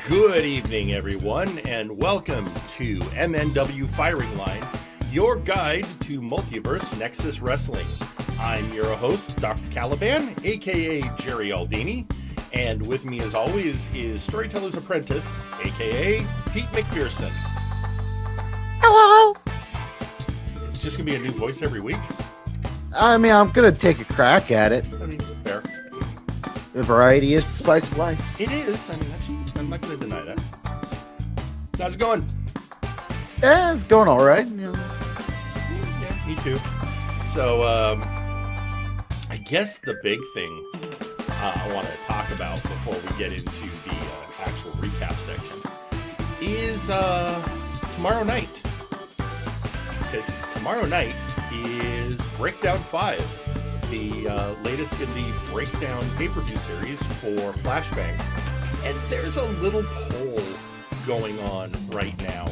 Good evening, everyone, and welcome to MNW Firing Line, your guide to Multiverse Nexus Wrestling. I'm your host, Dr. Caliban, aka Jerry Aldini, and with me as always is Storytellers Apprentice, aka Pete McPherson. Hello! It's just going to be a new voice every week? I mean, I'm going to take a crack at it. I mean, fair. The variety is the spice of life. It is. I mean, I'm not going to deny that. How's it going? Yeah, it's going all right. Yeah, me too. So, I guess the big thing I want to talk about before we get into the actual recap section is tomorrow night. Because tomorrow night is Breakdown 5. The latest in the Breakdown pay-per-view series for Flashbang. And there's a little poll going on right now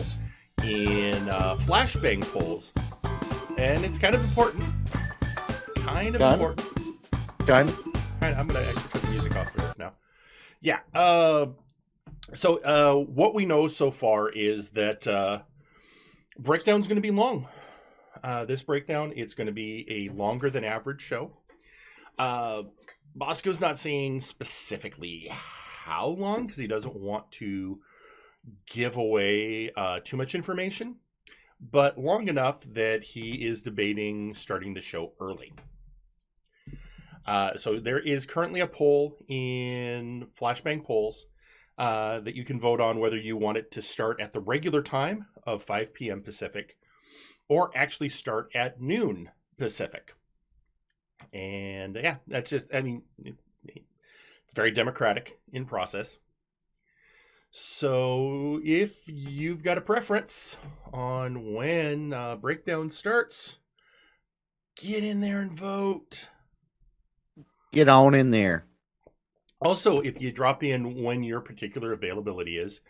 in Flashbang polls. And it's kind of important. I'm going to actually put the music off for this now. Yeah. So what we know so far is that Breakdown's going to be long. This breakdown, it's going to be a longer than average show. Bosco's not saying specifically how long because he doesn't want to give away too much information, but long enough that he is debating starting the show early. So there is currently a poll in Flashbang polls that you can vote on whether you want it to start at the regular time of 5 p.m. Pacific or actually start at noon Pacific. And yeah, that's just, I mean, it's very democratic in process. So if you've got a preference on when Breakdown starts, get in there and vote. Get on in there. Also, if you drop in when your particular availability is,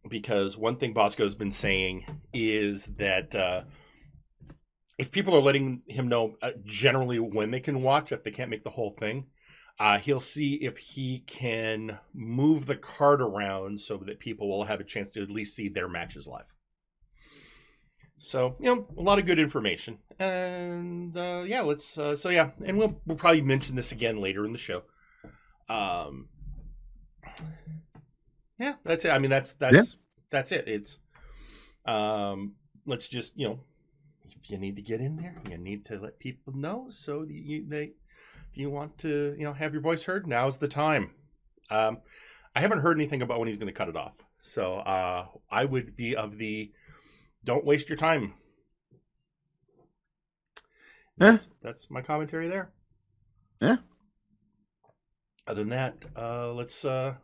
because one thing Bosco's been saying is that if people are letting him know generally when they can watch, if they can't make the whole thing, he'll see if he can move the card around so that people will have a chance to at least see their matches live. So, you know, a lot of good information. And yeah, let's, and we'll probably mention this again later in the show. Yeah, that's it. I mean, that's it. It's, let's just, you know, if you need to get in there, you need to let people know. So if you want to, you know, have your voice heard, now's the time. I haven't heard anything about when he's going to cut it off. So I would be of the don't waste your time. Yeah. That's my commentary there. Yeah. Other than that, let's go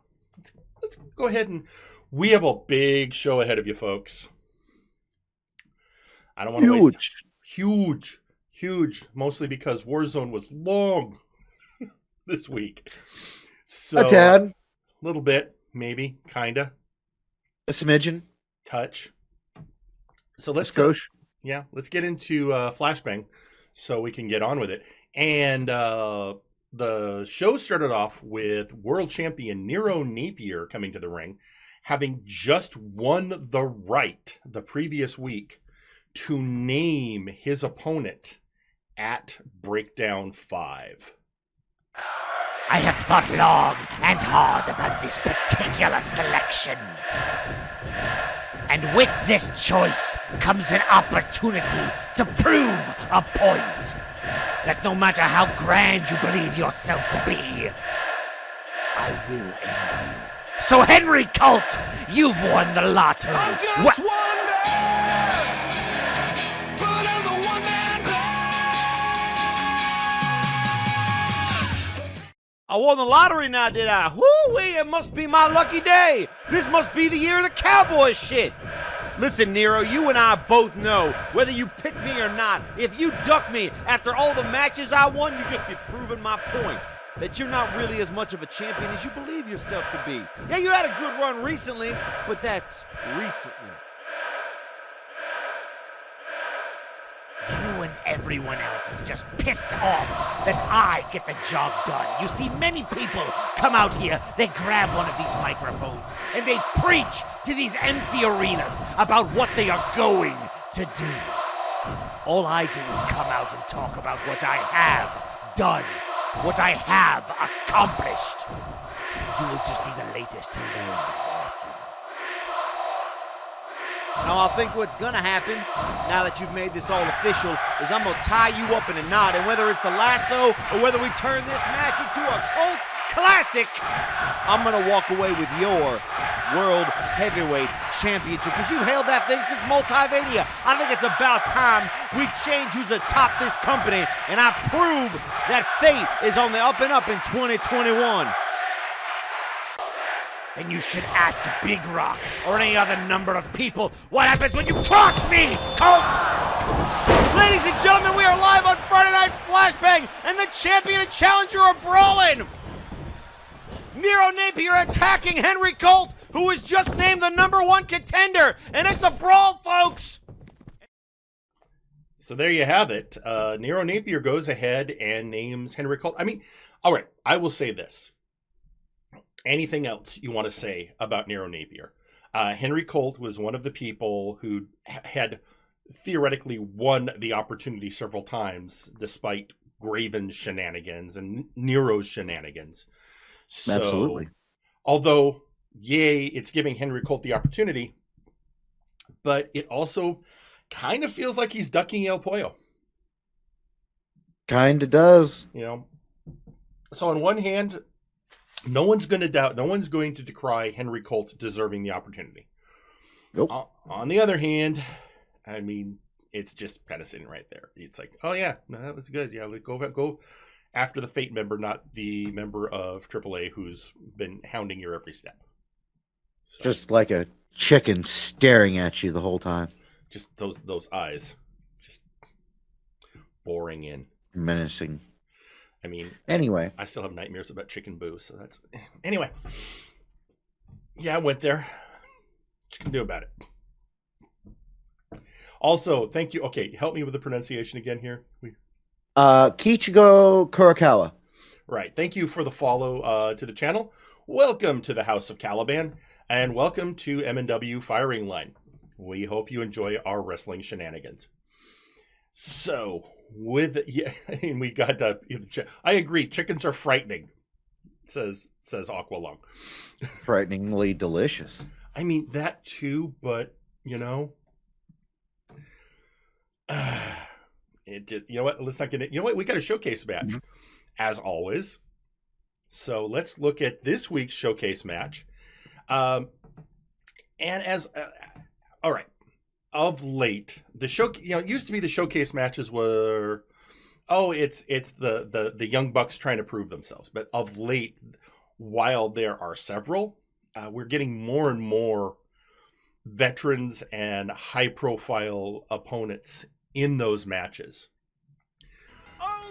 ahead and we have a big show ahead of you, folks. I don't want to waste huge, mostly because Warzone was long this week. So a tad, a little bit, maybe, kinda, a smidgen, touch. So let's let's get into Flashbang so we can get on with it. And the show started off with world champion Nero Napier coming to the ring, having just won the right the previous week to name his opponent at Breakdown 5. I have thought long and hard about this particular selection. And with this choice comes an opportunity to prove a point. That no matter how grand you believe yourself to be, I will end you. So Henry Colt, you've won the lottery. I won the lottery now, did I? Whoo-wee, it must be my lucky day. This must be the year of the cowboy shit. Listen, Nero, you and I both know, whether you pick me or not, if you duck me after all the matches I won, you just be proving my point. That you're not really as much of a champion as you believe yourself to be. Yeah, you had a good run recently, but that's recently. You and Everyone else is just pissed off that I get the job done. You see, many people come out here, they grab one of these microphones, and they preach to these empty arenas about what they are going to do. All I do is come out and talk about what I have done, what I have accomplished. You will just be the latest to learn that lesson. Now, I think what's gonna happen, now that you've made this all official, is I'm gonna tie you up in a knot, and whether it's the lasso or whether we turn this match into a cult classic, I'm gonna walk away with your World Heavyweight Championship, because you've held that thing since Multivania. I think it's about time we change who's atop this company, and I prove that fate is on the up and up in 2021. Then you should ask Big Rock or any other number of people what happens when you cross me, Colt! Ladies and gentlemen, we are live on Friday Night Flashbang, and the champion and challenger are brawling. Nero Napier attacking Henry Colt, who was just named the #1 contender, and it's a brawl, folks! So there you have it. Nero Napier goes ahead and names Henry Colt. I mean, all right, I will say this. Anything else you want to say about Nero Napier? Henry Colt was one of the people who had theoretically won the opportunity several times, despite Graven's shenanigans and Nero's shenanigans. So, Absolutely. although, yay, it's giving Henry Colt the opportunity, but it also kind of feels like he's ducking El Pollo. Kinda does. You know, so on one hand, no one's going to doubt, no one's going to decry Henry Colt deserving the opportunity. Nope. On the other hand, I mean, it's just kind of sitting right there. It's like, oh yeah, no, that was good. Yeah, go after the Fate member, not the member of AAA who's been hounding your every step. So, Just like a chicken staring at you the whole time. just those eyes, just boring in. Menacing. I mean, Anyway. I still have nightmares about chicken boo, so that's... Anyway. Yeah, I went there. What you can do about it. Also, thank you. Okay, help me with the pronunciation again here. Kichigo Kurokawa. Right. Thank you for the follow to the channel. Welcome to the House of Caliban, and welcome to MNW Firing Line. We hope you enjoy our wrestling shenanigans. So, and we got I agree, chickens are frightening, says Aqualung. Frighteningly delicious. I mean, that too, but, you know, you know what, let's not get it. You know what, we got a showcase match, as always. So let's look at this week's showcase match. And as, all right. Of late, the show, you know, it used to be the showcase matches were, it's the Young Bucks trying to prove themselves. But of late, while there are several, we're getting more and more veterans and high-profile opponents in those matches.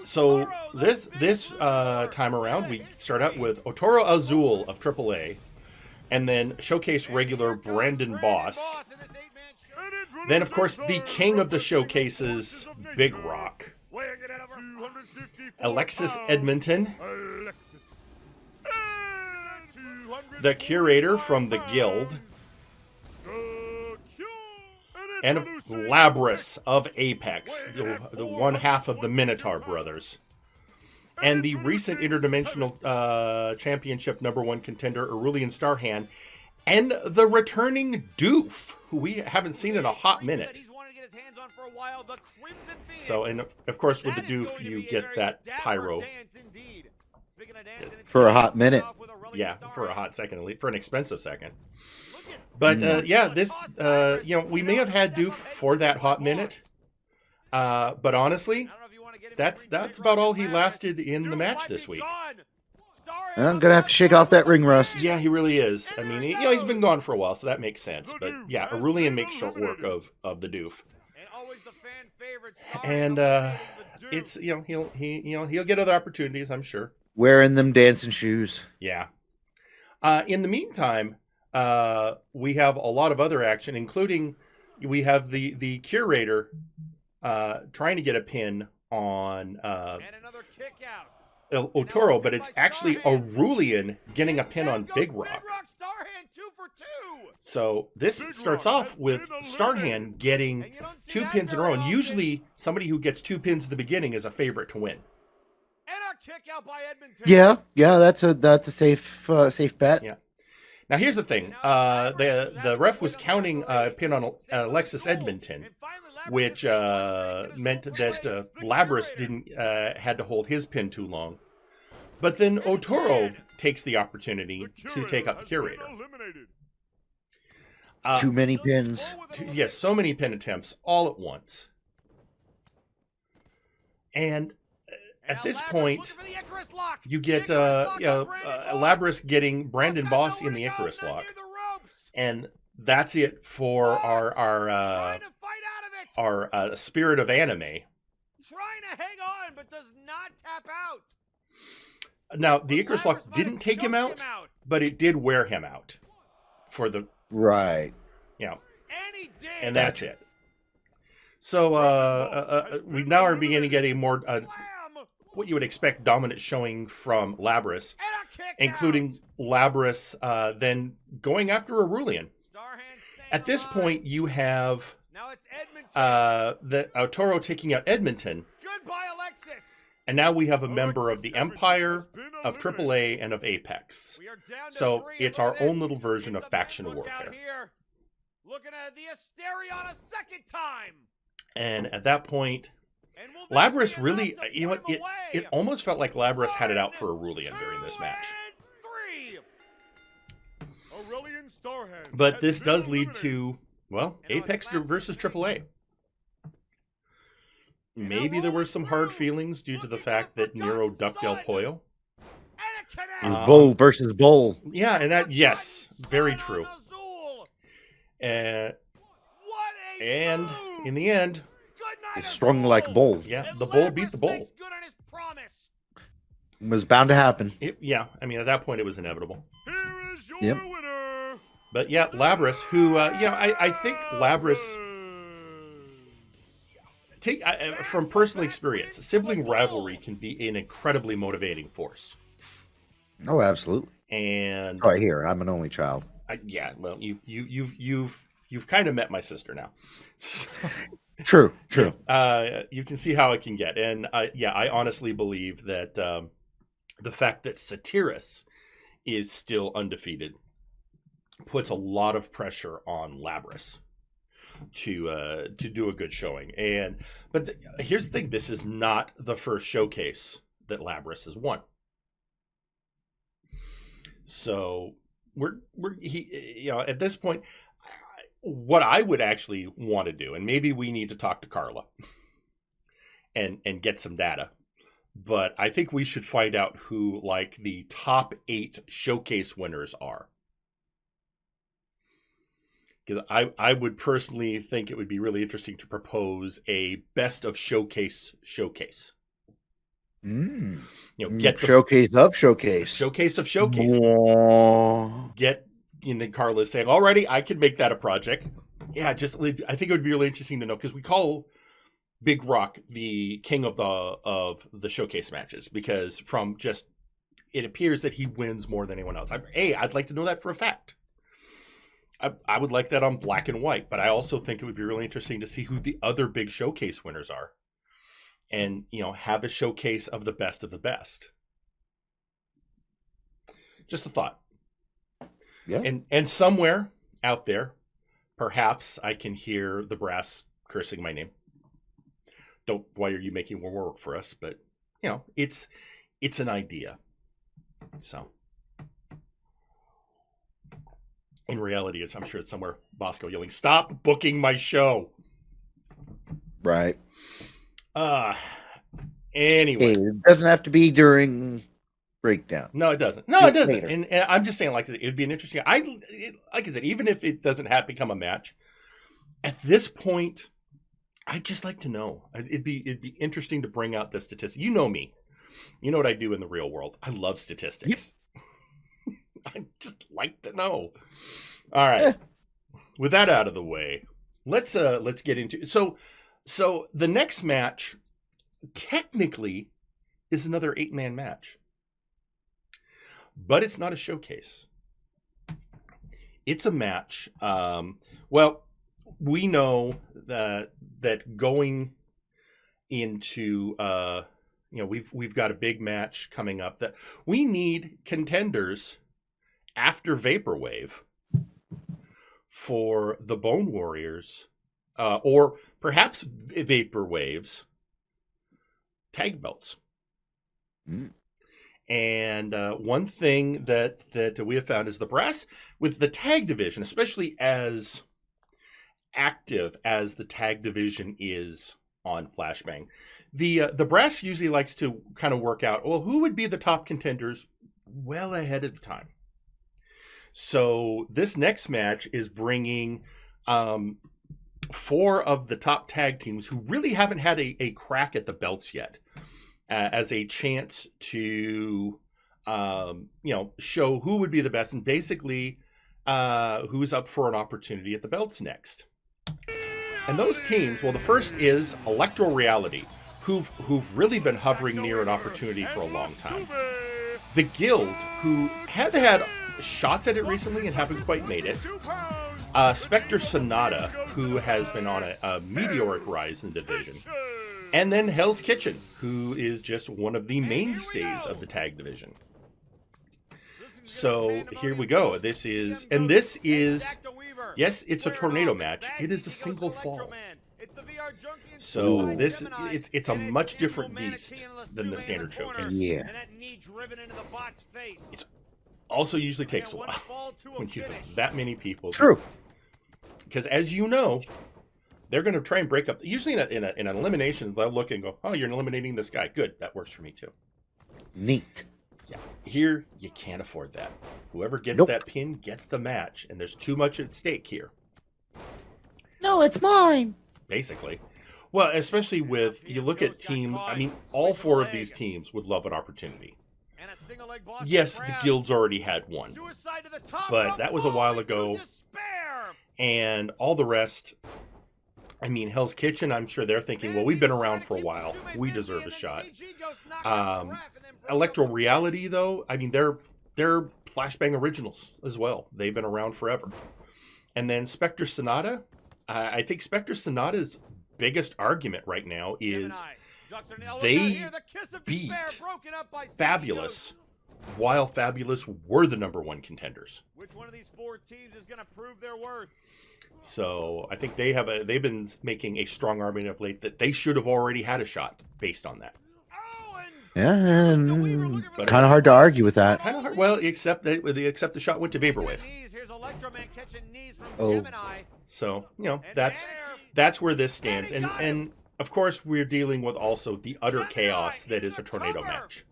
So this time around, we start out with Otoro Azul of AAA, and then showcase regular Brandon Boss. Then, of course, the king of the showcases, Big Rock. Alexis Edmonton. The curator from the Guild. And Labras of Apex, the one half of the Minotaur brothers. And the recent Interdimensional Championship #1 contender, Aurelian Starhand. And the returning Doof, who we haven't seen in a hot minute. So, and of course, with the Doof, you get that pyro. For a hot minute. Yeah, for a hot second, for an expensive second. But, yeah, this, you know, we may have had Doof for that hot minute. But honestly, that's about all he lasted in the match this week. I'm going to have to shake off that ring rust. Yeah, he really is. I mean, you know, he's been gone for a while, so that makes sense. But yeah, Aurelian makes short work of the Doof. And it's, you know, he'll get other opportunities, I'm sure. Wearing them dancing shoes. Yeah. In the meantime, we have a lot of other action, including we have the curator trying to get a pin on And another kick out. El Toro, but it's actually Aurelian getting a pin on Big Rock. Starhand 2 for 2. So this starts off with Starhand getting 2 pins in a row. And usually somebody who gets 2 pins at the beginning is a favorite to win. And a kick out by Edmonton. Yeah, that's a safe bet. Yeah. Now here's the thing. The ref was counting a pin on Alexis Edmonton, which meant that Labris didn't had to hold his pin too long. But then Otoro takes the opportunity to take out the Curator. Too many pins. Yes, so many pin attempts all at once. And at this point, you get Labris getting Brandon Boss in the Icarus lock. And that's it for our Spirit of Anime. Trying to hang on, but does not tap out. Now, the Icarus lock didn't take him out, but it did wear him out for the... Right. Yeah. And that's it. So we now are beginning to get a more... what you would expect dominant showing from Labris, including Labris then going after Aurelian. At this point, you have the Toro taking out Edmonton. Goodbye, Alexis. And now we have a member of the Empire, of AAA, and of Apex. So it's our own little version of faction warfare. Looking at the Asterion a second time. And at that point, Labris really, you know what, it almost felt like Labris had it out for Aurelian during this match. But this does lead to, well, Apex versus AAA. Maybe there were some hard feelings due to the fact that Nero ducked El Pollo. Bull versus bull. Yeah, and that, yes, very true. And in the end, It's strong like bull. yeah, the bull beat the bull. It was bound to happen. Yeah, I mean, at that point, it was inevitable. Yep. But yeah, Labris, who, I think Labris, from personal experience, sibling rivalry can be an incredibly motivating force. Oh, absolutely. And Right here, I'm an only child. Well, you've kind of met my sister now. True. You can see how it can get, and I honestly believe that the fact that Satyrus is still undefeated puts a lot of pressure on Labris to do a good showing. But here's the thing: this is not the first showcase that Labris has won. So at this point, what I would actually want to do, and maybe we need to talk to Carla and get some data, but I think we should find out who like the top 8 showcase winners are. Because I would personally think it would be really interesting to propose a best of showcase. Get the showcase of showcase. Showcase of showcase. And then Carla's saying, alrighty, I can make that a project. Yeah, I think it would be really interesting to know, because we call Big Rock the king of the showcase matches, because from just, it appears that he wins more than anyone else. I'd like to know that for a fact. I would like that on black and white, but I also think it would be really interesting to see who the other big showcase winners are. And, have a showcase of the best of the best. Just a thought. Yeah. And somewhere out there, perhaps I can hear the brass cursing my name. Why are you making more work for us? But, it's an idea. So, in reality, I'm sure it's somewhere Bosco yelling, "Stop booking my show." Right. Anyway. Hey, it doesn't have to be during breakdown. No, it doesn't. And I'm just saying, like, it'd be an interesting. Like I said, even if it doesn't have to become a match, at this point, I'd just like to know. It'd be interesting to bring out the statistics. You know me. You know what I do in the real world. I love statistics. Yep. I just like to know. All right. With that out of the way, let's get into. So So the next match technically is another 8-man match, but it's not a showcase. It's a match. Well, we know that going into we've got a big match coming up that we need contenders after Vaporwave for the Bone Warriors, or perhaps Vaporwave's tag belts. Mm. And one thing that we have found is the brass with the tag division, especially as active as the tag division is on Flashbang, the brass usually likes to kind of work out, well, who would be the top contenders well ahead of time. So this next match is bringing 4 of the top tag teams who really haven't had a crack at the belts yet, as a chance to, show who would be the best and basically who's up for an opportunity at the belts next. And those teams, well, the first is Electro Reality, who've really been hovering near an opportunity for a long time. The Guild, who had shots at it recently and haven't quite made it. Spectre Sonata, who has been on a meteoric rise in the division. And then Hell's Kitchen, who is just one of the mainstays of the tag division. So here we go. This is, yes, it's a tornado match. It is a single fall. So it's a much different beast than the standard showcase. Yeah. It also usually takes a while when you have that many people. True. Because as you know, they're going to try and break up. Usually in an elimination, they'll look and go, oh, you're eliminating this guy. Good. That works for me too. Neat. Yeah. Here, you can't afford that. Whoever gets Nope. that pin gets the match, and there's too much at stake here. No, it's mine. Basically. Well, especially with, you look at teams, I mean, all 4 of these teams would love an opportunity. Yes, the Guild's already had one, but that was a while ago, and all the rest, I mean, Hell's Kitchen, I'm sure they're thinking, well, we've been around for a while. We deserve a shot. Electro Reality, though, I mean, they're Flashbang originals as well. They've been around forever. And then Spectre Sonata, I think Spectre Sonata's biggest argument right now is they beat Fabulous while Fabulous were the #1 contenders. Which one of these 4 teams is going to prove their worth? So I think they've been making a strong argument of late that they should have already had a shot based on that. Yeah, and kind of hard to argue with that. Kind of hard. Well, except the shot went to Vaporwave. Oh. So, that's where this stands. And of course, we're dealing with also the utter chaos that is a tornado match.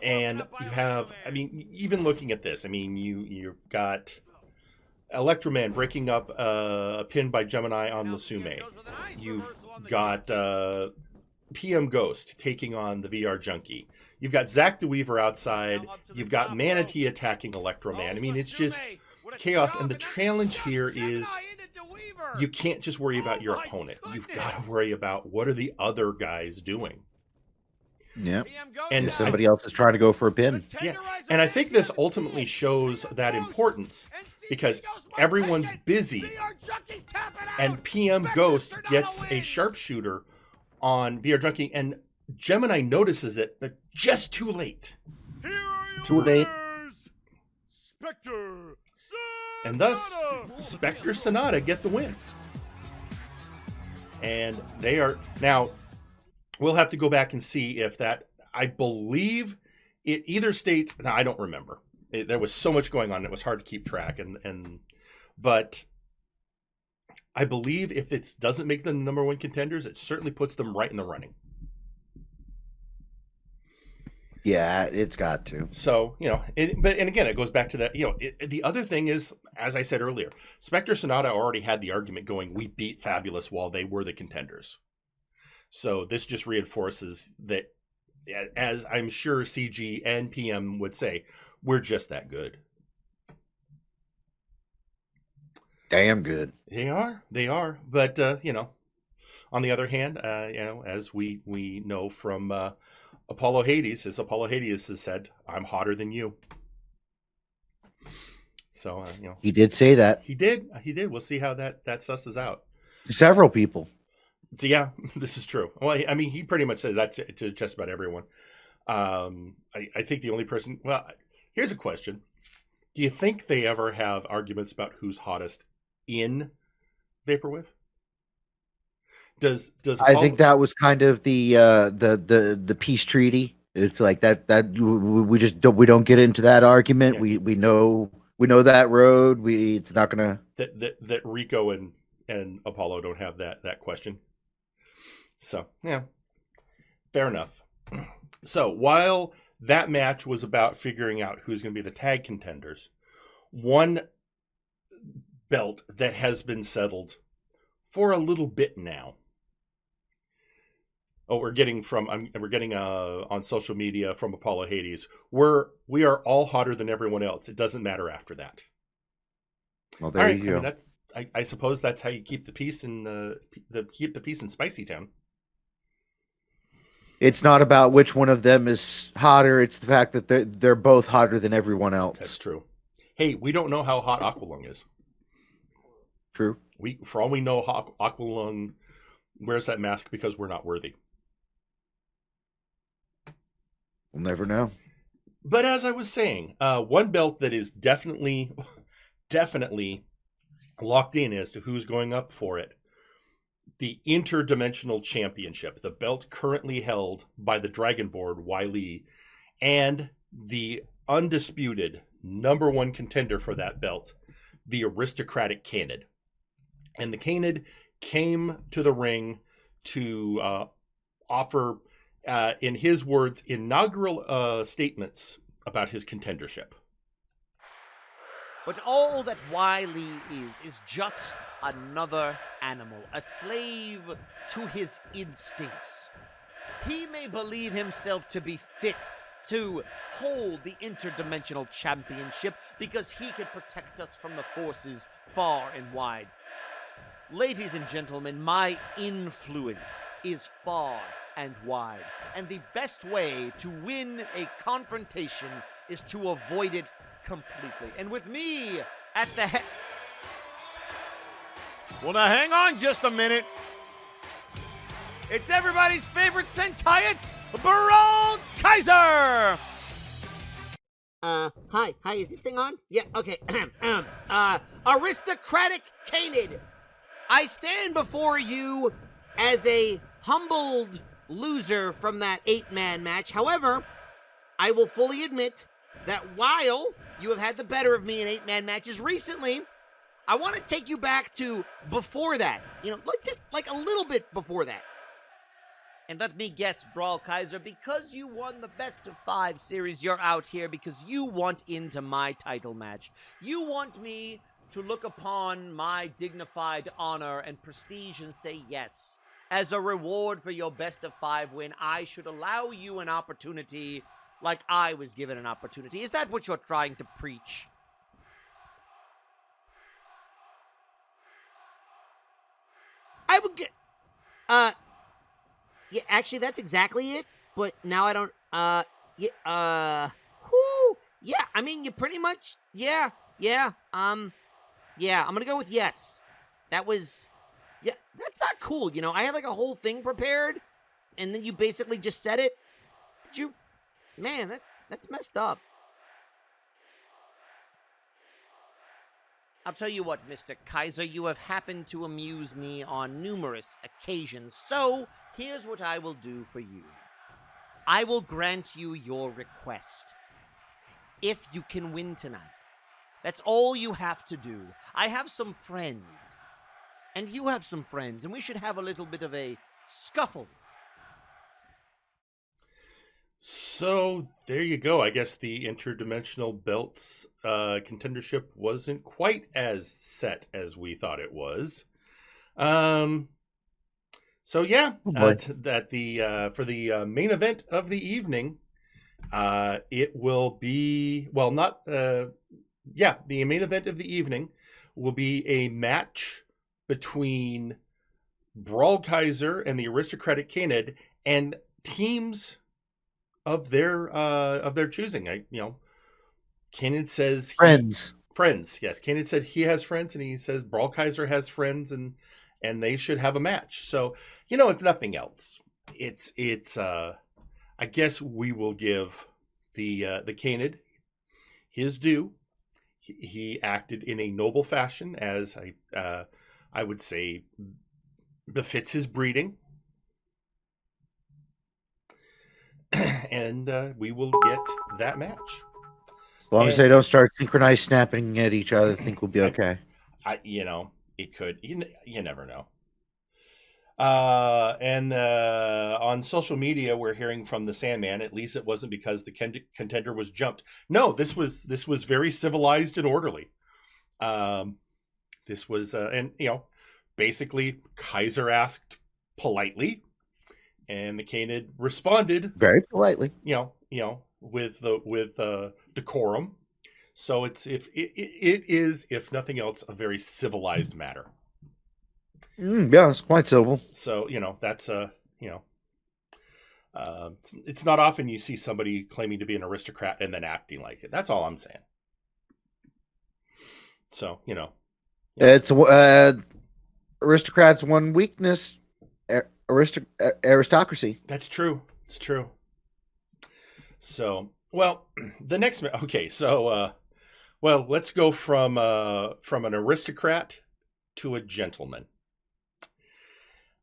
And you have, I mean, even looking at this, I mean, you've got Electroman breaking up a pin by Gemini on Musume. You've got PM Ghost taking on the VR Junkie. You've got Zach the Weaver outside. You've got Manatee attacking Electroman. I mean, it's just chaos. And the challenge here is you can't just worry about your opponent. You've got to worry about what are the other guys doing. Yeah. And if somebody else is trying to go for a pin. Yeah. And I think this ultimately shows that importance because everyone's busy and PM Ghost gets a sharpshooter on VR Junkie and Gemini notices it, but just too late. Too late. And thus, Spectre Sonata get the win. And they are now. We'll have to go back and see if that. I believe it either states. Now I don't remember. There was so much going on; it was hard to keep track. But I believe if it doesn't make them the #1 contenders, it certainly puts them right in the running. Yeah, it's got to. So, but again, it goes back to that, the other thing is, as I said earlier, Spectre Sonata already had the argument going, we beat Fabulous while they were the contenders. So this just reinforces that, as I'm sure CG and PM would say, we're just that good. damn good. They are. But on the other hand, as we know from Apollo Hades, as Apollo Hades has said, I'm hotter than you. So He did say that. he did. We'll see how that susses out. Several people. So yeah, this is true. Well, I mean, he pretty much says that to just about everyone. I think the only person. Well, here's a question: do you think they ever have arguments about who's hottest in Vaporwave? Does I think that was kind of the peace treaty. It's like that we just don't get into that argument. Yeah. We know that road. It's not gonna that Rico and Apollo don't have that question. So yeah, fair enough. So while that match was about figuring out who's going to be the tag contenders, one belt that has been settled for a little bit now. Oh, we're getting on social media from Apollo Hades. We are all hotter than everyone else. It doesn't matter after that. Well, there you go. I mean, I suppose that's how you keep the peace in keep the peace in Spicy Town. It's not about which one of them is hotter. It's the fact that they're both hotter than everyone else. That's true. Hey, we don't know how hot Aqualung is. True. For all we know, Aqualung wears that mask because we're not worthy. We'll never know. But as I was saying, one belt that is definitely locked in as to who's going up for it. The Interdimensional Championship, the belt currently held by the Dragonborn Wily, and the undisputed number one contender for that belt, the Aristocratic Canid. And the Canid came to the ring to offer, in his words, inaugural statements about his contendership. But all that Wily is just another animal, a slave to his instincts. He may believe himself to be fit to hold the Interdimensional Championship because he can protect us from the forces far and wide. Ladies and gentlemen, my influence is far and wide, and the best way to win a confrontation is to avoid it completely. And with me at the head... Well, now hang on just a minute. It's everybody's favorite Sentai, it's Baral Kaiser! Hi, is this thing on? Yeah, okay. Aristocratic Canid. I stand before you as a humbled loser from that 8-man match. However, I will fully admit that while you have had the better of me in 8-man matches recently, I want to take you back to before that. Just a little bit before that. And let me guess, Brawl Kaiser, because you won the Best of 5 series, you're out here because you want into my title match. You want me to look upon my dignified honor and prestige and say yes. As a reward for your Best of 5 win, I should allow you an opportunity like I was given an opportunity. Is that what you're trying to preach? I would get... Yeah, actually, that's exactly it. But now I don't... Yeah, I mean, you pretty much... Yeah, I'm gonna go with yes. That was... Yeah, that's not cool, I had, a whole thing prepared, and then you basically just said it. Man, that's messed up. I'll tell you what, Mr. Kaiser, you have happened to amuse me on numerous occasions, so here's what I will do for you. I will grant you your request. If you can win tonight. That's all you have to do. I have some friends. And you have some friends, and we should have a little bit of a scuffle. So there you go. I guess the Interdimensional Belts contendership wasn't quite as set as we thought it was. So yeah, for the main event of the evening, it will be the main event of the evening will be a match between Brawl Kaiser and the Aristocratic Canid and teams of their choosing. Canid says Friends. Friends, yes. Canid said he has friends, and he says Brawl Kaiser has friends, and they should have a match. So, if nothing else, it's I guess we will give the Canid his due. He acted in a noble fashion, as I would say befits his breeding, and we will get that match. As long as they don't start synchronized snapping at each other, I think we'll be okay. It could. You never know. And on social media, we're hearing from the Sandman. At least it wasn't because the contender was jumped. No, this was very civilized and orderly. This was, and basically Kaiser asked politely, and the Canid responded very politely. With decorum. So it is, if nothing else, a very civilized matter. Yeah, it's quite civil. So that's it's not often you see somebody claiming to be an aristocrat and then acting like it. That's all I'm saying. So it's aristocrats' one weakness, aristocracy. That's true. It's true. So, well, the next, okay, so, let's go from an aristocrat to a gentleman.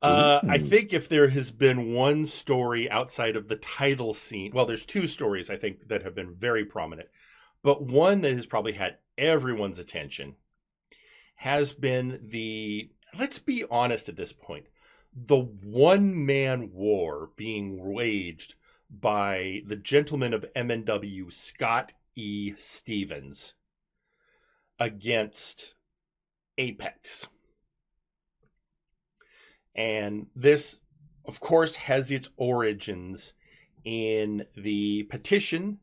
I think if there has been one story outside of the title scene, well, there's two stories I think that have been very prominent, but one that has probably had everyone's attention has been let's be honest at this point, the one-man war being waged by the gentleman of MNW, Scott E. Stevens, against Apex. And this, of course, has its origins in the petition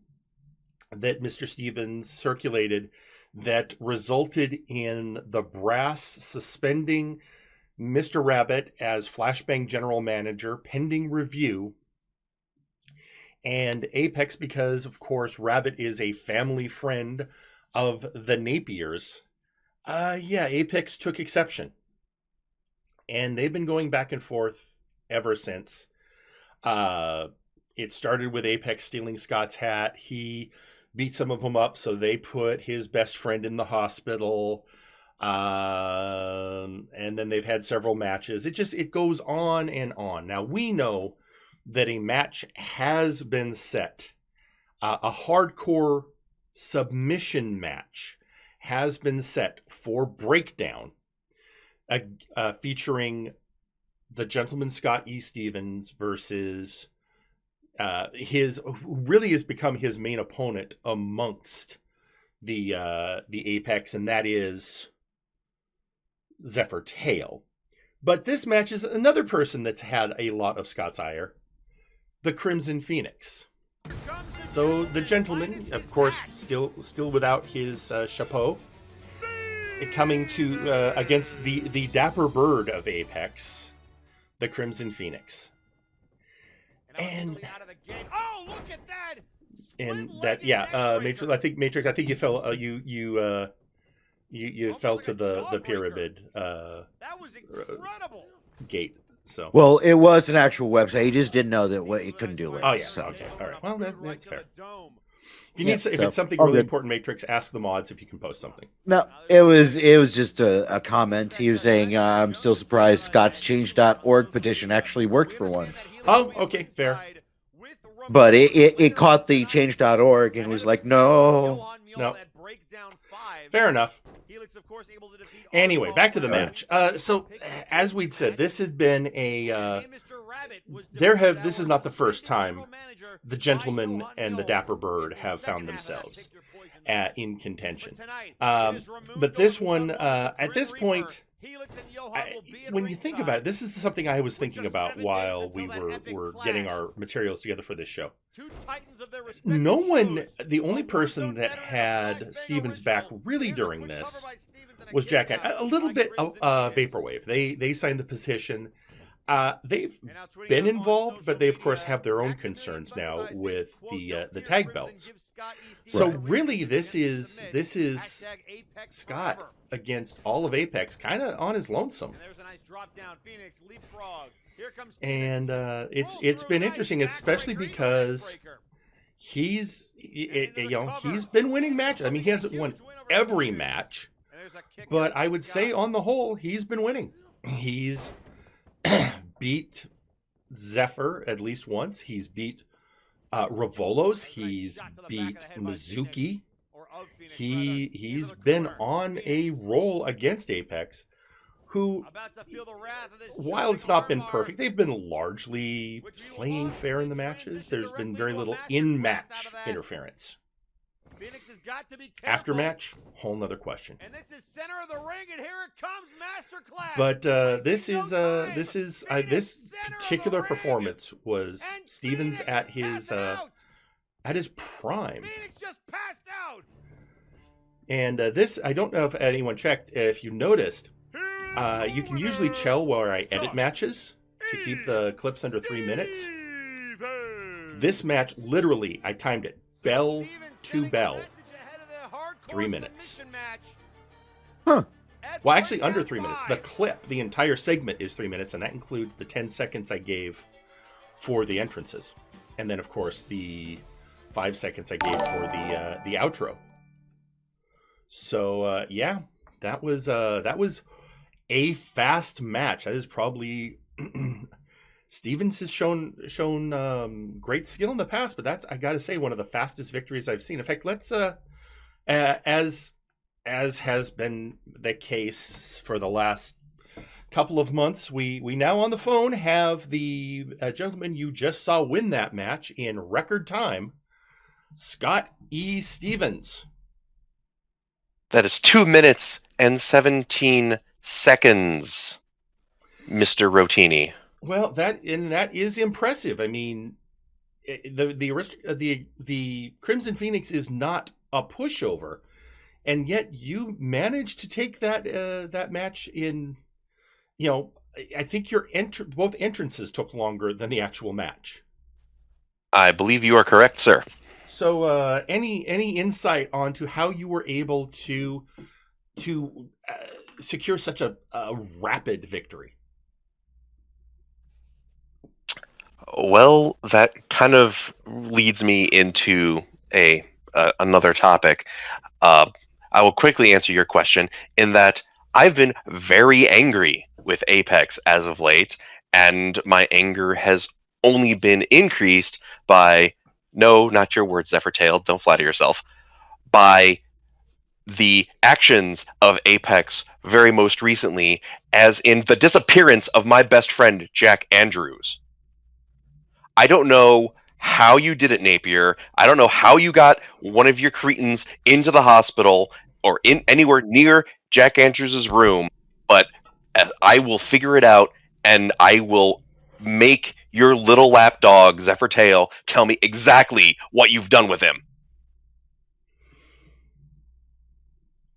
that Mr. Stevens circulated that resulted in the brass suspending Mr. Rabbit as Flashbang general manager pending review. And Apex, because, of course, Rabbit is a family friend of the Napiers, Apex took exception. And they've been going back and forth ever since. It started with Apex stealing Scott's hat. He beat some of them up, so they put his best friend in the hospital. And then they've had several matches. It goes on and on. Now, we know that a match has been set. A hardcore submission match has been set for Breakdown, featuring the gentleman Scott E. Stevens versus who really has become his main opponent amongst the Apex, and that is Zephyr Tail. But this match is another person that's had a lot of Scott's ire, the Crimson Phoenix. So the gentleman, of course, still without his chapeau, coming to against the dapper bird of Apex, the Crimson Phoenix. And oh, look at that! And that, Matrix. I think you fell. You fell to the pyramid. That was incredible. Gate. So. Well, it was an actual website. He just didn't know that it couldn't do it. Oh yeah. So. Okay. All right. Well, that's fair. If it's something really important, Matrix, ask the mods if you can post something. No, it was just a comment. He was saying, I'm still surprised Scott's Change.org petition actually worked for one. Oh, okay, fair. But it caught the Change.org and was like, no. Fair enough. Anyway, back to the match. So, as we'd said, this has been this is not the first time the gentleman and the dapper bird have found themselves in contention. But this one, at this point, when you think about it, this is something I was thinking about while we were getting our materials together for this show. The only person that had Stevens back really during this was Jack a little bit vaporwave. They signed the petition. They've been involved, but they of course have their own concerns now with the tag belts. So really, this is Scott against all of Apex, kind of on his lonesome. And it's been interesting, especially because he's been winning matches. I mean, he hasn't won every match, but I would say on the whole, he's been winning. He's beat Zephyr at least once. He's beat Revolos. He's beat Mizuki. He's been on a roll against Apex, who, while it's not been perfect, they've been largely playing fair in the matches. There's been very little in-match interference. After match, whole nother question. And this is center of the ring, and here it comes, Masterclass. But this particular performance was Stevens at his prime. Phoenix just passed out. And this, I don't know if anyone checked. If you noticed, you can usually tell where I edit matches to keep the clips under 3 minutes. This match, literally, I timed it bell to bell, 3 minutes. Huh. Well, actually, under 3 minutes. The clip, the entire segment is 3 minutes, and that includes the 10 seconds I gave for the entrances, and then, of course, the 5 seconds I gave for the outro. So, yeah, that was a fast match. That is probably Stevens has shown great skill in the past, but that's, I got to say, one of the fastest victories I've seen. In fact, let's as has been the case for the last couple of months, we now on the phone have the gentleman you just saw win that match in record time, Scott E. Stevens. That is 2 minutes and 17 seconds, Mr. Rotini. Well, that is impressive. I mean, the Crimson Phoenix is not a pushover, and yet you managed to take that match in. You know, I think both entrances took longer than the actual match. I believe you are correct, sir. So, any insight onto how you were able to secure such a rapid victory? Well, that kind of leads me into another topic. I will quickly answer your question in that I've been very angry with Apex as of late, and my anger has only been increased by, no, not your words, Zephyr Tail, don't flatter yourself, by the actions of Apex very most recently, as in the disappearance of my best friend, Jack Andrews. I don't know how you did it, Napier. I don't know how you got one of your cretins into the hospital or in anywhere near Jack Andrews' room, but I will figure it out, and I will make your little lapdog, Zephyr Tail, tell me exactly what you've done with him.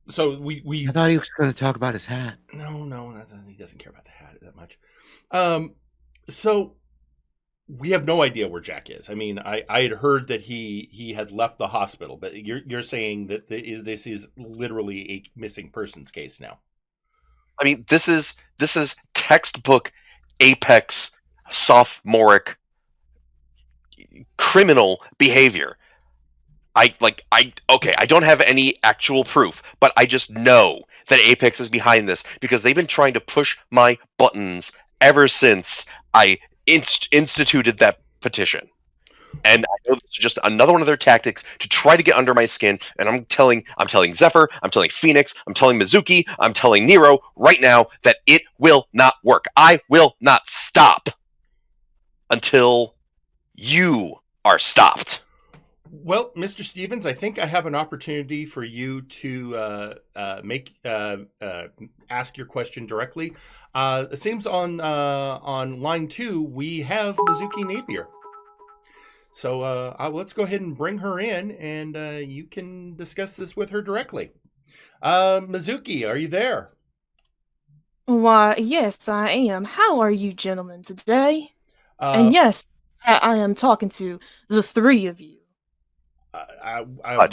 So we I thought he was going to talk about his hat. No, he doesn't care about the hat that much. So we have no idea where Jack is. I mean, I had heard that he had left the hospital, but you're saying that this is literally a missing persons case now. I mean, this is textbook Apex sophomoric criminal behavior. I don't have any actual proof, but I just know that Apex is behind this because they've been trying to push my buttons ever since I instituted that petition. And I know this is just another one of their tactics to try to get under my skin. And I'm telling Zephyr, I'm telling Phoenix, I'm telling Mizuki, I'm telling Nero right now that it will not work. I will not stop until you are stopped. Well, Mr. Stevens, I think I have an opportunity for you to ask your question directly. It seems on line 2 we have Mizuki Napier. So let's go ahead and bring her in, and you can discuss this with her directly. Mizuki, are you there? Why, yes, I am. How are you gentlemen today? And Uh, yes, I am talking to the three of you.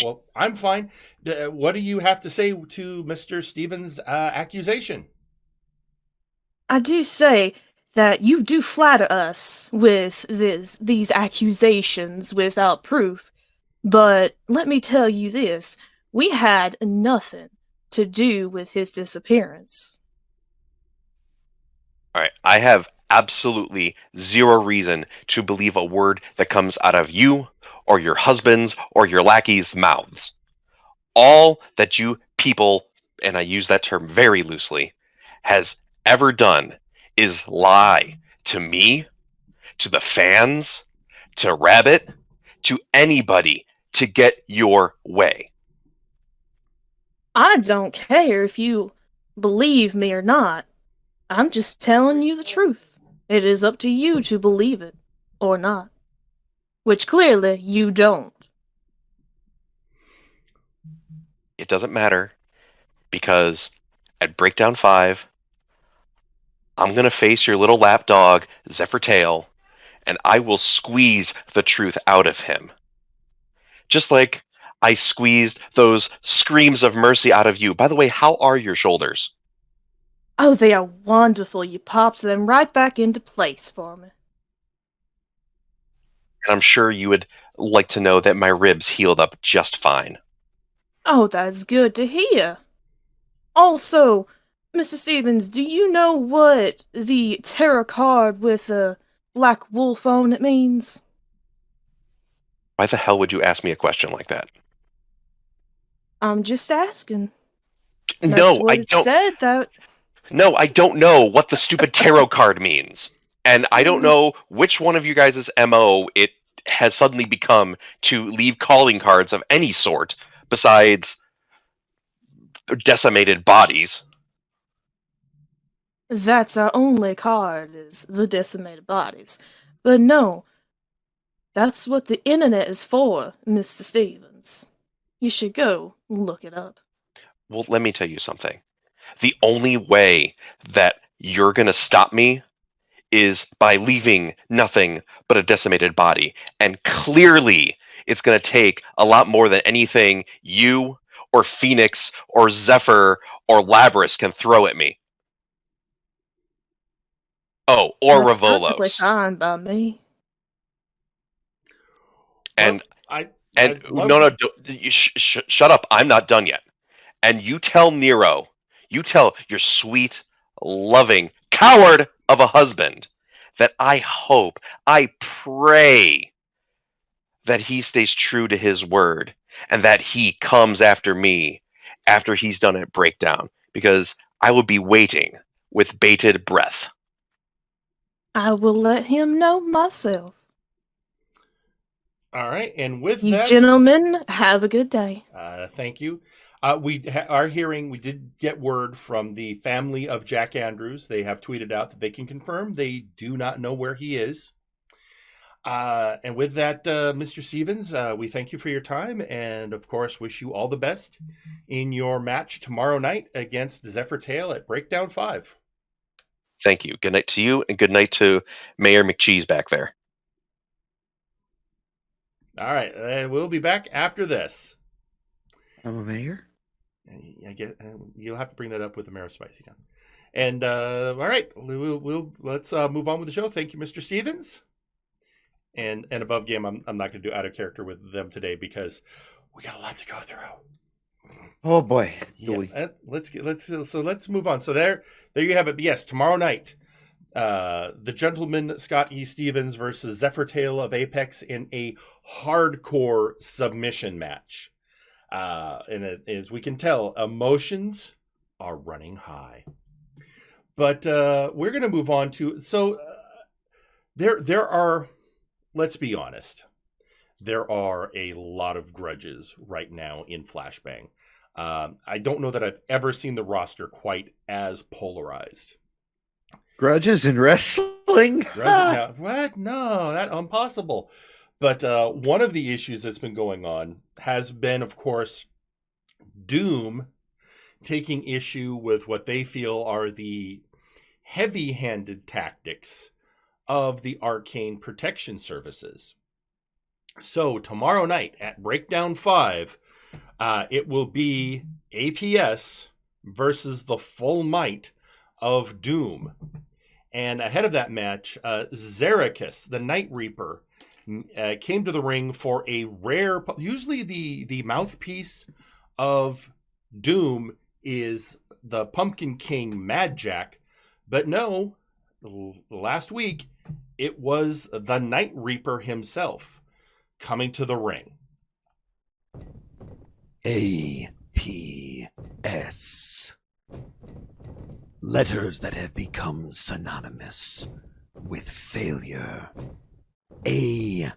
well, I'm fine. What do you have to say to Mr. Stevens' accusation? I do say that you do flatter us with these accusations without proof, but let me tell you this, we had nothing to do with his disappearance. All right, I have absolutely zero reason to believe a word that comes out of you or your husband's or your lackeys' mouths. All that you people, and I use that term very loosely, has ever done is lie to me, to the fans, to Rabbit, to anybody to get your way. I don't care if you believe me or not. I'm just telling you the truth. It is up to you to believe it or not. Which clearly you don't. It doesn't matter, because at Breakdown 5, I'm going to face your little lapdog, Zephyr Tail, and I will squeeze the truth out of him. Just like I squeezed those screams of mercy out of you. By the way, how are your shoulders? Oh, they are wonderful. You popped them right back into place for me. And I'm sure you would like to know that my ribs healed up just fine. Oh, that's good to hear. Also, Mr. Stevens, do you know what the tarot card with a black wolf on it means? Why the hell would you ask me a question like that? I'm just asking. That's No, what I it don't. said, that. No, I don't know what the stupid tarot card means. And I don't know which one of you guys' MO it has suddenly become to leave calling cards of any sort besides decimated bodies. That's our only card, is the decimated bodies. But no, that's what the internet is for, Mr. Stevens. You should go look it up. Well, let me tell you something. The only way that you're going to stop me is by leaving nothing but a decimated body. And clearly, it's going to take a lot more than anything you or Phoenix or Zephyr or Labris can throw at me. Oh, or That's perfectly Ravolos. fine by me. And Well, no, shut up. I'm not done yet. And you tell Nero, you tell your sweet, loving coward of a husband that I hope, I pray that he stays true to his word and that he comes after me after he's done at Breakdown, because I will be waiting with bated breath. I will let him know myself. All right, and with You that, gentlemen, have a good day. thank you. We are hearing. We did get word from the family of Jack Andrews. They have tweeted out that they can confirm they do not know where he is. And with that, Mr. Stevens, we thank you for your time, and of course, wish you all the best in your match tomorrow night against Zephyr Tail at Breakdown 5. Thank you. Good night to you, and good night to Mayor McCheese back there. All right, we'll be back after this. I'm a mayor. I get you'll have to bring that up with the Mayor of Spicy Town. And all right, let's move on with the show. Thank you, Mr. Stevens. And above game, I'm not going to do out of character with them today because we got a lot to go through. Oh boy. Yeah, let's move on. So there you have it. Yes, tomorrow night, the gentleman Scott E. Stevens versus Zephyr Tail of Apex in a hardcore submission match. And as we can tell, emotions are running high. But we're going to move on to there are. Let's be honest. There are a lot of grudges right now in Flashbang. I don't know that I've ever seen the roster quite as polarized. Grudges in wrestling? What? No, that's impossible. But one of the issues that's been going on has been, of course, Doom taking issue with what they feel are the heavy-handed tactics of the Arcane Protection Services. So tomorrow night at Breakdown 5, it will be APS versus the full might of Doom. And ahead of that match, Xericus, the Night Reaper, came to the ring for a rare... Usually the mouthpiece of Doom is the Pumpkin King Mad Jack. But no, last week, it was the Night Reaper himself coming to the ring. APS. Letters that have become synonymous with failure. APS.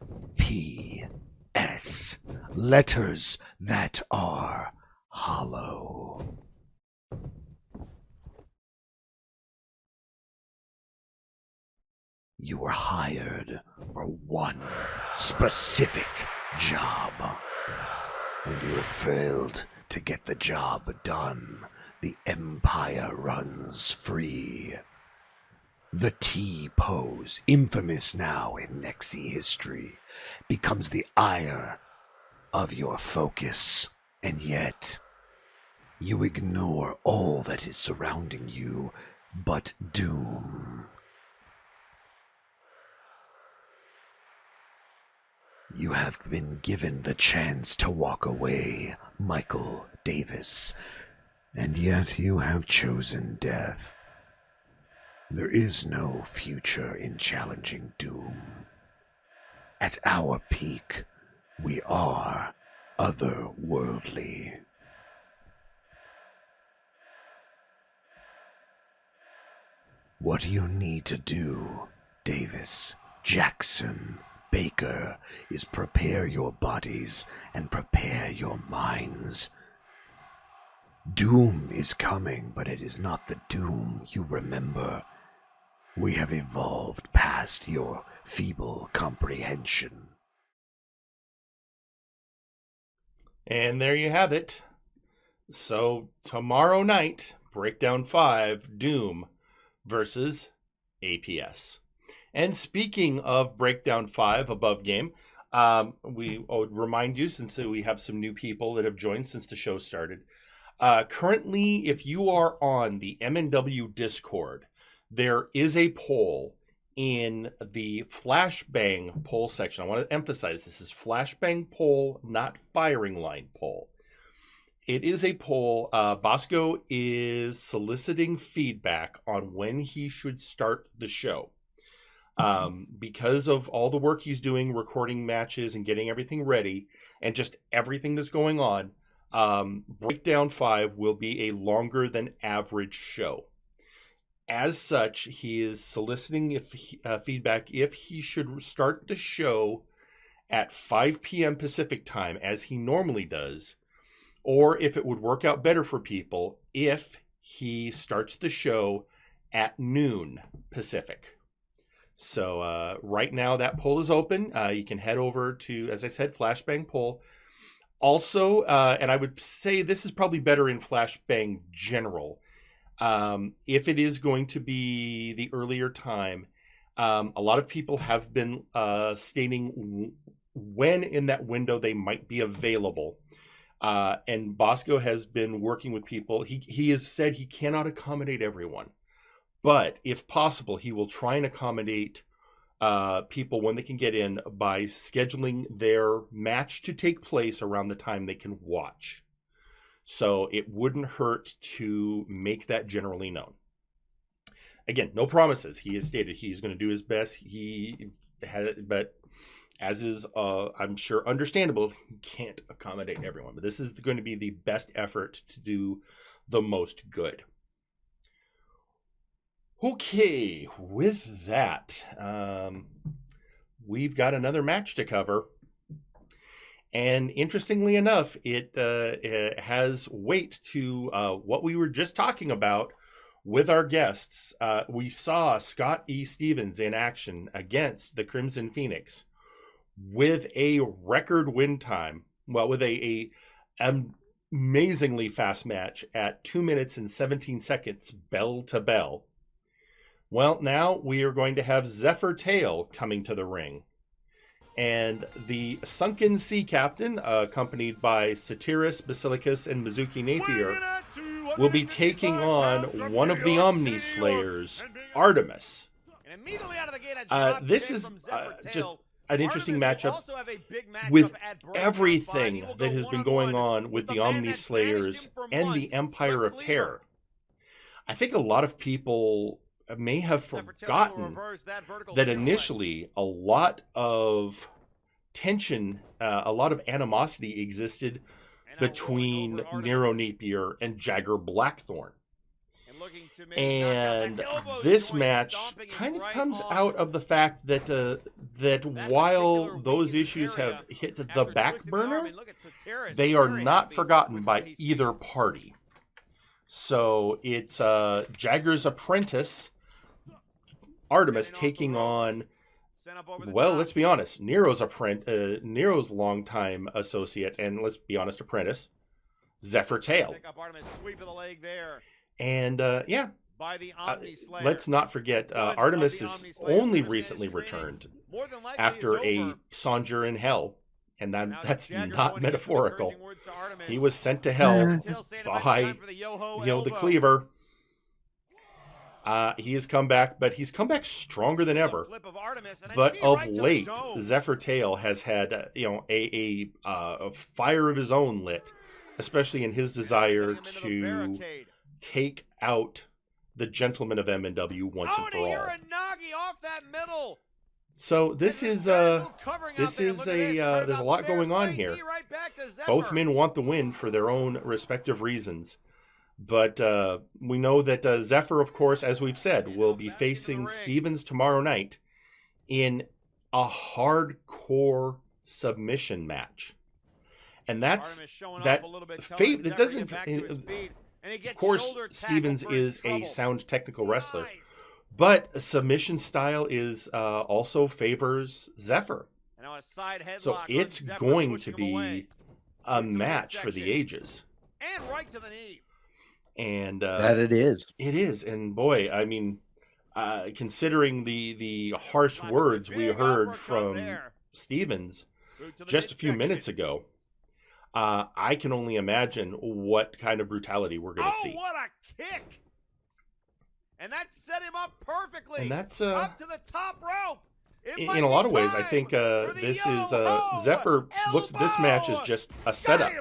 Letters that are hollow. You were hired for one specific job. When you have failed to get the job done, the Empire runs free. The T-pose, infamous now in Nexi history, becomes the ire of your focus, and yet you ignore all that is surrounding you but doom. You have been given the chance to walk away, Michael Davis, and yet you have chosen death. There is no future in challenging doom. At our peak, we are otherworldly. What you need to do, Davis, Jackson, Baker, is prepare your bodies and prepare your minds. Doom is coming, but it is not the doom you remember. We have evolved past your feeble comprehension. And there you have it. So tomorrow night, Breakdown 5, Doom versus APS. And speaking of Breakdown 5 above game, we would remind you, since we have some new people that have joined since the show started. Currently, if you are on the MNW Discord, there is a poll in the Flashbang poll section. I want to emphasize this is Flashbang poll, not firing line poll. It is a poll. Bosco is soliciting feedback on when he should start the show. Because of all the work he's doing, recording matches and getting everything ready, and just everything that's going on, Breakdown 5 will be a longer than average show. As such, he is soliciting feedback if he should start the show at 5 p.m. Pacific time, as he normally does, or if it would work out better for people if he starts the show at noon Pacific. So right now that poll is open. You can head over to, as I said, Flashbang poll. Also, and I would say this is probably better in Flashbang general. If it is going to be the earlier time, a lot of people have been stating when in that window they might be available. And Bosco has been working with people. He has said he cannot accommodate everyone. But if possible, he will try and accommodate people when they can get in by scheduling their match to take place around the time they can watch. So it wouldn't hurt to make that generally known. Again, no promises. He has stated he is going to do his best. But as is, I'm sure, understandable, he can't accommodate everyone. But this is going to be the best effort to do the most good. Okay, with that, we've got another match to cover. And interestingly enough, it has weight to what we were just talking about with our guests. We saw Scott E. Stevens in action against the Crimson Phoenix with a record win time. Well, with a amazingly fast match at 2 minutes and 17 seconds, bell to bell. Well, now we are going to have Zephyr Tail coming to the ring. And the Sunken Sea Captain, accompanied by Satyrus, Basilicus, and Mizuki Napier, will be taking on one of the Omni Slayers, Artemis. This is just an interesting matchup with everything that has been going on with the Omni Slayers and the Empire of Terror. I think a lot of people may have forgotten that initially a lot of tension, a lot of animosity existed between Nero Napier and Jagger Blackthorn. And this match kind of comes out of the fact that that while those issues have hit the back burner, they are not forgotten by either party. So it's Jagger's apprentice, Artemis, taking on, well, let's be honest, Nero's longtime associate, and let's be honest, apprentice, Zephyr Tail. And let's not forget, Artemis is only recently returned after a sojourn in hell, and that's not metaphorical. He was sent to hell by, the Cleaver. He has come back, but he's come back stronger than ever. But of late, Zephyr Tail has had, a fire of his own lit, especially in his desire to take out the gentlemen of MNW once and for all. So there's a lot going on here. Both men want the win for their own respective reasons. But we know that Zephyr, of course, as we've said, will be facing Stevens tomorrow night in a hardcore submission match. And that's that doesn't. Of course, Stevens is a sound technical wrestler, but submission style is also favors Zephyr. So it's going to be a match for the ages. And right to the knee. And that it is. It is. And boy, I mean, considering the harsh words we heard from Stevens just a few minutes ago, I can only imagine what kind of brutality we're going to see. What a kick! And that set him up perfectly. And that's up to the top rope. In a lot of ways, I think this is Zephyr looks at this match as just a setup.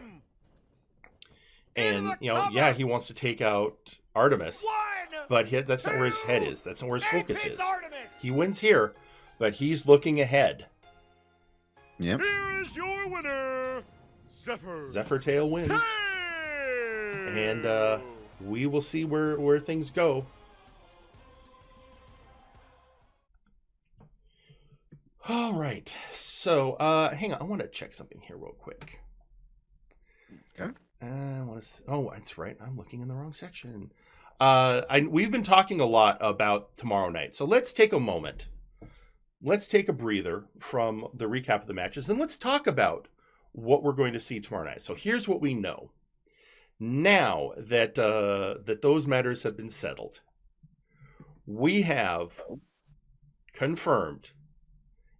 And he wants to take out Artemis, but that's not where his head is. That's not where his focus is. He wins here, but he's looking ahead. Yep. Here is your winner, Zephyr. Zephyr Tail wins. And we will see where things go. All right. So, hang on. I want to check something here real quick. Okay. That's right. I'm looking in the wrong section. We've been talking a lot about tomorrow night. So let's take a moment. Let's take a breather from the recap of the matches, and let's talk about what we're going to see tomorrow night. So here's what we know. Now that that those matters have been settled, we have confirmed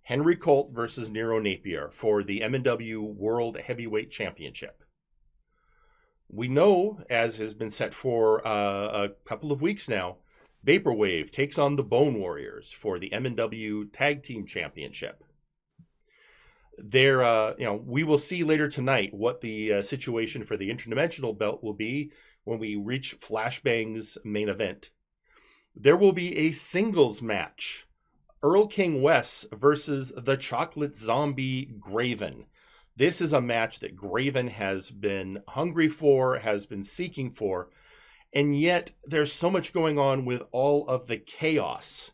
Henry Colt versus Nero Napier for the MNW World Heavyweight Championship. We know, as has been set for a couple of weeks now, Vaporwave takes on the Bone Warriors for the MNW Tag Team Championship. We will see later tonight what the situation for the Interdimensional Belt will be when we reach Flashbang's main event. There will be a singles match. Earl King West versus the Chocolate Zombie Graven. This is a match that Graven has been hungry for, has been seeking for, and yet there's so much going on with all of the chaos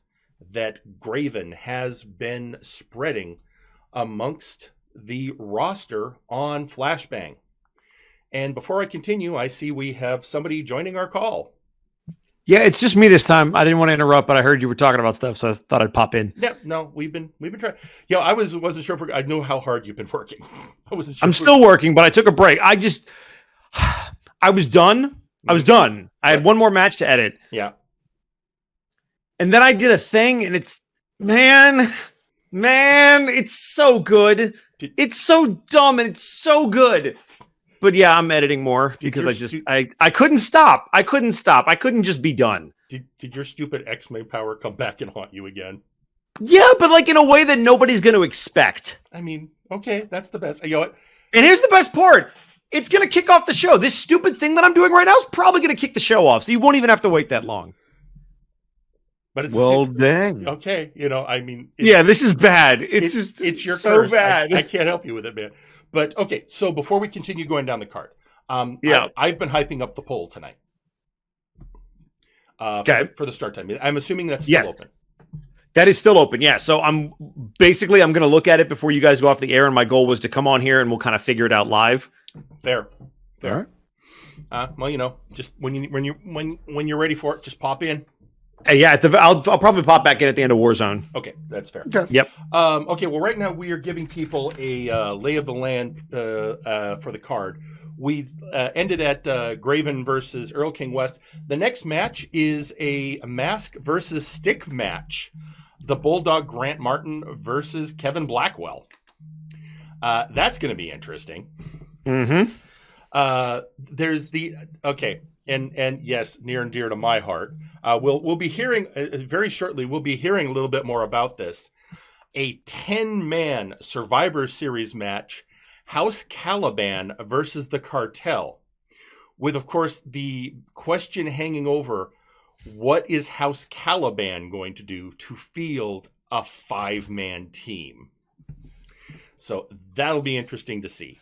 that Graven has been spreading amongst the roster on Flashbang. And before I continue, I see we have somebody joining our call. Yeah, it's just me this time. I didn't want to interrupt, but I heard you were talking about stuff, so I thought I'd pop in. Yeah, no, we've been trying. I wasn't sure if I know how hard you've been working. I wasn't sure. I'm still working, but I took a break. I was done. I was done. I had one more match to edit. Yeah. And then I did a thing, and it's, man, it's so good. It's so dumb, and it's so good. But yeah, I'm editing more because I couldn't stop. I couldn't stop. I couldn't just be done. Did your stupid X-Men power come back and haunt you again? Yeah, but like in a way that nobody's going to expect. I mean, okay, that's the best. You know what? And here's the best part. It's going to kick off the show. This stupid thing that I'm doing right now is probably going to kick the show off, so you won't even have to wait that long. But it's dang. Okay, I mean, yeah, this is bad. It's your so curse. bad. I can't help you with it, man. But okay, so before we continue going down the card, I've been hyping up the poll tonight. For the start time. I'm assuming that's still open. That is still open, yeah. So I'm going to look at it before you guys go off the air, and my goal was to come on here and we'll kind of figure it out live. Fair. All right. Well, just when you're ready for it, just pop in. Yeah, I'll probably pop back in at the end of Warzone. Okay, that's fair. Okay. Yep. Okay, well, right now we are giving people a lay of the land for the card. We ended at Graven versus Earl King West. The next match is a mask versus stick match. The Bulldog Grant Martin versus Kevin Blackwell. That's going to be interesting. Mm-hmm. There's and yes, near and dear to my heart. We'll be hearing very shortly. We'll be hearing a little bit more about this. A 10-man Survivor Series match, House Caliban versus the Cartel, with of course the question hanging over: what is House Caliban going to do to field a 5-man team? So that'll be interesting to see.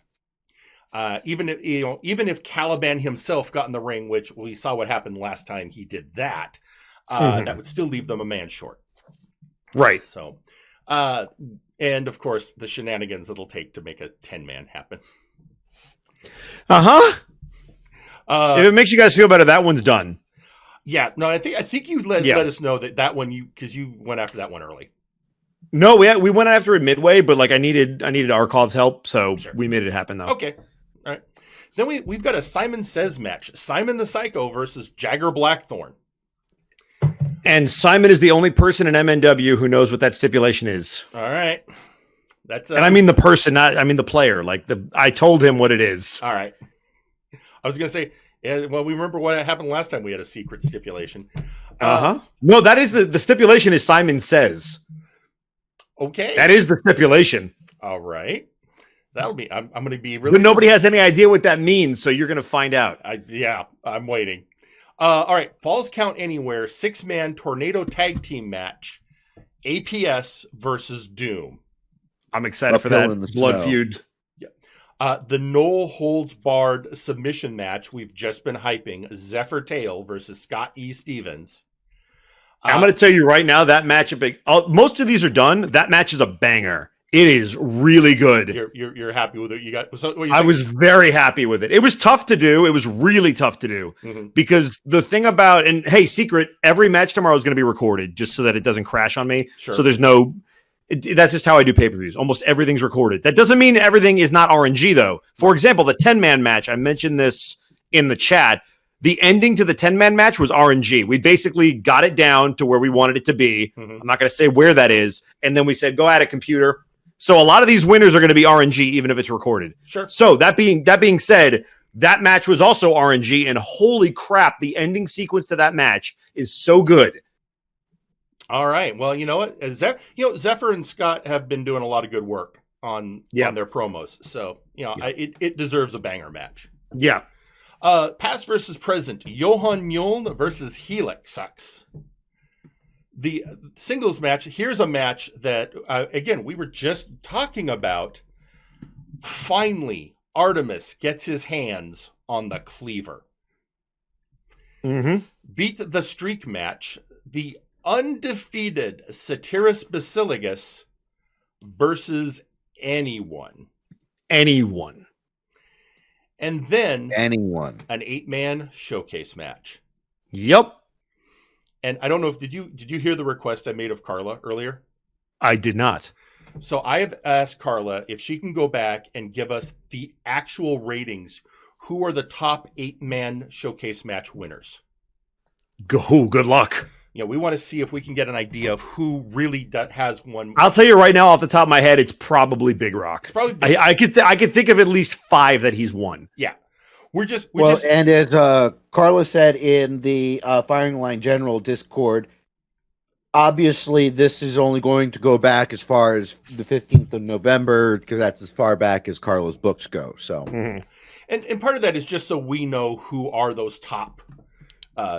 Even if Caliban himself got in the ring, which we saw what happened last time he did that, that would still leave them a man short. Right. So, and of course the shenanigans it'll take to make a 10-man happen. If it makes you guys feel better, that one's done. Yeah. No, I think you let us know that one because you went after that one early. No, we went after it midway, but like I needed Arkov's help, so we made it happen though. Okay. All right. Then we've got a Simon Says match. Simon the Psycho versus Jagger Blackthorn. And Simon is the only person in MNW who knows what that stipulation is. All right. That's and I mean the person, not I mean the player. I told him what it is. All right. I was gonna say, well, we remember what happened last time we had a secret stipulation. No, that is the stipulation is Simon Says. Okay. That is the stipulation. All right. That'll be, I'm going to be really. But nobody has any idea what that means, so you're going to find out. I'm waiting. All right. Falls Count Anywhere, 6-man tornado tag team match. APS versus Doom. I'm excited for that blood feud. Yeah. The No Holds Barred submission match we've just been hyping. Zephyr Tail versus Scott E. Stevens. I'm going to tell you right now, that matchup, most of these are done. That match is a banger. It is really good. You're happy with it. You got. So I was very happy with it. It was tough to do. It was really tough to do because the thing about, and hey, secret, every match tomorrow is going to be recorded just so that it doesn't crash on me. Sure. So there's no. That's just how I do pay-per-views. Almost everything's recorded. That doesn't mean everything is not RNG though. For example, the 10-man match. I mentioned this in the chat. The ending to the 10-man match was RNG. We basically got it down to where we wanted it to be. I'm not going to say where that is. And then we said, go at it, computer. So a lot of these winners are going to be RNG, even if it's recorded. Sure. So that being said, that match was also RNG, and holy crap, the ending sequence to that match is so good. All right. Well, you know what? Zephyr and Scott have been doing a lot of good work on their promos. So, it deserves a banger match. Yeah. Past versus present. Johan Mjoln versus Helix. The singles match. Here's a match that, again, we were just talking about. Finally, Artemis gets his hands on the cleaver. Beat the streak match. The undefeated Satyrus Basilicus versus anyone. And then anyone. An 8-man showcase match. Yep. And I don't know if did you hear the request I made of Carla earlier? I did not. So I have asked Carla if she can go back and give us the actual ratings who are the top 8-man showcase match winners. Good luck. You know, we want to see if we can get an idea of who really has one. I'll tell you right now, off the top of my head, it's probably Big Rock. It's probably Big I could think of at least 5 that he's won. Yeah. And as Carlos said in the Firing Line General Discord, obviously this is only going to go back as far as the 15th of November, because that's as far back as Carlos' books go. So, and part of that is just so we know who are those top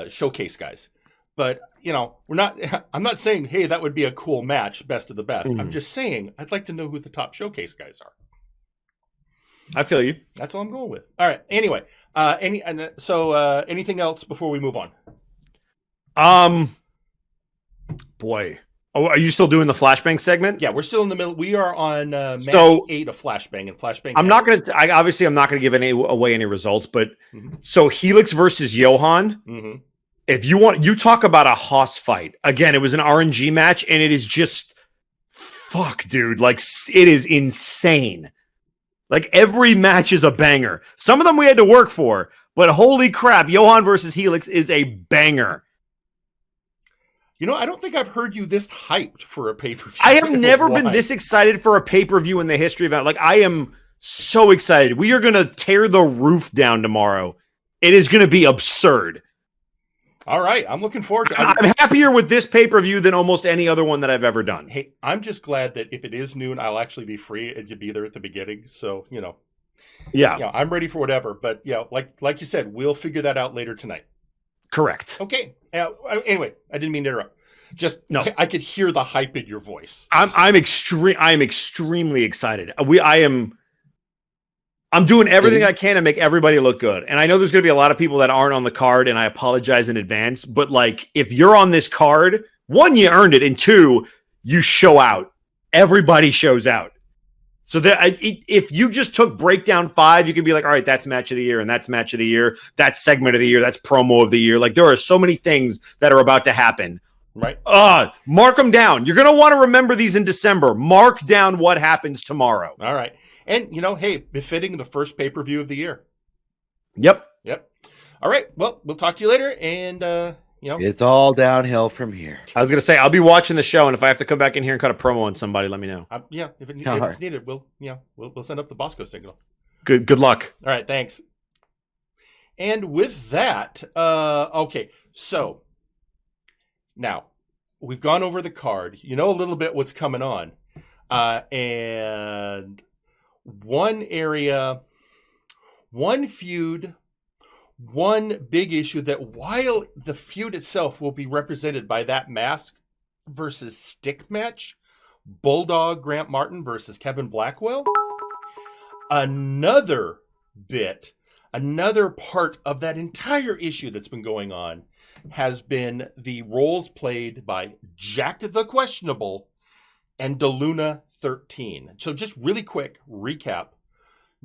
showcase guys. But, you know, I'm not saying, hey, that would be a cool match, best of the best. I'm just saying, I'd like to know who the top showcase guys are. I feel you. That's all I'm going with. All right. Anyway, anything else before we move on? Boy. Oh, are you still doing the Flashbang segment? Yeah, we're still in the middle. We are on match 8 of Flashbang, and Flashbang. I'm not going to give away any results, but so Helix versus Johan. If you want, you talk about a hoss fight. Again, it was an RNG match, and it is just fuck, dude. Like, it is insane. Like, every match is a banger. Some of them we had to work for, but holy crap, Johan versus Helix is a banger. You know, I don't think I've heard you this hyped for a pay-per-view. I have never been this excited for a pay-per-view in the history of it. Like, I am so excited. We are going to tear the roof down tomorrow. It is going to be absurd. All right. I'm looking forward to it. I'm happier with this pay-per-view than almost any other one that I've ever done. Hey, I'm just glad that if it is noon, I'll actually be free and you'll be there at the beginning. So, you know. Yeah, I'm ready for whatever. But, yeah, like you said, we'll figure that out later tonight. Correct. Okay. Anyway, I didn't mean to interrupt. Just no. I could hear the hype in your voice. I'm extremely excited. I'm doing everything I can to make everybody look good. And I know there's going to be a lot of people that aren't on the card, and I apologize in advance. But, like, if you're on this card, 1, you earned it, and 2, you show out. Everybody shows out. So if you just took Breakdown 5, you could be like, all right, that's match of the year, and that's match of the year, that's segment of the year, that's promo of the year. Like, there are so many things that are about to happen. Right. Mark them down. You're going to want to remember these in December. Mark down what happens tomorrow. All right. And, you know, hey, befitting the first pay-per-view of the year. Yep. All right. Well, we'll talk to you later. And, you know. It's all downhill from here. I was going to say, I'll be watching the show. And if I have to come back in here and cut a promo on somebody, let me know. Yeah. If it's needed, we'll send up the Bosco signal. Good luck. All right. Thanks. And with that, okay. So now we've gone over the card. You know a little bit what's coming on. And one area, one feud, one big issue that while the feud itself will be represented by that mask versus stick match, Bulldog Grant Martin versus Kevin Blackwell, another part of that entire issue that's been going on has been the roles played by Jack the Questionable and DeLuna 13. So just really quick recap.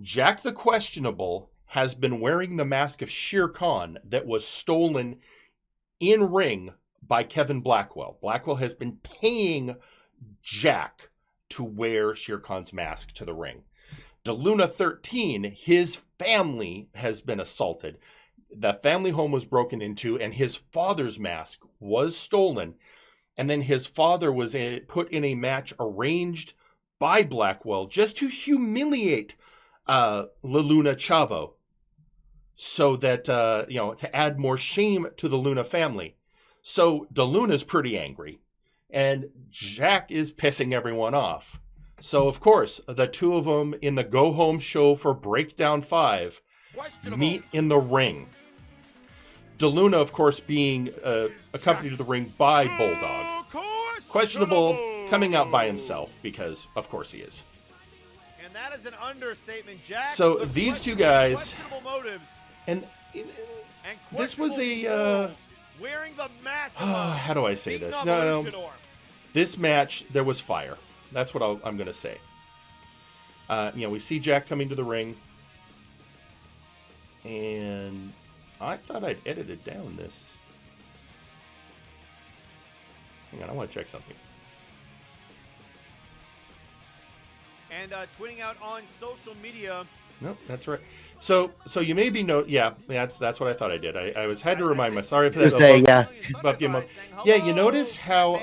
Jack the Questionable has been wearing the mask of Shere Khan that was stolen in ring by Kevin Blackwell. Blackwell has been paying Jack to wear Shere Khan's mask to the ring. DeLuna 13, his family has been assaulted. The family home was broken into and his father's mask was stolen. And then his father was put in a match arranged by Blackwell just to humiliate LaLuna Chavo so that, to add more shame to the Luna family. So DeLuna's pretty angry and Jack is pissing everyone off. So, of course, the two of them in the Go Home show for Breakdown 5 meet in the ring. DeLuna, of course, being accompanied to the ring by Bulldog. Questionable coming out by himself because, of course, he is. And that is an understatement, Jack. So these two guys, and this was a wearing the mask. How do I say this? No, this match there was fire. That's what I'm going to say. We see Jack coming to the ring, and I thought I'd edited down this. Hang on, I want to check something. And tweeting out on social media, No, that's right. So you may be that's what I thought I did. I had to remind myself. Sorry for that. Buff game up. Yeah, you notice how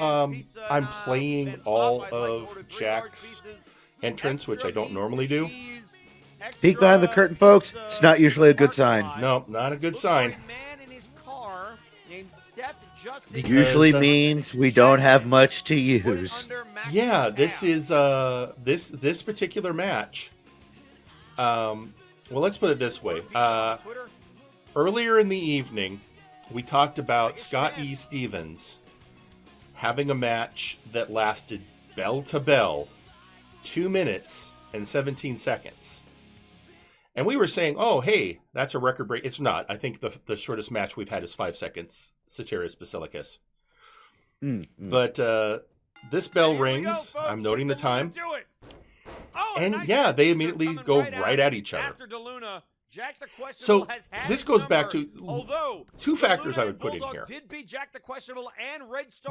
I'm playing all of Jack's entrance, which I don't normally do. Peek behind the curtain, folks. It's not usually a good sign. No, not a good sign. It usually means we don't have much to use. Yeah, this is this particular match. Well, let's put it this way. Earlier in the evening, we talked about Scott E. Stevens having a match that lasted bell to bell, 2 minutes and 17 seconds. And we were saying, oh, hey, that's a record break. It's not. I think the shortest match we've had is 5 seconds, Ceteris Basilicus. But this bell rings. I'm noting the time. And yeah, they immediately go right at each other. So this goes back to two factors I would put in here.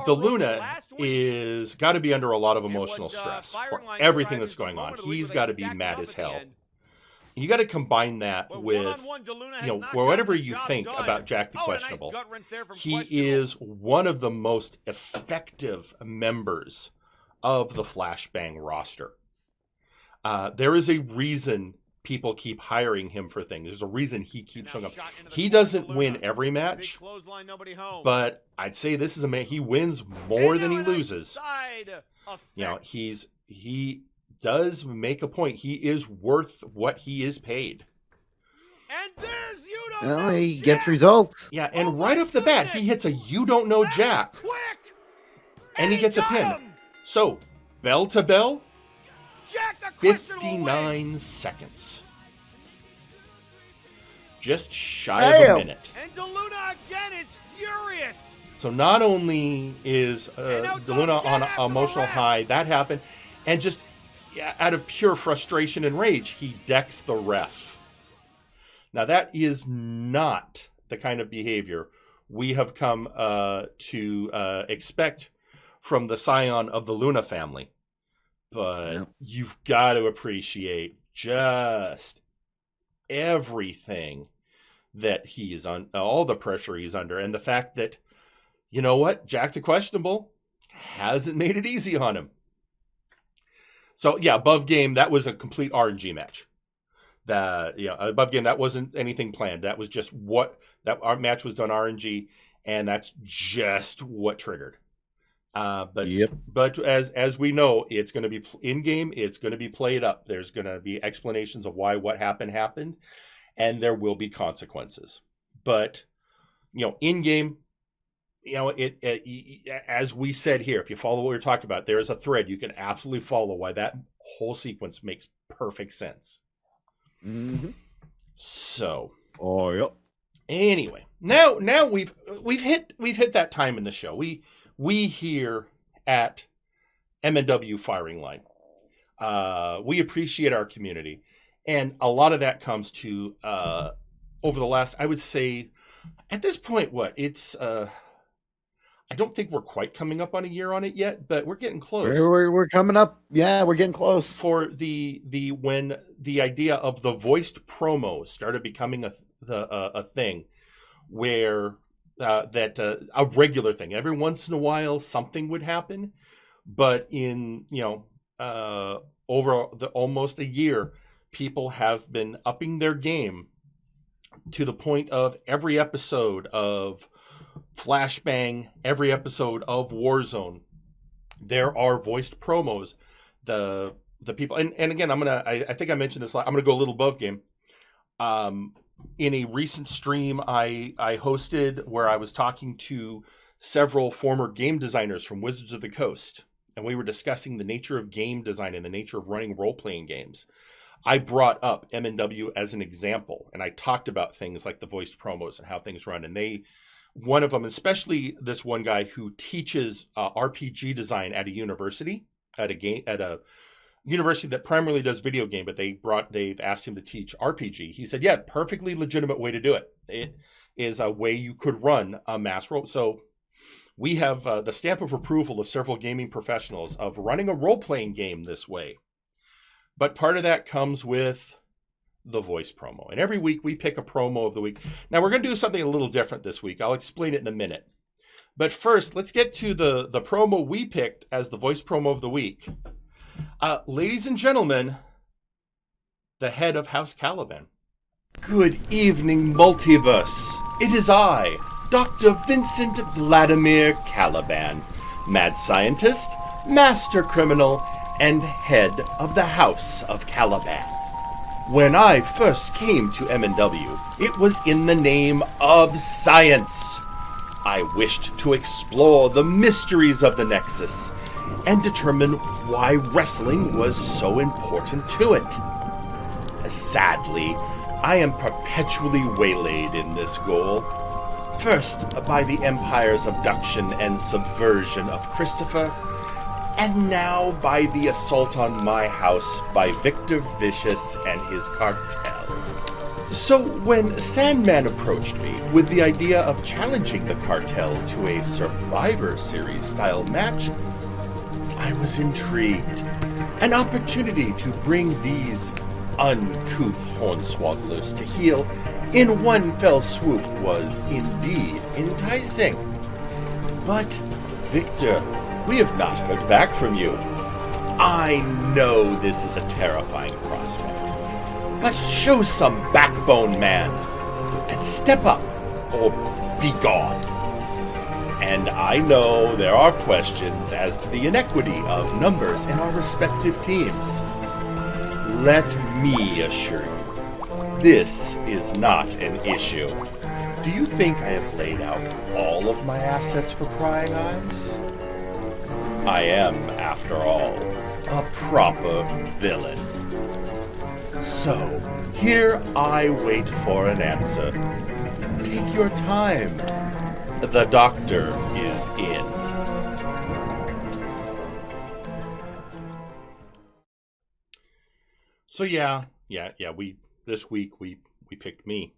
The Luna is got to be under a lot of emotional stress for everything that's going on. He's got to be mad as hell. You got to combine that with, whatever you think about Jack the Questionable, he is one of the most effective members of the Flashbang roster. There is a reason people keep hiring him for things. There's a reason he keeps showing up. He doesn't win every match, but I'd say this is a man. He wins more than he loses. He does make a point. He is worth what he is paid. Well, he gets results. Yeah, and right off the bat, he hits a "You Don't Know Jack," and he gets a pin. So, bell to bell, 59 seconds. Just shy of a minute. And DeLuna again is furious. So not only is DeLuna on an emotional high, that happened, and just out of pure frustration and rage, he decks the ref. Now that is not the kind of behavior we have come to expect from the scion of the Luna family. But you've got to appreciate just everything that he is on, all the pressure he's under, and the fact that, you know what, Jack the Questionable hasn't made it easy on him. So yeah, above game, that was a complete RNG match. Above game, that wasn't anything planned. That was just our match was done RNG, and that's just what triggered. But as we know, it's going to be in game. It's going to be played up. There's going to be explanations of why what happened, and there will be consequences. But in game, as we said here, if you follow what we're talking about, there is a thread you can absolutely follow why that whole sequence makes perfect sense. Mm-hmm. So, anyway, now we've hit that time in the show. We here at MNW Firing Line, we appreciate our community, and a lot of that comes to over the last, I would say, at this point, it's I don't think we're quite coming up on a year on it yet, but we're getting close. We're coming up. Yeah, we're getting close. For when the idea of the voiced promos started becoming a thing, where a regular thing. Every once in a while, something would happen, but in over almost a year, people have been upping their game to the point of every episode of Flashbang, every episode of Warzone, there are voiced promos. The people, and again, I think I mentioned this. I'm gonna go a little above game. In a recent stream I hosted where I was talking to several former game designers from Wizards of the Coast, and we were discussing the nature of game design and the nature of running role-playing games. I brought up MNW as an example, and I talked about things like the voiced promos and how things run. And one of them, especially this one guy who teaches RPG design at a university, at a university that primarily does video game, but they've asked him to teach RPG. He said, yeah, perfectly legitimate way to do it. It is a way you could run a mass role. So we have the stamp of approval of several gaming professionals of running a role-playing game this way. But part of that comes with the voice promo. And every week we pick a promo of the week. Now we're going to do something a little different this week. I'll explain it in a minute. But first, let's get to the promo we picked as the voice promo of the week. Ladies and gentlemen, the head of House Caliban. Good evening, Multiverse. It is I, Dr. Vincent Vladimir Caliban, mad scientist, master criminal, and head of the House of Caliban. When I first came to MNW, it was in the name of science. I wished to explore the mysteries of the Nexus and determine why wrestling was so important to it. Sadly, I am perpetually waylaid in this goal. First, by the Empire's abduction and subversion of Christopher, and now by the assault on my house by Victor Vicious and his cartel. So when Sandman approached me with the idea of challenging the cartel to a Survivor Series style match, I was intrigued. An opportunity to bring these uncouth hornswogglers to heel in one fell swoop was indeed enticing. But, Victor, we have not heard back from you. I know this is a terrifying prospect, but show some backbone, man, and step up or be gone. And I know there are questions as to the inequity of numbers in our respective teams. Let me assure you, this is not an issue. Do you think I have laid out all of my assets for prying eyes? I am, after all, a proper villain. So, here I wait for an answer. Take your time. The doctor is in. So yeah, this week we picked me.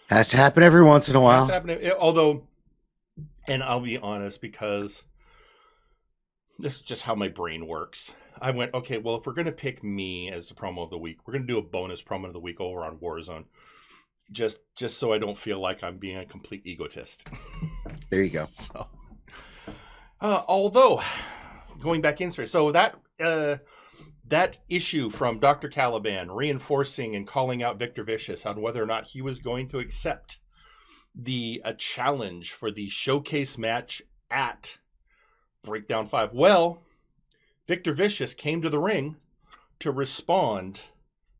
Has to happen every once in a while. Although, and I'll be honest, because this is just how my brain works. I went, okay, well, if we're going to pick me as the promo of the week, we're going to do a bonus promo of the week over on Warzone. Just so I don't feel like I'm being a complete egotist. There you go. So, although, going back in, so that issue from Dr. Caliban reinforcing and calling out Victor Vicious on whether or not he was going to accept the challenge for the showcase match at Breakdown 5. Well, Victor Vicious came to the ring to respond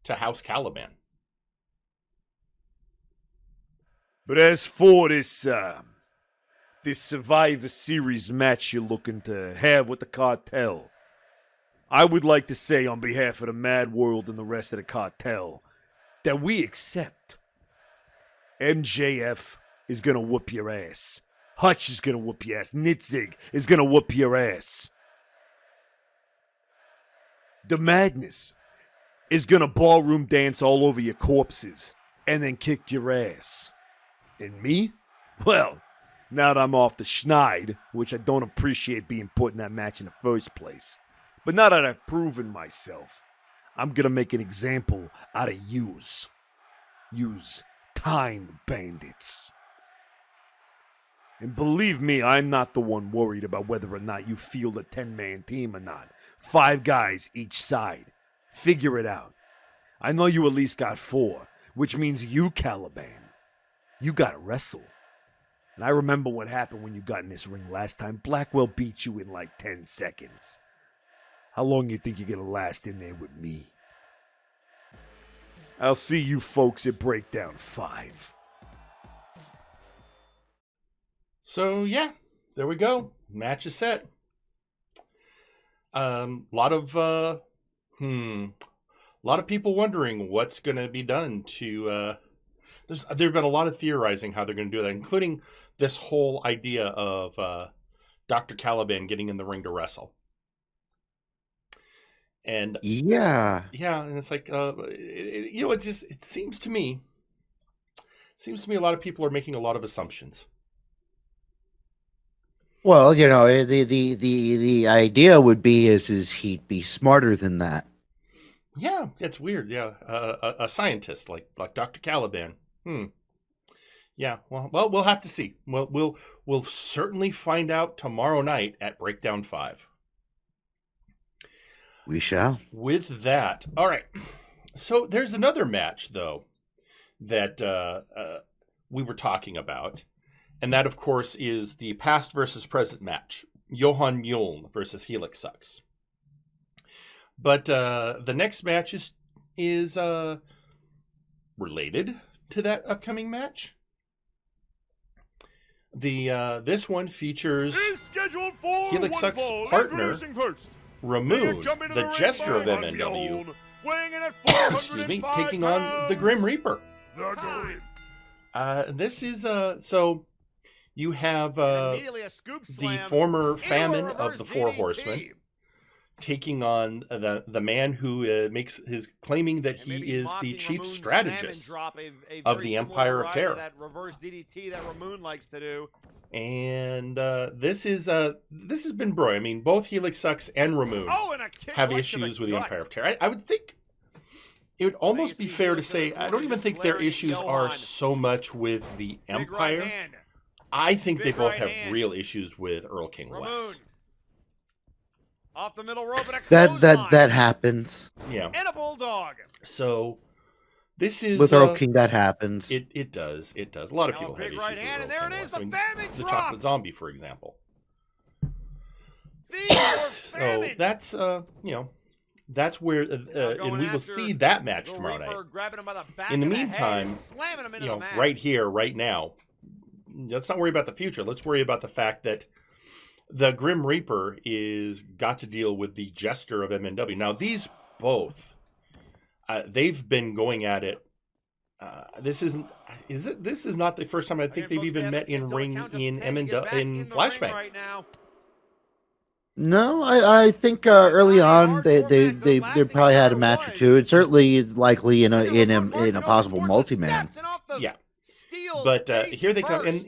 to House Caliban. But as for this Survivor Series match you're looking to have with the cartel, I would like to say on behalf of the Mad World and the rest of the cartel that we accept. MJF is going to whoop your ass. Hutch is going to whoop your ass. Nitzig is going to whoop your ass. The Madness is going to ballroom dance all over your corpses and then kick your ass. And me? Well, now that I'm off the schneid, which I don't appreciate being put in that match in the first place, but now that I've proven myself, I'm going to make an example out of yous. Yous time bandits. And believe me, I'm not the one worried about whether or not you field a 10-man team or not. 5 guys each side. Figure it out. I know you at least got 4, which means you, Caliban, you gotta wrestle. And I remember what happened when you got in this ring last time. Blackwell beat you in like 10 seconds. How long you think you're gonna last in there with me? I'll see you folks at Breakdown 5. So yeah, there we go. Match is set. Lot of people wondering what's going to be done to. There've been a lot of theorizing how they're going to do that, including this whole idea of Dr. Caliban getting in the ring to wrestle. And yeah, and it's like it seems to me a lot of people are making a lot of assumptions. Well, the idea would be is he'd be smarter than that. Yeah, it's weird. Yeah, a scientist like Dr. Caliban. Yeah, well, we'll have to see. We'll certainly find out tomorrow night at Breakdown 5. We shall. With that, all right. So there's another match though that we were talking about, and that of course is the past versus present match: Johan Mjoln versus Helix Sucks. But the next match is related to that upcoming match. This one features Helix Sucks' partner Ramoon, the Jester of MNW, excuse me, taking on the Grim Reaper. This is so you have the former famine of the Four Horsemen taking on the man who makes his claiming that he is the chief strategist of the Empire of Terror. That reverse DDT that Ramoon likes to do. And this has been brewing. I mean, both Helix Sucks and Ramoon have issues with the Empire of Terror. I would think it would almost be fair to say I don't even think their issues are so much with the Empire. I think they both have real issues with Earl King West. Off the middle rope and that happens. Yeah. And a bulldog. So this is with Earl King. That happens. It does. It does. A lot of people have issues with Earl and there King it is, West. the famine the drop. Chocolate Zombie, for example. So famine. that's that's where and we will see that match tomorrow night. In the meantime, right here, right now, let's not worry about the future. Let's worry about the fact that the Grim Reaper is got to deal with the Jester of MNW. Now, these both, they've been going at it. This is not the first time I think they've even met in ring in MNW in Flashbang. Right now. No, I think early on they probably had a match or two. It certainly is likely in a possible multi-man. Yeah, but here they come, and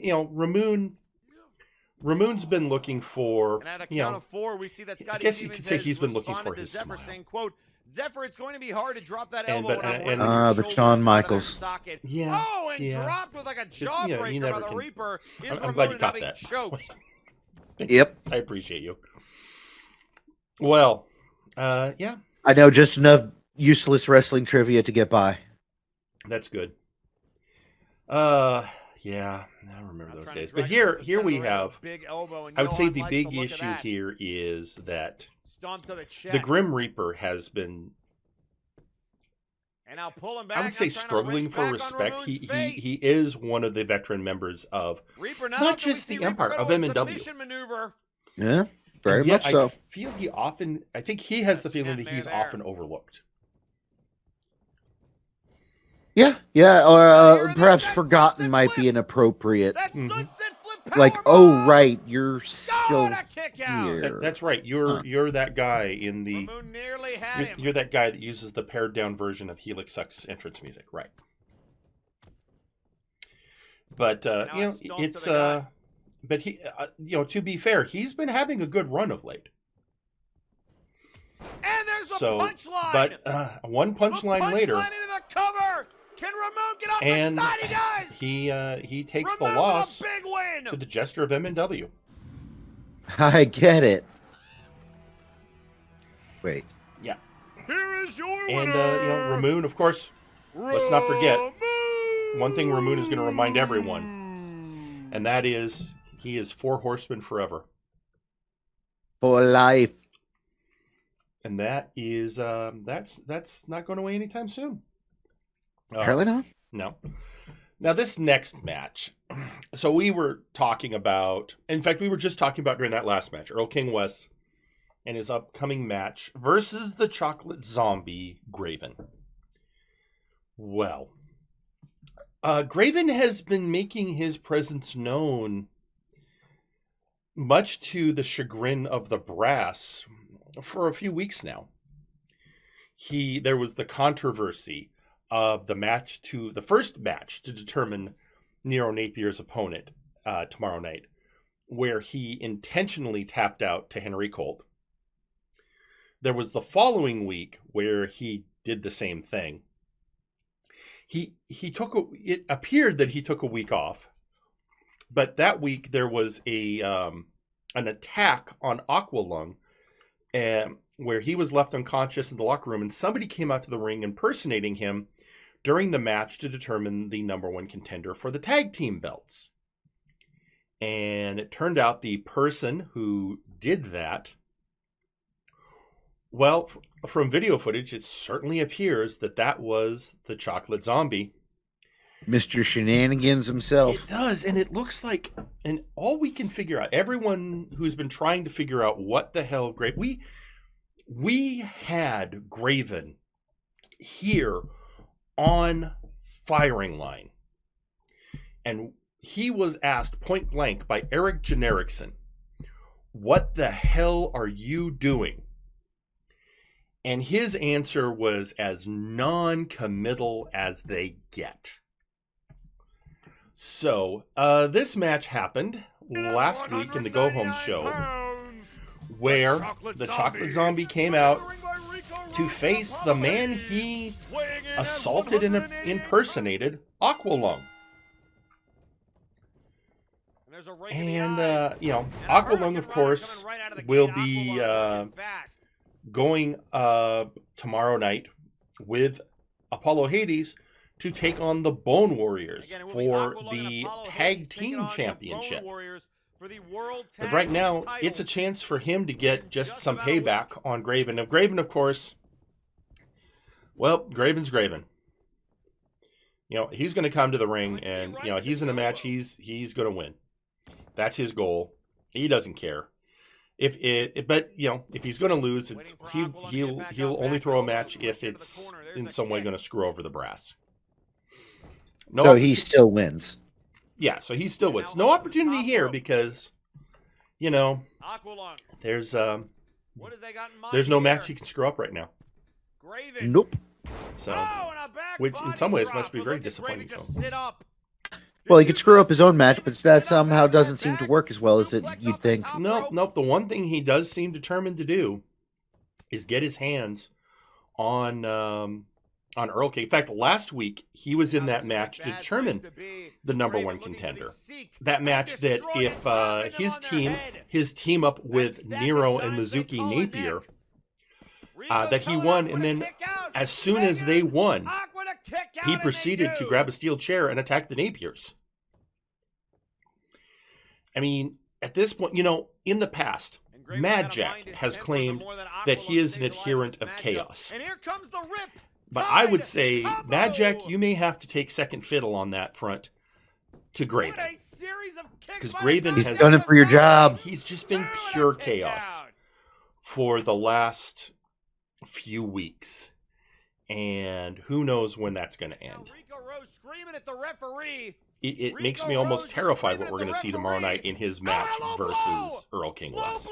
Ramoon's been looking for, we see that I guess you could say he's been looking for his Zephyr smile. saying, quote, Zephyr, it's going to be hard to drop that And- elbow. but- but Shawn Michaels. Yeah, Oh, and yeah. dropped with like a you jawbreaker by never the can- Reaper. Is I'm glad you Ramoon caught having that. choked? Yep. I appreciate you. Well, yeah, I know just enough useless wrestling trivia to get by. that's good. Yeah, I remember those days. But here we have, I would say the big issue here is that the Grim Reaper has been, And I'll pull him back. I would say, struggling for respect. He is one of the veteran members of not just the Empire, of MNW. Maneuver. Yeah, very And yet much so. I feel I think he has the feeling that he's often overlooked. Yeah, or perhaps forgotten might be inappropriate. That sunset flip Like, powerbomb! oh right, you're still and a kick out. here. That's right. You're that guy in the. Ramoon nearly had him. You're that guy that uses the pared down version of Helix Sucks entrance music, right? But it's but he to be fair, he's been having a good run of late. And there's a So, punchline. but one punchline later, Punchline into the cover. Can Ramoon get off and the side? He does. he takes the Ramoon loss with a big win. to the Jester of MNW. I get it. Wait. Yeah, Here is your and winner. Ramoon, of course. Let's not forget Ramoon. one thing. Ramoon is going to remind everyone, and that is he is Four Horsemen forever. For life. And that is that's not going away anytime soon. Apparently not. No. Now this next match. So we were talking about. In fact, we were just talking about during that last match, Earl King West and his upcoming match versus the Chocolate Zombie Graven. Well, Graven has been making his presence known, much to the chagrin of the brass, for a few weeks now. There was the controversy of the first match to determine Nero Napier's opponent tomorrow night, where he intentionally tapped out to Henry Colt. There was the following week where he did the same thing. It appeared that he took a week off, but that week there was an attack on Aqualung, where he was left unconscious in the locker room, and somebody came out to the ring impersonating him during the match to determine the number one contender for the tag team belts. And it turned out the person who did that, well, from video footage, it certainly appears that that was the Chocolate Zombie. Mr. Shenanigans himself. It does, and it looks like, and all we can figure out, everyone who's been trying to figure out what the hell we had Graven here on firing line, and he was asked point blank by Eric Generiksen, "What the hell are you doing?" And his answer was as non-committal as they get. So, this match happened last week in the Go Home show, where the Chocolate Zombie came out to face the man he assaulted and impersonated, Aqualung. And, Aqualung, of course, will be going tomorrow night with Apollo Hades to take on the Bone Warriors for the Tag Team Championship. But right now, it's a chance for him to get just some payback on Graven. Now, Graven, of course, well, Graven's Graven. He's going to come to the ring, and he's in a match. He's going to win. That's his goal. He doesn't care. But if he's going to lose, he'll only throw a match if it's in some way going to screw over the brass. So he still wins. Yeah, so he still wins. No opportunity here because, there's no match he can screw up right now. Nope. So, which in some ways must be very disappointing to him. Well, he could screw up his own match, but that somehow doesn't seem to work as well as you'd think. Nope. The one thing he does seem determined to do is get his hands on Earl King. In fact, last week he was in that match to determine the number one contender. That match that if his team up with Nero and Mizuki Napier, that he won, and then as soon as they won, he proceeded to grab a steel chair and attack the Napiers. I mean, at this point, in the past, Mad Jack has claimed that he is an adherent of chaos. But I would say, Mad Jack, you may have to take second fiddle on that front to Graven. Because Graven has done it for your job. He's just been pure chaos for the last few weeks. And who knows when that's going to end. It makes me almost terrified what we're going to see tomorrow night in his match versus Earl King West.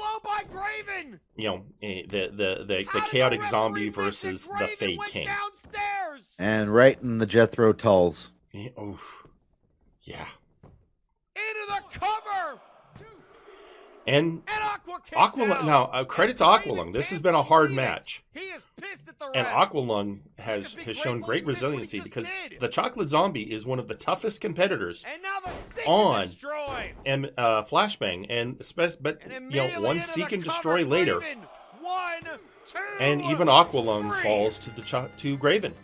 The chaotic zombie versus the Fae King. And right in the Jethro Tulls. Yeah. Into the cover! And Aqualung, now credit to Aqualung. This has been a hard match. And Aqualung has shown great resiliency because the Chocolate Zombie is one of the toughest competitors on Flashbang, but one seek and destroy later, and even Aqualung falls to Graven.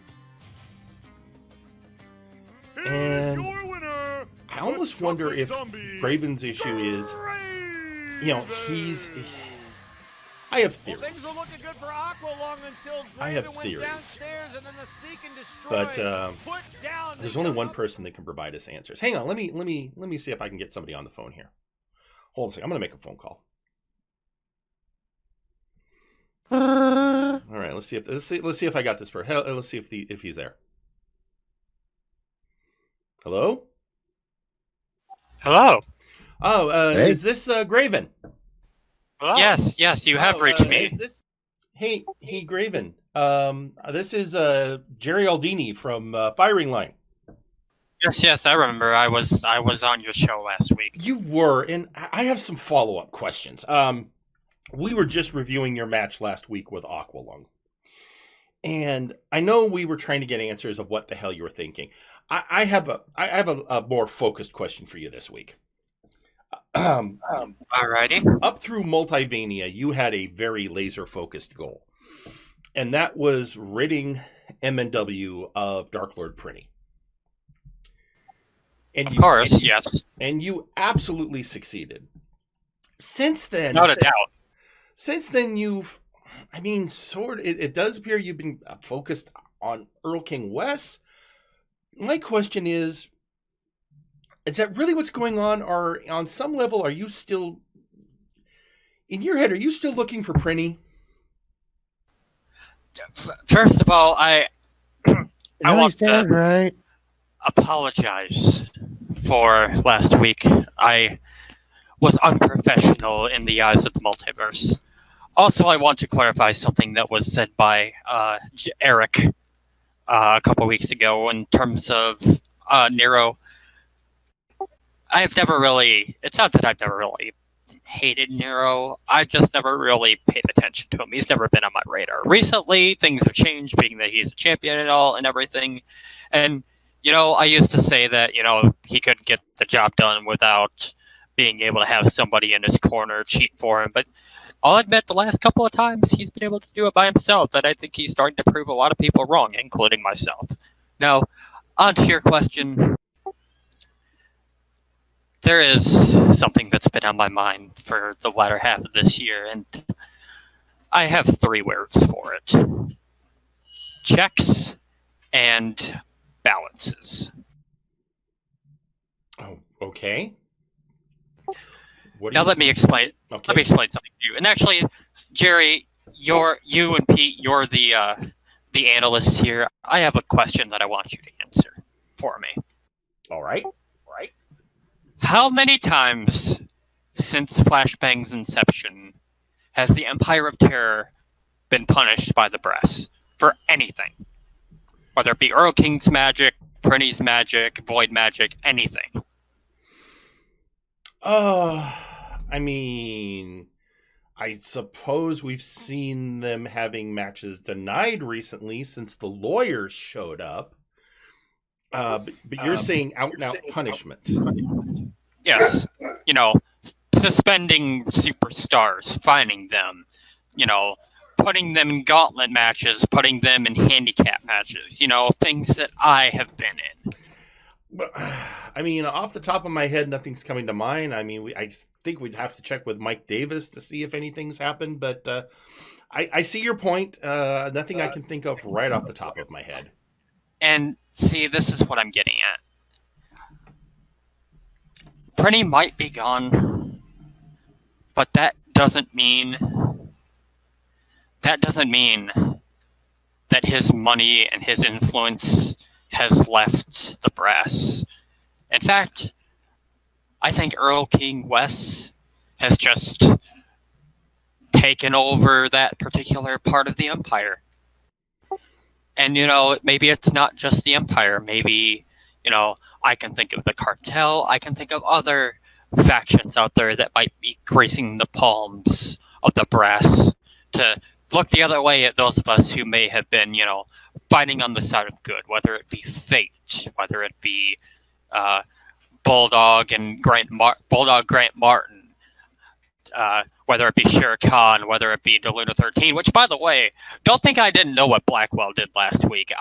And I almost wonder if Graven's issue is, I have theories. But there's only one person that can provide us answers. Hang on, let me see if I can get somebody on the phone here. Hold on a second. I'm going to make a phone call. All right, let's see if I got this person. Let's see if he's there. Hello? Hello. Oh, hey. Is this Graven? Hello? Yes, you have reached me. Hey, Graven. This is Jerry Aldini from Firing Line. Yes, I remember. I was on your show last week. You were, and I have some follow-up questions. We were just reviewing your match last week with Aqualung. And I know we were trying to get answers of what the hell you were thinking. I have a more focused question for you this week. Alrighty. Up through Multivania, you had a very laser-focused goal. And that was ridding MNW of Dark Lord Prinny. And Of course, yes. And you absolutely succeeded. Since then... Not a doubt. Since then, it does appear you've been focused on Earl King West. My question is that really what's going on? Or on some level, are you still, in your head, are you still looking for Prinny? First of all, I want to right? apologize for last week. I was unprofessional in the eyes of the multiverse. Also, I want to clarify something that was said by Eric a couple weeks ago in terms of Nero. It's not that I've never really hated Nero. I just never really paid attention to him. He's never been on my radar. Recently, things have changed, being that he's a champion and all and everything. And, I used to say that, he could get the job done without being able to have somebody in his corner cheat for him. But I'll admit the last couple of times he's been able to do it by himself, and I think he's starting to prove a lot of people wrong, including myself. Now, on to your question. There is something that's been on my mind for the latter half of this year, and I have 3 words for it. Checks and balances. Oh, okay. Let me explain. Okay. Let me explain something to you. And actually, Jerry, you and Pete, you're the analysts here. I have a question that I want you to answer for me. All right. How many times since Flashbang's inception has the Empire of Terror been punished by the brass for anything? Whether it be Earl King's magic, Prinny's magic, Void magic, anything. I suppose we've seen them having matches denied recently since the lawyers showed up. But you're saying out-and-out punishment. Yes. Suspending superstars, fining them, putting them in gauntlet matches, putting them in handicap matches, things that I have been in. Off the top of my head, nothing's coming to mind. I think we'd have to check with Mike Davis to see if anything's happened, but I see your point. Nothing I can think of right off the top of my head. And see, this is what I'm getting at. Prinny might be gone, but that doesn't mean that his money and his influence has left the brass. In fact, I think Earl King West has just taken over that particular part of the Empire. And, maybe it's not just the Empire. Maybe, I can think of the cartel. I can think of other factions out there that might be greasing the palms of the brass to look the other way at those of us who may have been, fighting on the side of good, whether it be Fate, whether it be Bulldog Grant Martin, whether it be Shere Khan, whether it be DeLuna 13, which, by the way, don't think I didn't know what Blackwell did last week.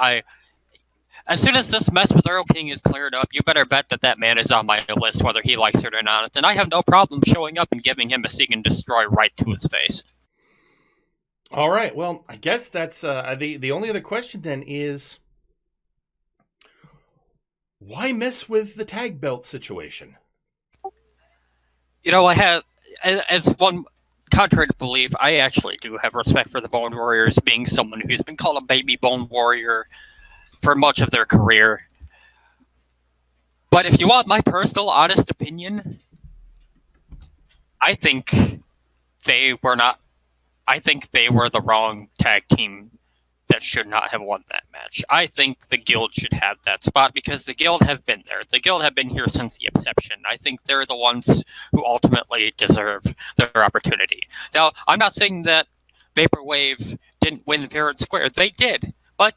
As soon as this mess with Earl King is cleared up, you better bet that man is on my list, whether he likes it or not. And I have no problem showing up and giving him a seek and destroy right to his face. All right. Well, I guess that's the only other question then is, why mess with the tag belt situation? I have, as one contrary to belief, I actually do have respect for the Bone Warriors, being someone who's been called a baby Bone Warrior for much of their career. But if you want my personal, honest opinion, I think they were the wrong tag team that should not have won that match. I think the Guild should have that spot because the Guild have been there. The Guild have been here since the inception. I think they're the ones who ultimately deserve their opportunity. Now, I'm not saying that Vaporwave didn't win fair and square. They did. But,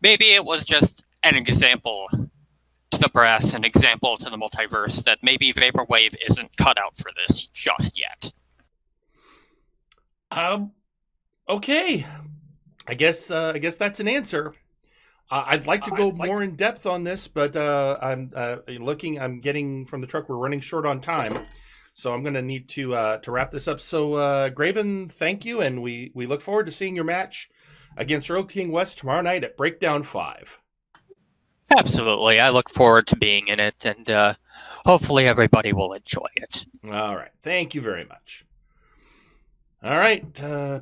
maybe it was just an example to the brass, an example to the multiverse, that maybe Vaporwave isn't cut out for this just yet. Okay. I guess that's an answer. I'd like to go more in depth on this, but I'm getting from the truck, we're running short on time. So I'm going to need to wrap this up. So, Graven, thank you, and we look forward to seeing your match against Earl King West tomorrow night at Breakdown 5. Absolutely. I look forward to being in it, and hopefully everybody will enjoy it. All right. Thank you very much. All right,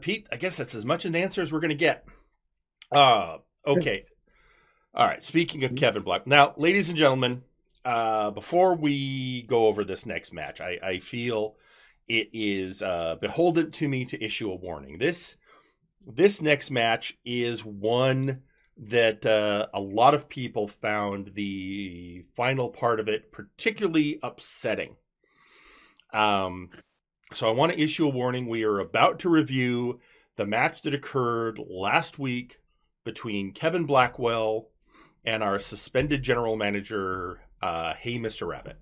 Pete, I guess that's as much an answer as we're going to get. Okay. All right, speaking of Kevin Black. Now, ladies and gentlemen, before we go over this next match, I feel it is beholden to me to issue a warning. This next match is one that a lot of people found the final part of it particularly upsetting. So I want to issue a warning. We are about to review the match that occurred last week between Kevin Blackwell and our suspended general manager, Hey Mr. Rabbit.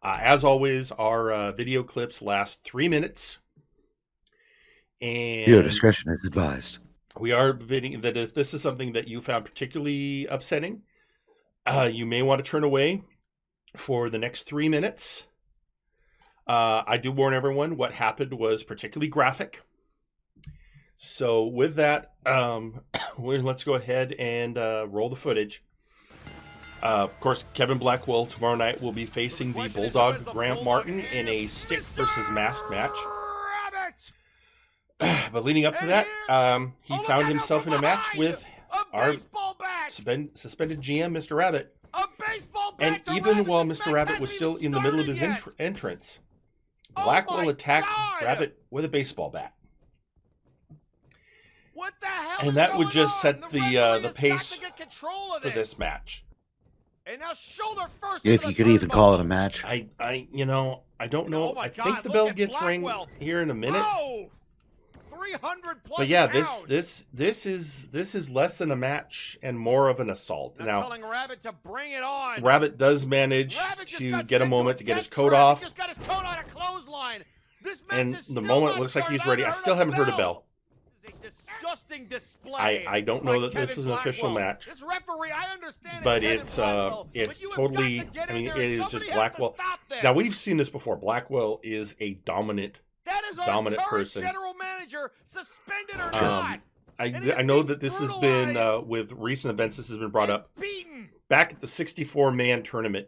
As always, our video clips last 3 minutes. And your discretion is advised. We are admitting that if this is something that you found particularly upsetting, you may want to turn away for the next 3 minutes. I do warn everyone, what happened was particularly graphic. So with that, let's go ahead and roll the footage. Of course, Kevin Blackwell tomorrow night will be facing the Bulldog Grant Martin in a stick versus mask match. But leading up to that, he found himself in a match with our suspended GM, Mr. Rabbit. And even while Mr. Rabbit was still in the middle of his entrance, Blackwell attacked Rabbit with a baseball bat. What the hell? And that would just set the pace for this match. And now shoulder first. If you could even call it a match. I don't know. Oh my I God, think the look bell at gets ring Blackwell. here in a minute. Whoa! 300 plus But yeah, pounds. this is less than a match and more of an assault. I'm Now, telling Rabbit to bring it on. Rabbit does manage Rabbit just to got get a sent moment a to get his death coat trap. off, He just got his coat on a clothesline. This match and is the still moment not looks like he's started. ready. I still haven't heard a bell. This is a disgusting display. I don't know by that this Kevin is an official Blackwell. match, This referee, I understand but Kevin it's Blackwell, it's but you have totally. got to get I in mean, there it and is somebody just has to Blackwell. stop this. Now we've seen this before. Blackwell is a dominant. That is our dominant current person. general manager, suspended or Sure. not. And he's I know being that this has been brutalized with recent events. This has been brought up beaten. back at the 64-man tournament.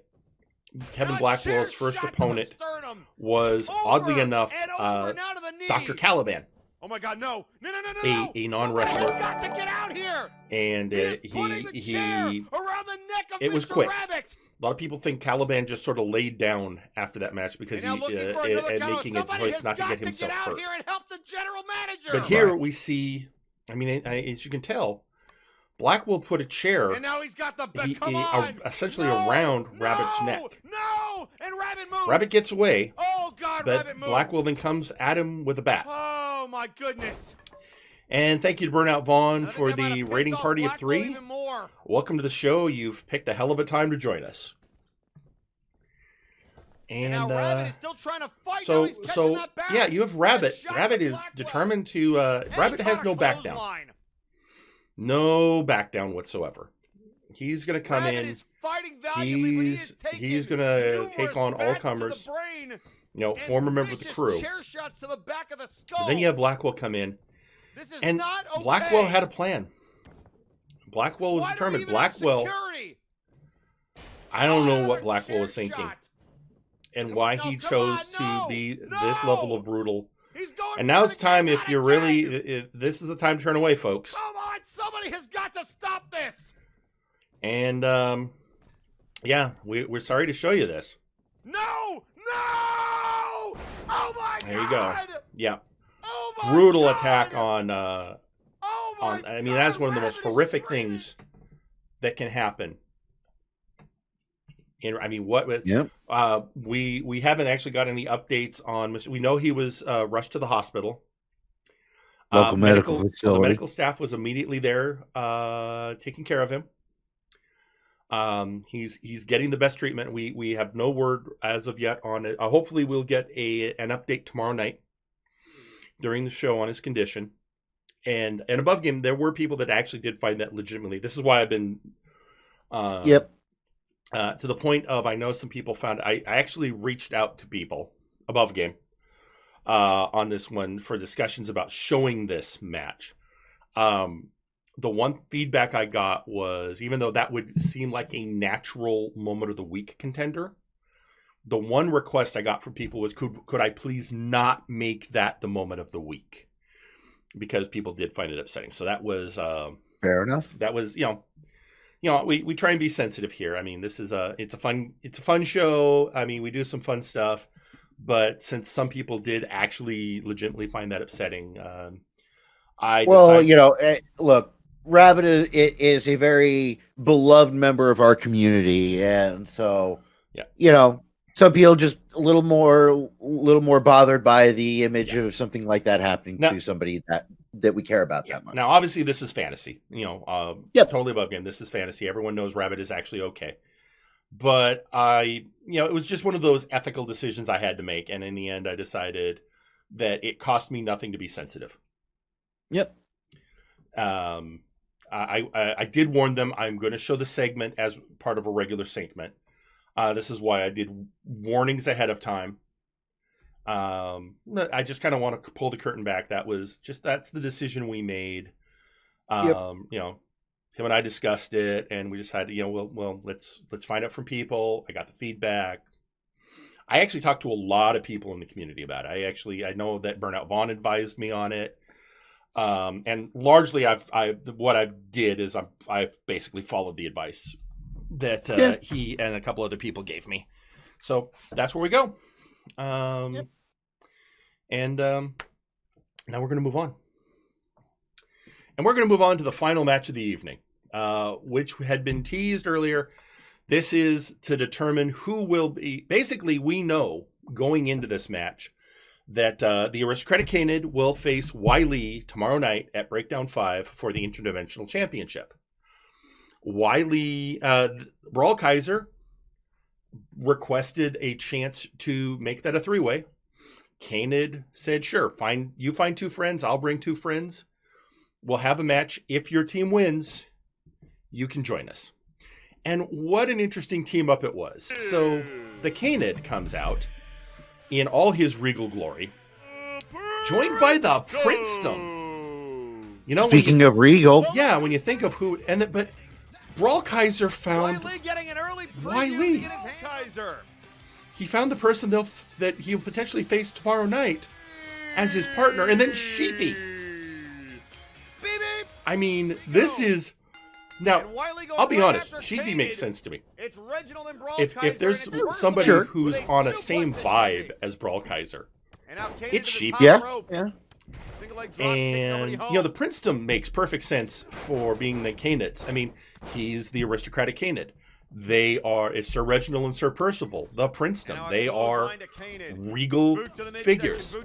Kevin Got Blackwell's chair first shot to the opponent sternum. was Over oddly enough and over, now to the knee. Dr. Caliban, Oh my God, no. No. a non-wrestler, Somebody's got to get out here. and He is putting the chair around the neck of it was Mr. quick. Rabbit. A lot of people think Caliban just sort of laid down after that match because And he now looking for another and counter. making a Somebody choice has not to got get himself out hurt. here and help the general manager. But here we see, I mean, as you can tell, Blackwell put a chair And now he's got the essentially around Rabbit's neck. No, and Rabbit moves. Rabbit gets away, Oh God, but Rabbit moves. Blackwell then comes at him with a bat. Oh my goodness. And thank you to Burnout Vaughn I think for that might the have rating pissed off party of Blackwell 3. even more. Welcome to the show. You've picked a hell of a time to join us. And now Rabbit is still trying to fight. Now so he's catching that bat. yeah, you have Rabbit. A shot Rabbit at is Blackwell. determined to. And Rabbit he has caught no a back down. clothesline. No back down whatsoever. He's going to come Rabbit in. is fighting valiantly, but he is He's taking going to numerous take on all bats to comers. the brain You know, former member of the vicious crew. Chair shots to the back of the skull. But then you have Blackwell come in, This is and not okay. Blackwell had a plan. Blackwell was Why do we determined. even have Blackwell. security? I don't know Another what Blackwell chair was thinking shot. and why No, he come chose on, no, to be no. this level of brutal. He's going And now for it's the time. count If out you're again. really, this is the time to turn away, folks. Come on, somebody has got to stop this. And yeah, we're sorry to show you this. No! Oh my There you go. God! Yeah, Oh my brutal God! attack on. Oh my I mean, God, that's one of the most Rabbit is horrific screaming. things that can happen. And I mean, what? Yep. We haven't actually got any updates on. We know he was rushed to the hospital. Local medical The facility. medical staff was immediately there, taking care of him. He's getting the best treatment. We have no word as of yet on it. Hopefully, we'll get an update tomorrow night during the show on his condition. And above game, there were people that actually did find that legitimately. This is why I've been, Yep. To the point of, I know some people found. I actually reached out to people above game. On this one for discussions about showing this match. The one feedback I got was, even though that would seem like a natural moment of the week contender, the one request I got from people was, could I please not make that the moment of the week? Because people did find it upsetting. So that was Fair enough. that was, we try and be sensitive here. I mean, this is it's a fun show. I mean, we do some fun stuff. But since some people did actually legitimately find that upsetting, look, Rabbit is a very beloved member of our community, and so some people just a little more bothered by the image of something like that happening to somebody that we care about that much. Now, obviously, this is fantasy. Totally above game. This is fantasy. Everyone knows Rabbit is actually okay. But it was just one of those ethical decisions I had to make. And in the end, I decided that it cost me nothing to be sensitive. Yep. I did warn them I'm going to show the segment as part of a regular segment. This is why I did warnings ahead of time. I just kind of want to pull the curtain back. That's the decision we made. Him and I discussed it, and we decided, let's find out from people. I got the feedback. I actually talked to a lot of people in the community about it. I know that Burnout Vaughn advised me on it, and largely, I've basically followed the advice that he and a couple other people gave me. So that's where we go. And now we're going to move on. And we're going to move on to the final match of the evening, which had been teased earlier. This is to determine who will be. Basically, we know going into this match that the Aristocratic Canid will face Wiley tomorrow night at Breakdown 5 for the Interdimensional Championship. Wiley, Brawl Kaiser requested a chance to make that a three-way. Canid said, sure, find two friends, I'll bring two friends. We'll have a match. If your team wins, you can join us. And what an interesting team up it was. So the Canid comes out in all his regal glory, joined by the Princeton. Speaking of regal. Yeah, when you think of who... But Brawl Kaiser found... Wiley getting an early Wiley. against Kaiser. He found the person that he'll potentially face tomorrow night as his partner, and then Sheepy. I mean, this is... Now, I'll be honest, Sheepy makes sense to me. It's Reginald and Brawl If there's somebody who's on a same vibe as Brawl Kaiser, it's Sheepy. Yeah. And, the Princeton makes perfect sense for being the Canids. I mean, he's the Aristocratic Canid. It's Sir Reginald and Sir Percival, the Princeton. They are regal figures.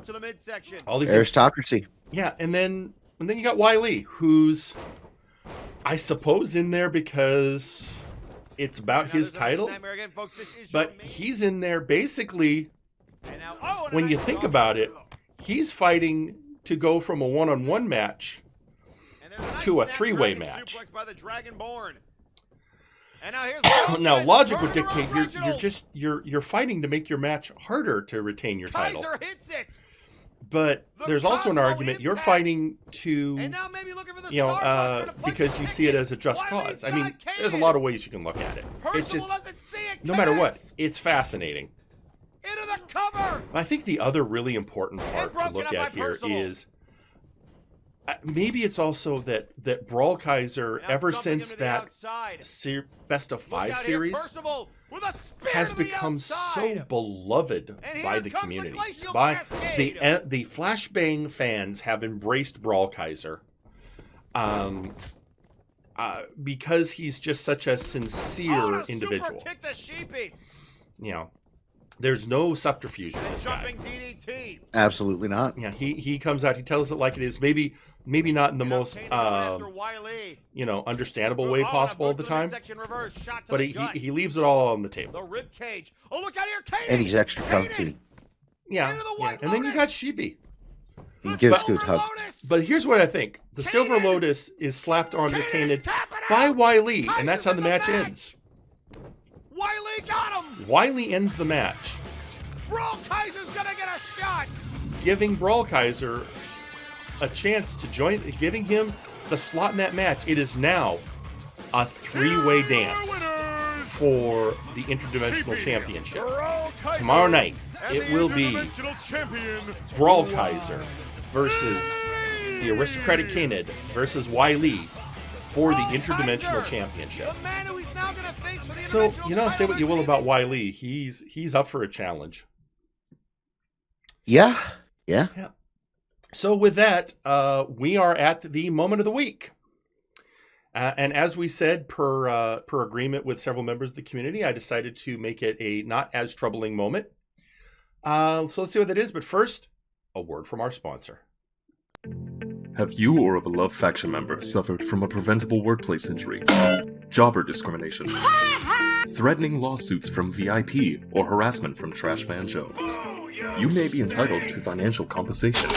All these aristocracy. Yeah, and then you got Wiley, who's, I suppose, in there because it's about his title. But he's in there basically, when you think about it, he's fighting to go from a one-on-one match to a three-way match. Now, logic would dictate you're fighting to make your match harder to retain your title. But there's also an argument you're fighting to, because you see it as a just cause. I mean, there's a lot of ways you can look at it. It's just, no matter what, it's fascinating. Into the cover. I think the other really important part to look at here is maybe it's also that Brawl Kaiser, ever since that Best of 5 series, has become so beloved by the community. By the Flashbang fans have embraced Brawl Kaiser because he's just such a sincere individual. There's no subterfuge with this guy. Absolutely not. Yeah, he comes out, he tells it like it is. Maybe not in the most understandable way possible at the time, but he leaves it all on the table. The rib cage. Oh, look out here, Katie! And he's extra comfy. Yeah. And then you got Sheepy. He gives good hugs. But here's what I think: the Silver Lotus is slapped onto Kanan by Wiley, and that's how the match ends. Wiley got him. Wiley ends the match. Brawl Kaiser's gonna get a shot. Giving Brawl Kaiser a chance to join, giving him the slot in that match. It is now a three-way dance for the Interdimensional Championship. Tomorrow night, it will be Brawl Kaiser versus the Aristocratic Kanan versus Wiley for the Interdimensional Championship. So, say what you will about Wiley. He's up for a challenge. Yeah. So with that, we are at the moment of the week. And as we said, per agreement with several members of the community, I decided to make it a not as troubling moment. So let's see what that is. But first, a word from our sponsor. Have you or a beloved faction member suffered from a preventable workplace injury, jobber discrimination, threatening lawsuits from VIP, or harassment from Trashman Jones? You may be entitled to financial compensation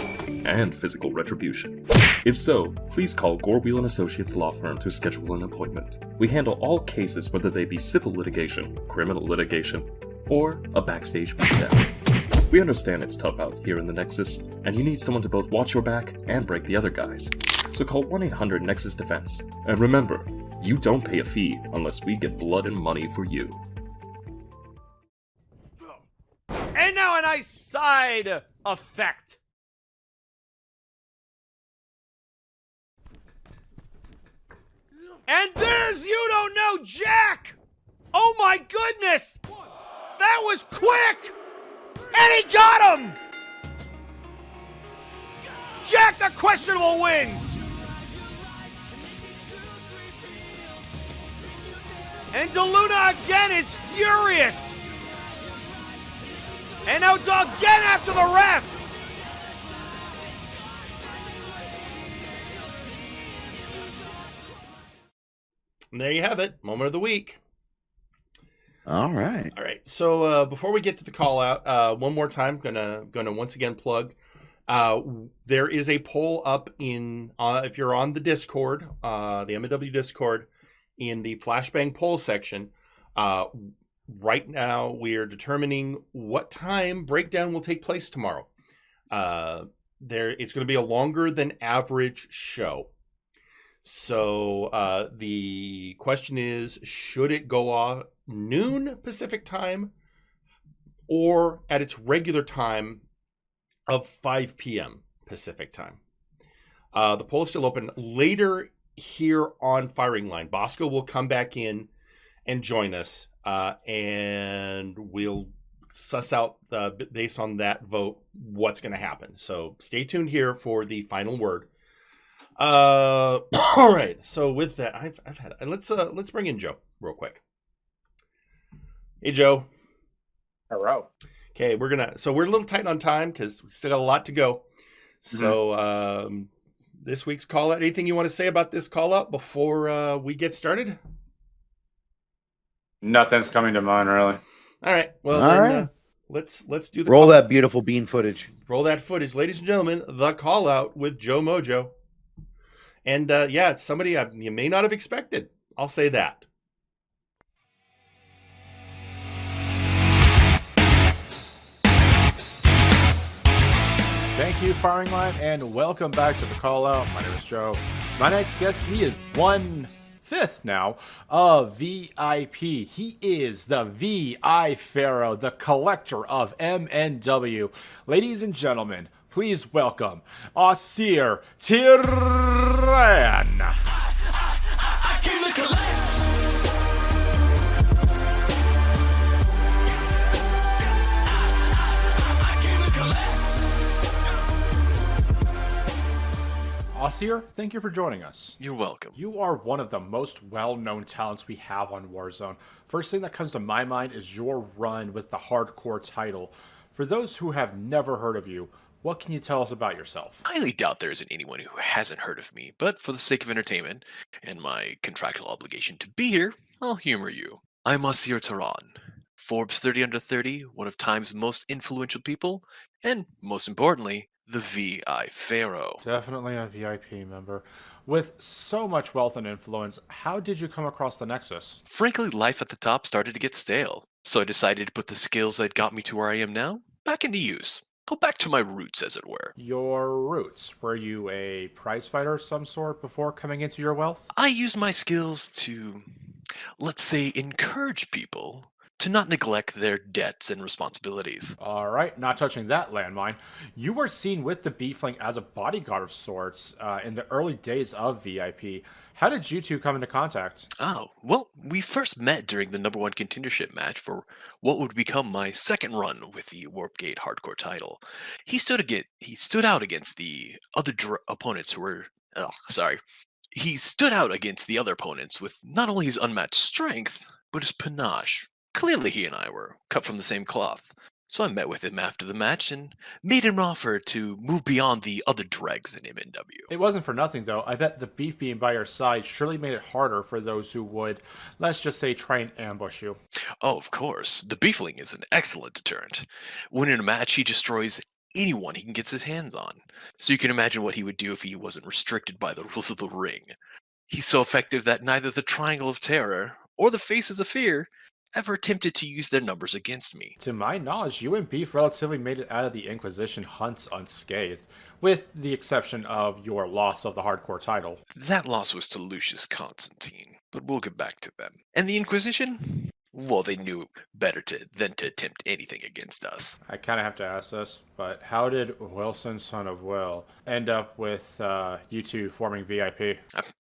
and physical retribution. If so, please call Gorwheel & Associates Law Firm to schedule an appointment. We handle all cases, whether they be civil litigation, criminal litigation, or a backstage beatdown. We understand it's tough out here in the Nexus, and you need someone to both watch your back and break the other guys. So call 1-800-NEXUS-DEFENSE. And remember, you don't pay a fee unless we get blood and money for you. And now a nice side effect. And there's You Don't Know Jack! Oh my goodness! That was quick! And he got him! Jack the Questionable wins! And DeLuna again is furious! And now again after the ref! And there you have it. Moment of the week. All right. So before we get to the call out, one more time, gonna once again plug. There is a poll up in if you're on the Discord, the MNW Discord, in the Flashbang poll section. Right now, we are determining what time breakdown will take place tomorrow. It's going to be a longer than average show. So the question is, should it go off noon Pacific time or at its regular time of 5 p.m. Pacific time? The poll is still open. Later here on Firing Line, Bosco will come back in and join us, and we'll suss out, based on that vote, what's going to happen. So stay tuned here for the final word. All right. So with that, I've had. Let's bring in Joe real quick. Hey, Joe. Hello. Okay, we're a little tight on time because we still got a lot to go. So this week's call out. Anything you want to say about this call out before we get started? Nothing's coming to mind, really. All right. Well, let's do the roll that beautiful bean footage. Roll that footage, ladies and gentlemen. The call out with Joe Mojo. And it's somebody you may not have expected. I'll say that. Thank you, Firing Line, and welcome back to the call out. My name is Joe. My next guest, he is 1/5 now of VIP. He is the VI Pharaoh, the collector of MNW. Ladies and gentlemen, please welcome Ausir Taran. Ausir, thank you for joining us. You're welcome. You are one of the most well-known talents we have on Warzone. First thing that comes to my mind is your run with the hardcore title. For those who have never heard of you, what can you tell us about yourself? I highly doubt there isn't anyone who hasn't heard of me, but for the sake of entertainment and my contractual obligation to be here, I'll humor you. I'm Ausir Taran, Forbes 30 Under 30, one of Time's most influential people, and most importantly, the VI Pharaoh. Definitely a VIP member. With so much wealth and influence, how did you come across the Nexus? Frankly, life at the top started to get stale, so I decided to put the skills that got me to where I am now back into use. Go back to my roots, as it were. Your roots? Were you a prize fighter of some sort before coming into your wealth? I used my skills to, let's say, encourage people to not neglect their debts and responsibilities. All right, not touching that landmine. You were seen with the Beefling as a bodyguard of sorts in the early days of VIP. How did you two come into contact? Oh, well, we first met during the #1 contendership match for what would become my second run with the Warpgate Hardcore title. He stood out against the other opponents who were, he stood out against the other opponents with not only his unmatched strength, but his panache. Clearly he and I were cut from the same cloth. So I met with him after the match and made him an offer to move beyond the other dregs in MNW. It wasn't for nothing, though. I bet the beef being by your side surely made it harder for those who would, let's just say, try and ambush you. Oh, of course. The Beefling is an excellent deterrent. When in a match, he destroys anyone he can get his hands on. So you can imagine what he would do if he wasn't restricted by the rules of the ring. He's so effective that neither the Triangle of Terror or the Faces of Fear ever attempted to use their numbers against me. To my knowledge, you and Beef relatively made it out of the Inquisition hunts unscathed, with the exception of your loss of the hardcore title. That loss was to Lucius Constantine, but we'll get back to them. And the Inquisition? Well, they knew better than to attempt anything against us. I kind of have to ask this, but how did Wilson, son of Will, end up with you two forming VIP?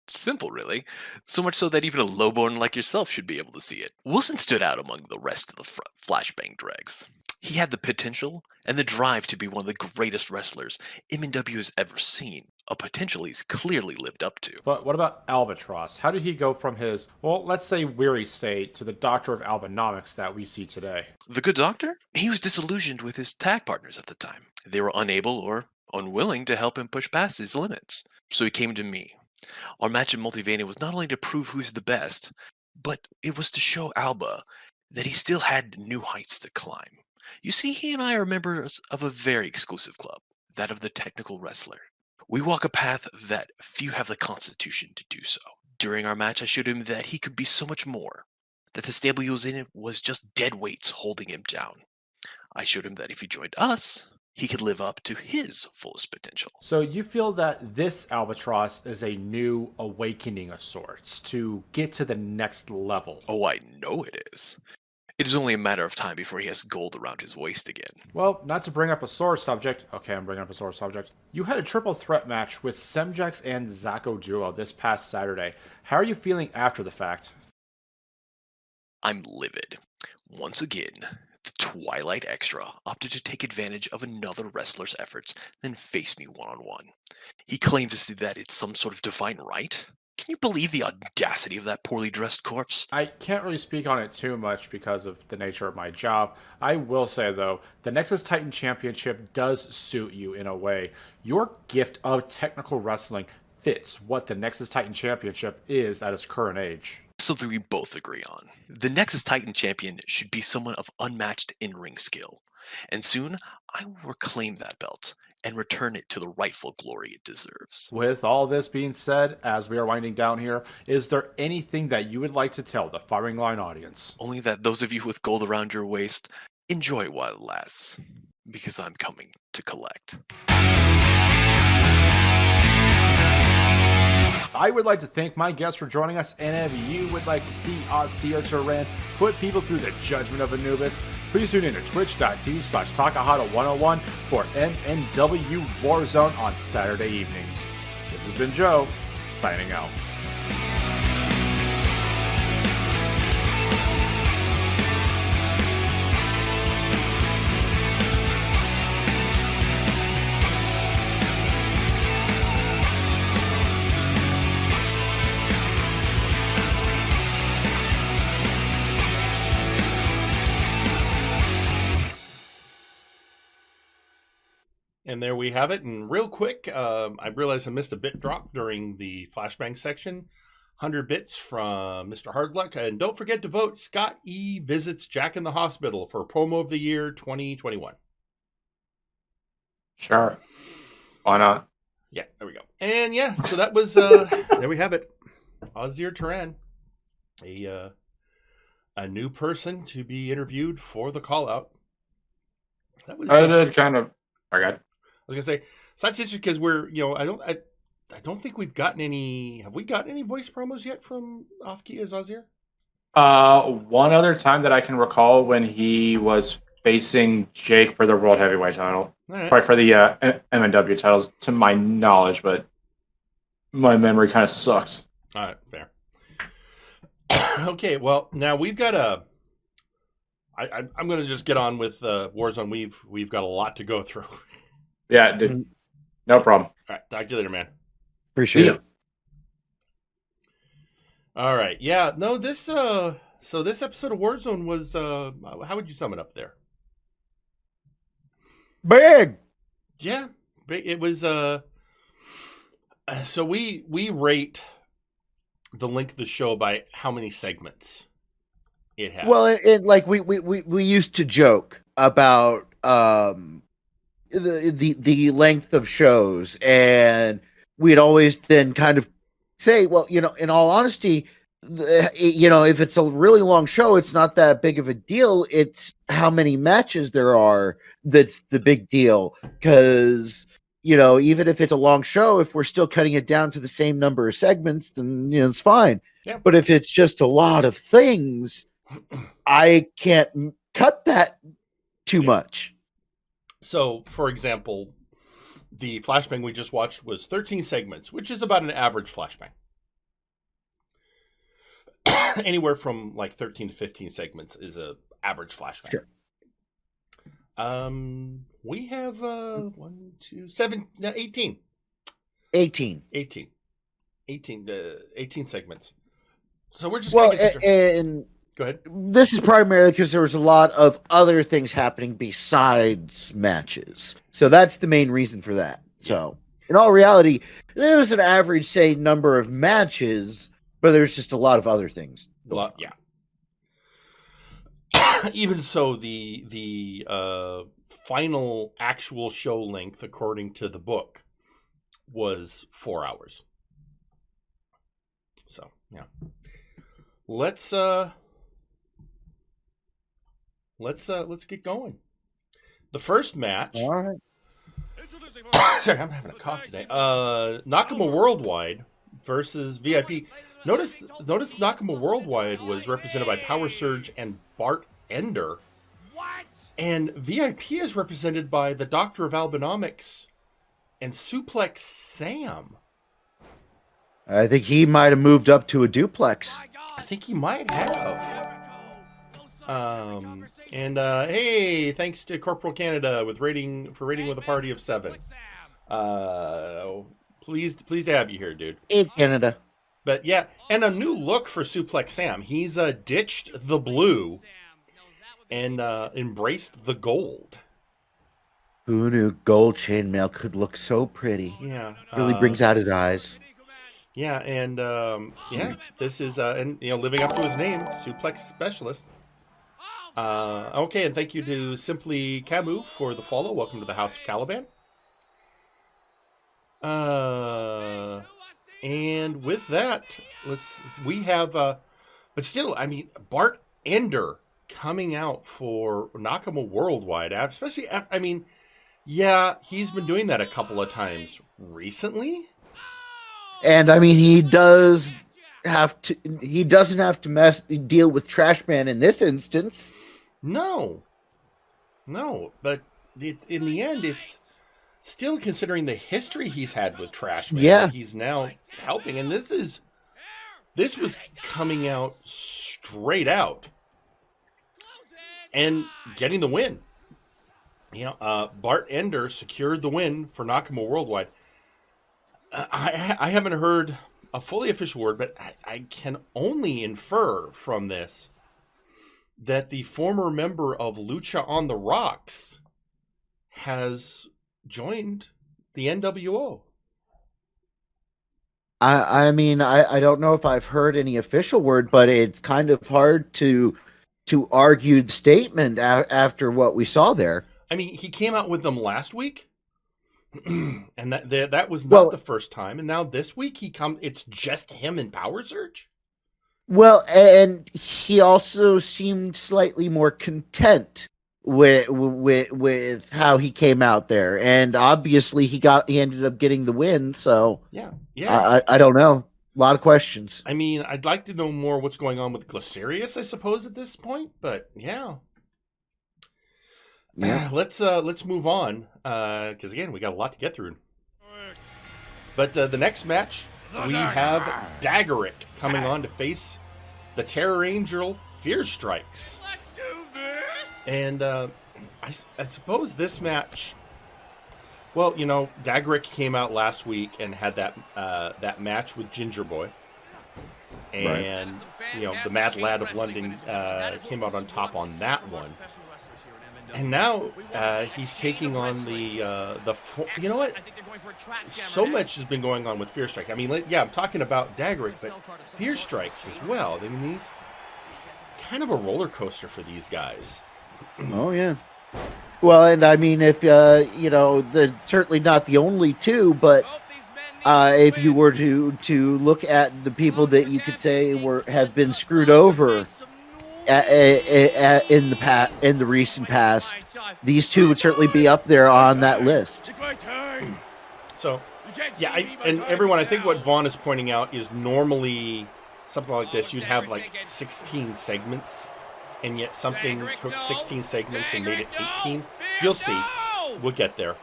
Simple, really. So much so that even a lowborn like yourself should be able to see it. Wilson stood out among the rest of the Flashbang dregs. He had the potential and the drive to be one of the greatest wrestlers MNW has ever seen, a potential he's clearly lived up to. But what about Albatross? How did he go from his, well, let's say weary state to the Doctor of Albinomics that we see today? The good doctor? He was disillusioned with his tag partners at the time. They were unable or unwilling to help him push past his limits. So he came to me. Our match in Multiverse was not only to prove who's the best, but it was to show Alba that he still had new heights to climb. You see, he and I are members of a very exclusive club, that of the technical wrestler. We walk a path that few have the constitution to do so. During our match, I showed him that he could be so much more, that the stable he was in was just dead weights holding him down. I showed him that if he joined us, he could live up to his fullest potential. So you feel that this Albatross is a new awakening of sorts to get to the next level? Oh, I know it is. It is only a matter of time before he has gold around his waist again. Well, not to bring up a sore subject. Okay, I'm bringing up a sore subject. You had a triple threat match with Semjax and Zacho Duo this past Saturday. How are you feeling after the fact? I'm livid. Once again, the Twilight Extra opted to take advantage of another wrestler's efforts and face me one-on-one. He claims that it's some sort of divine right. Can you believe the audacity of that poorly dressed corpse? I can't really speak on it too much because of the nature of my job. I will say, though, the Nexus Titan Championship does suit you in a way. Your gift of technical wrestling fits what the Nexus Titan Championship is at its current age. Something we both agree on. The Nexus Titan Champion should be someone of unmatched in-ring skill. And soon, I will reclaim that belt and return it to the rightful glory it deserves. With all this being said, as we are winding down here, is there anything that you would like to tell the Firing Line audience? Only that those of you with gold around your waist, enjoy it while it lasts, because I'm coming to collect. I would like to thank my guests for joining us, and if you would like to see Ausir Taran put people through the judgment of Anubis, please tune in to twitch.tv/Takahata101 for MNW Warzone on Saturday evenings. This has been Joe, signing out. And there we have it. And real quick, I realized I missed a bit drop during the Flashbang section. 100 bits from Mr. Hardluck. And don't forget to vote Scott E. Visits Jack in the Hospital for Promo of the Year 2021. Sure. Why not? Yeah, there we go. And yeah, so that was, there we have it. Ausir Taran, a new person to be interviewed for the Callout. That was. I did kind of. I got. I was gonna say, so that's interesting because we're, I don't think we've gotten any. Have we gotten any voice promos yet from Off-Key as Ausir? One other time that I can recall when he was facing Jake for the World Heavyweight title. Right. Probably for the MNW titles, to my knowledge, but my memory kind of sucks. All right, fair. Okay, well, now we've got I'm going to just get on with Warzone. We've got a lot to go through. Yeah, dude. No problem. All right, talk to you later, man. Appreciate it. All right, yeah, no, this so this episode of Warzone was how would you sum it up there? Big. Yeah, it was. So we rate the length of the show by how many segments it has. Well, it like we used to joke about the length of shows, and we'd always then kind of say, well, in all honesty, if it's a really long show, it's not that big of a deal. It's how many matches there are that's the big deal. Because, even if it's a long show, if we're still cutting it down to the same number of segments, then it's fine. Yeah. But if it's just a lot of things, I can't cut that too much. So, for example, the Flashbang we just watched was 13 segments, which is about an average Flashbang. Anywhere from like 13 to 15 segments is a average Flashbang. Sure. We have 1, 2, 7, 18. 18 segments. So we're just and go ahead. This is primarily because there was a lot of other things happening besides matches. So that's the main reason for that. So in all reality, there was an average, say, number of matches, but there's just a lot of other things. Yeah. Even so, the final actual show length, according to the book, was 4 hours. So yeah, let's get going. The first match. All right. Sorry, I'm having a cough today. Nakama Worldwide versus VIP. Notice Nakama Worldwide was represented by Power Surge and Bart Ender. What? And VIP is represented by the Doctor of Albinomics and Suplex Sam. I think he might have moved up to a duplex. I think he might have. Hey, thanks to Corporal Canada with rating with a party of 7. Pleased to have you here, dude. In Canada. But yeah, and a new look for Suplex Sam. He's ditched the blue and embraced the gold. Who knew gold chainmail could look so pretty? Yeah, really brings out his eyes. Yeah, and this is and living up to his name, Suplex Specialist. Okay, and thank you to Simply Camu for the follow. Welcome to the House of Caliban. And with that, we have but still, I mean, Bart Ender coming out for Nakama Worldwide, especially after, I mean, yeah, he's been doing that a couple of times recently. And I mean, he doesn't have to deal with Trashman in this instance. No, but in the end, it's still, considering the history he's had with Trashman, yeah, he's now helping, and this was coming out straight out and getting the win. Bart Ender secured the win for Nakama Worldwide. I haven't heard a fully official word, but I can only infer from this that the former member of Lucha on the Rocks has joined the NWO. I mean, I don't know if I've heard any official word, but it's kind of hard to argue the statement after what we saw there. I mean, he came out with them last week, and that was not the first time. And now this week it's just him and Power Surge. Well, and he also seemed slightly more content with how he came out there, and obviously he ended up getting the win. So yeah, I don't know. A lot of questions. I mean, I'd like to know more what's going on with Glacerius, I suppose, at this point. But yeah. Let's move on because again we got a lot to get through. But the next match we have Daggerick coming on to face the Terror Angel Fear Strikes. Let's do this. And I suppose this match. Well, you know, Daggerick came out last week and had that match with Ginger Boy, and you know the Mad Lad of London came out on top on that one. And now he's taking on the you know what? So much has been going on with Fear Strike. I mean, I'm talking about Daggerick, but Fear Strikes as well. I mean, these kind of a roller coaster for these guys. Oh yeah. Well, and I mean, if you know, certainly not the only two, but if you were to look at the people that you could say have been screwed over in the recent past, these two would certainly be up there on that list. So, yeah, and everyone, I think what Vaughn is pointing out is normally something like this, you'd have like 16 segments, and yet something took 16 segments and made it 18. You'll see. We'll get there.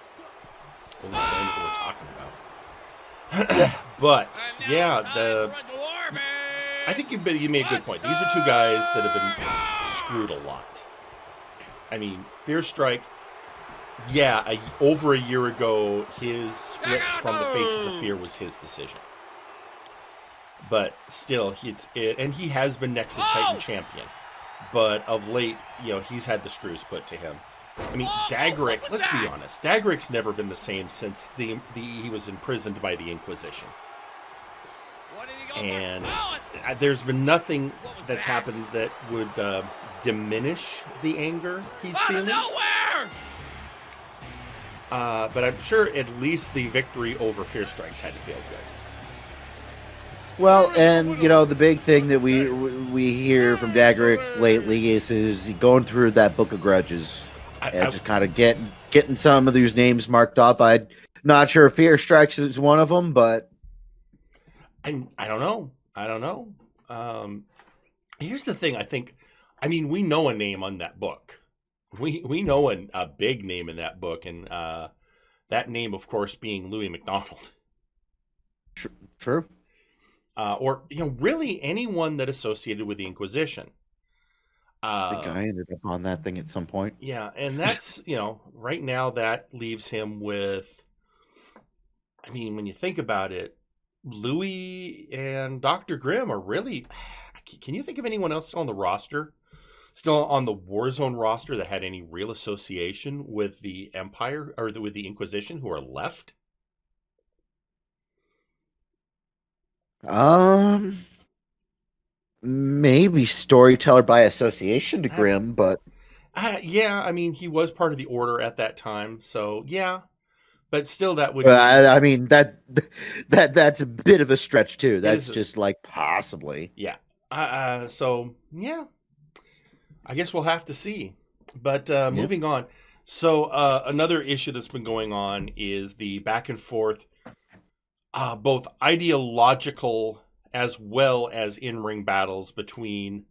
We'll understand what we're talking about. But, yeah, I think you made a good point. These are two guys that have been screwed a lot. I mean, Fear Strikes, over a year ago, his split from the Faces of Fear was his decision. But still, and he has been Nexus Titan champion. But of late, you know, he's had the screws put to him. I mean, Daggerick, let's be honest, Daggerick's never been the same since he was imprisoned by the Inquisition. And there's been nothing that's happened that would diminish the anger he's feeling. But I'm sure at least the victory over Fear Strikes had to feel good. Well, and you know, the big thing that we hear from Daggerick lately is going through that book of grudges and just kind of getting some of these names marked off. I'm not sure if Fear Strikes is one of them, but I don't know. Here's the thing. I mean, we know a name on that book. We know a big name in that book, and that name, of course, being Louis McDonald. True. Or, you know, really anyone that associated with the Inquisition. I think I ended up on that thing at some point. Yeah, and that's, you know, right now that leaves him with, I mean, when you think about it, Louis and Dr. Grimm are really, can you think of anyone else still on the roster? Still on the Warzone roster that had any real association with the Empire or with the Inquisition who are left? Maybe Storyteller by association to Grimm, but yeah, I mean, he was part of the Order at that time, so yeah, but still, that would. I mean that's a bit of a stretch too. That's just like possibly. Yeah. So yeah, I guess we'll have to see. But moving on. So another issue that's been going on is the back and forth, both ideological as well as in-ring battles between,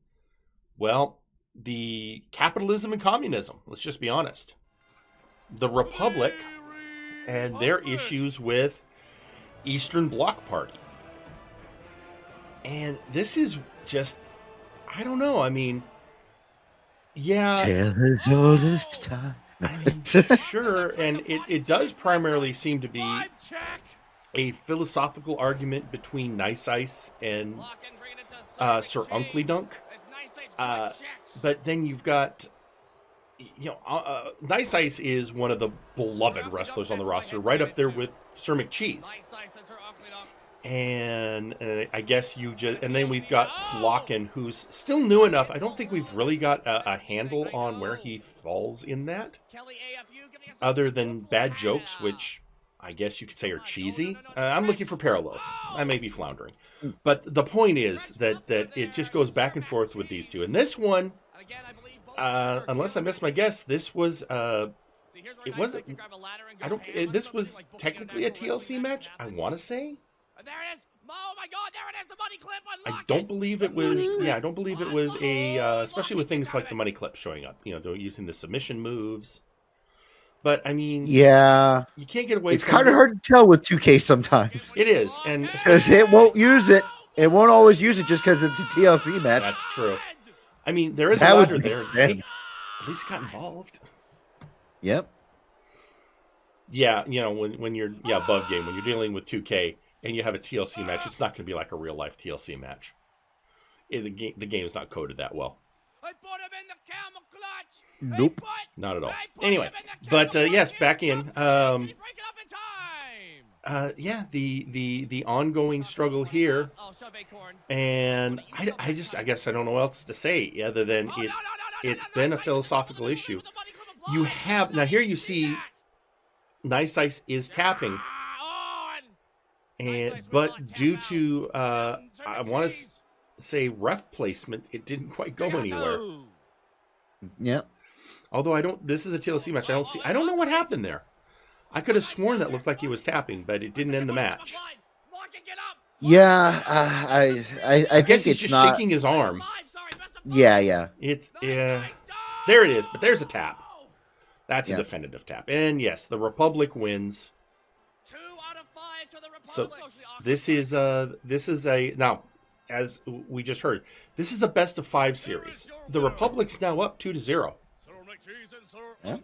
well, the capitalism and communism. Let's just be honest. The Republic and their issues with Eastern Bloc Party. And this is just, I don't know. I mean, yeah. Tell us all this time. I mean, sure. And it does primarily seem to be a philosophical argument between Nice Ice and Sir Unkley Dunk. But then you've got Nice Ice is one of the beloved wrestlers on the roster, right up there with Sir McCheese. And I guess and then we've got Locken, who's still new enough. I don't think we've really got a handle on where he falls in that, other than bad jokes, which I guess you could say are cheesy. I'm looking for parallels. I may be floundering. But the point is that it just goes back and forth with these two. And this one, unless I missed my guess, this was it wasn't. This was technically a TLC match, I want to say. There it is. Oh my God! There it is. The money clip. I don't believe it was. Yeah, I don't believe it was especially with things like the money clip showing up. They're using the submission moves. But I mean, yeah, you can't get away. It's kind of hard to tell with 2K sometimes. It is, and because it won't use it. It won't always use it just because it's a TLC match. That's true. I mean, there is a ladder there. Hey, at least got involved. Yep. Yeah, when you're above game, when you're dealing with 2K. And you have a TLC match, it's not going to be like a real-life TLC match. The game is not coded that well. Nope. Not at all. Anyway, but yes, back in. The ongoing struggle here. And I guess I don't know what else to say other than it's been a philosophical issue. Now here you see Nice Ice is tapping. But due to I want to say ref placement, it didn't quite go anywhere. Yeah. Although this is a TLC match. I don't know what happened there. I could have sworn that looked like he was tapping, but it didn't end the match. Yeah, I guess think he's just shaking his arm. Yeah. There it is, but there's a tap. That's a definitive tap. And yes, the Republic wins. So this is now, as we just heard, this is a best of 5 series. The Republic's now up 2-0. Yeah.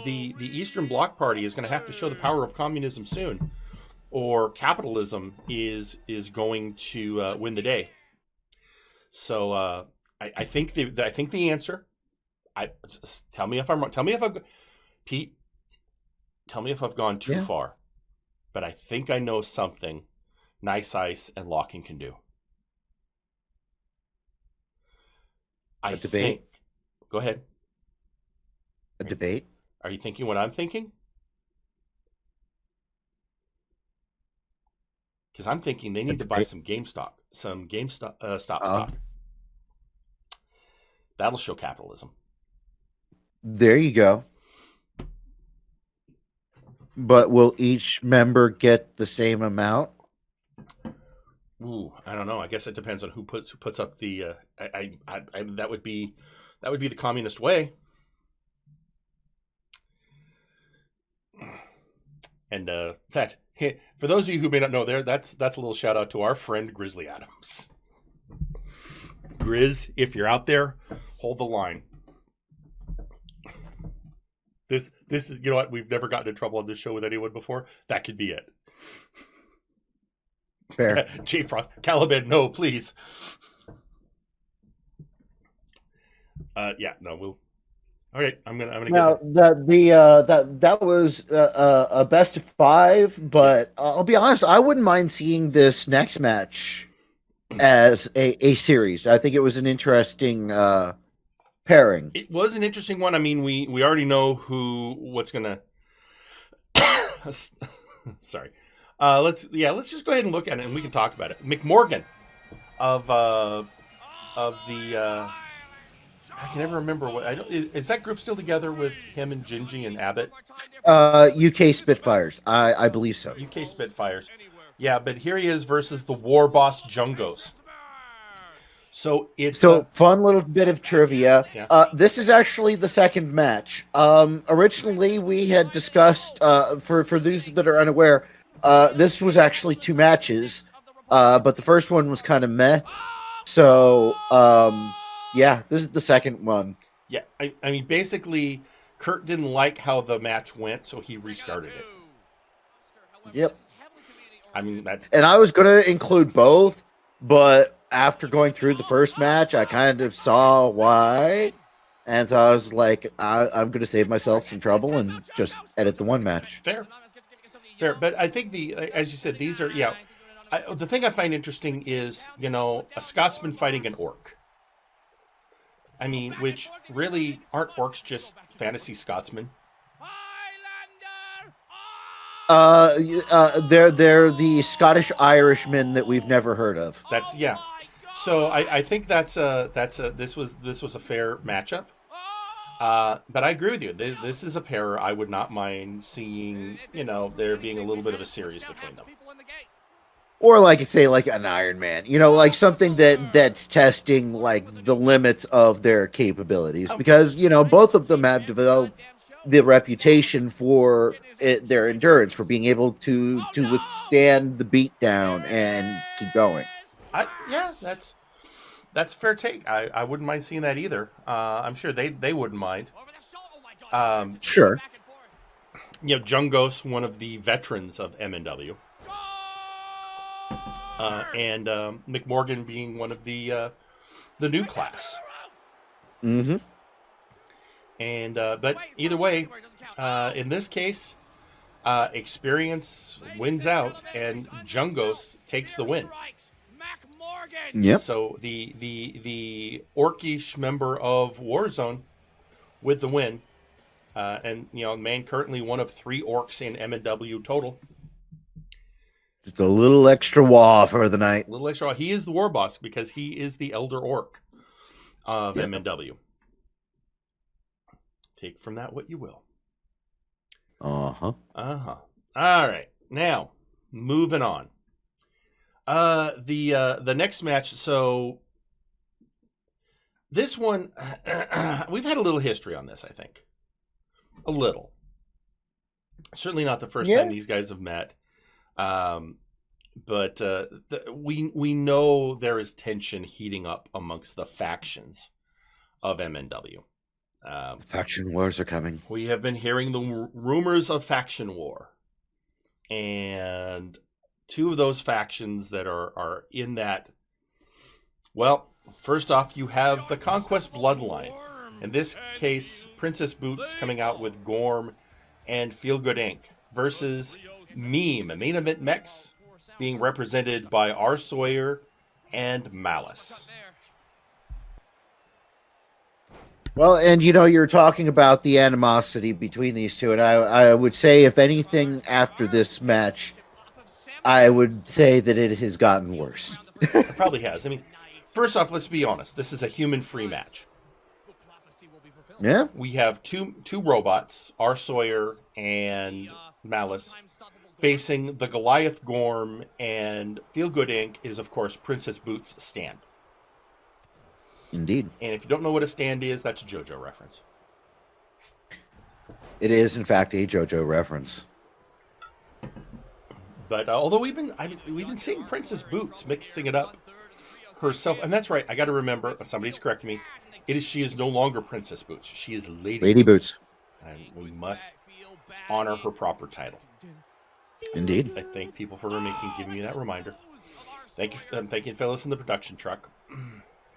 The Eastern Bloc Party is going to have to show the power of communism soon, or capitalism is going to win the day. So I think the answer. Tell me if I'm wrong. Pete. Tell me if I've gone too far. But I think I know something Nice Ice and Locking can do. A debate? Go ahead. A debate? Are you thinking what I'm thinking? Because I'm thinking they need to buy some GameStop stock. That'll show capitalism. There you go. But will each member get the same amount? Ooh, I don't know. I guess it depends on who puts up the. That would be the communist way. And that, for those of you who may not know, that's a little shout out to our friend Grizzly Adams. Grizz, if you're out there, hold the line. This is, you know what? We've never gotten in trouble on this show with anyone before. That could be it. Fair. J Frost, Caliban, no, please. We'll. All right, I'm gonna. Now that was a best of 5, but I'll be honest, I wouldn't mind seeing this next match as a series. I think it was an interesting pairing. It was an interesting one. I mean, we already know what's gonna. Sorry. Let's just go ahead and look at it, and we can talk about it. McMorgan of the. I can never remember what is that group still together with him and Gingy and Abbott? UK Spitfires, I believe so. UK Spitfires, yeah. But here he is versus the War Boss Jungos. So it's fun little bit of trivia. Yeah. This is actually the second match. Originally, we had discussed for those that are unaware, this was actually 2 matches, but the first one was kind of meh. So. Yeah, this is the second one. Yeah, I mean, basically, Kurt didn't like how the match went, so he restarted it. Yep. I mean, and I was going to include both, but after going through the first match, I kind of saw why. And so I was like, I'm going to save myself some trouble and just edit the one match. Fair. But I think as you said, these are, the thing I find interesting is, a Scotsman fighting an orc. I mean, which really aren't orcs just fantasy Scotsmen? They're the Scottish Irishmen that we've never heard of. That's So I think this was a fair matchup. But I agree with you. This is a pair I would not mind seeing, there being a little bit of a series between them. Or like I say, like an Iron Man, like something that's testing like the limits of their capabilities, because both of them have developed the reputation for their endurance, for being able to withstand the beatdown and keep going. That's a fair take. I wouldn't mind seeing that either. I'm sure they wouldn't mind. Sure. Jungos, one of the veterans of MNW. And McMorgan being one of the new class. Mm-hmm. And but either way, in this case, experience wins out, and Jungos takes the win. Yep. So the orcish member of Warzone with the win, and man currently one of 3 orcs in MNW total. Just a little extra wah for the night. A little extra. He is the war boss because he is the elder orc of MNW. Take from that what you will. Uh-huh. All right. Now, moving on. The next match. So this one, we've had a little history on this, I think. A little. Certainly not the first time these guys have met. But we know there is tension heating up amongst the factions of MNW. Faction wars are coming. We have been hearing the rumors of faction war, and 2 of those factions that are in that. Well, first off, you have the Conquest Bloodline. In this case, Princess Boots coming out with Gorm and Feel Good Inc. versus Main Event Mex being represented by Ausir and Malice. Well, and you're talking about the animosity between these two, and I would say, if anything, after this match, I would say that it has gotten worse. It probably has. I mean, first off, let's be honest. This is a human-free match. Yeah. We have two robots, Ausir and Malice, facing the Goliath Gorm, and Feel Good Inc. is, of course, Princess Boots' stand. Indeed. And if you don't know what a stand is, that's a JoJo reference. It is, in fact, a JoJo reference. But although we've been seeing Princess Boots mixing it up herself, and that's right. I got to remember. Somebody's correcting me. She is no longer Princess Boots. She is Lady Boots. And we must honor her proper title. Indeed. I thank people for giving me that reminder. Thank you, fellas in the production truck.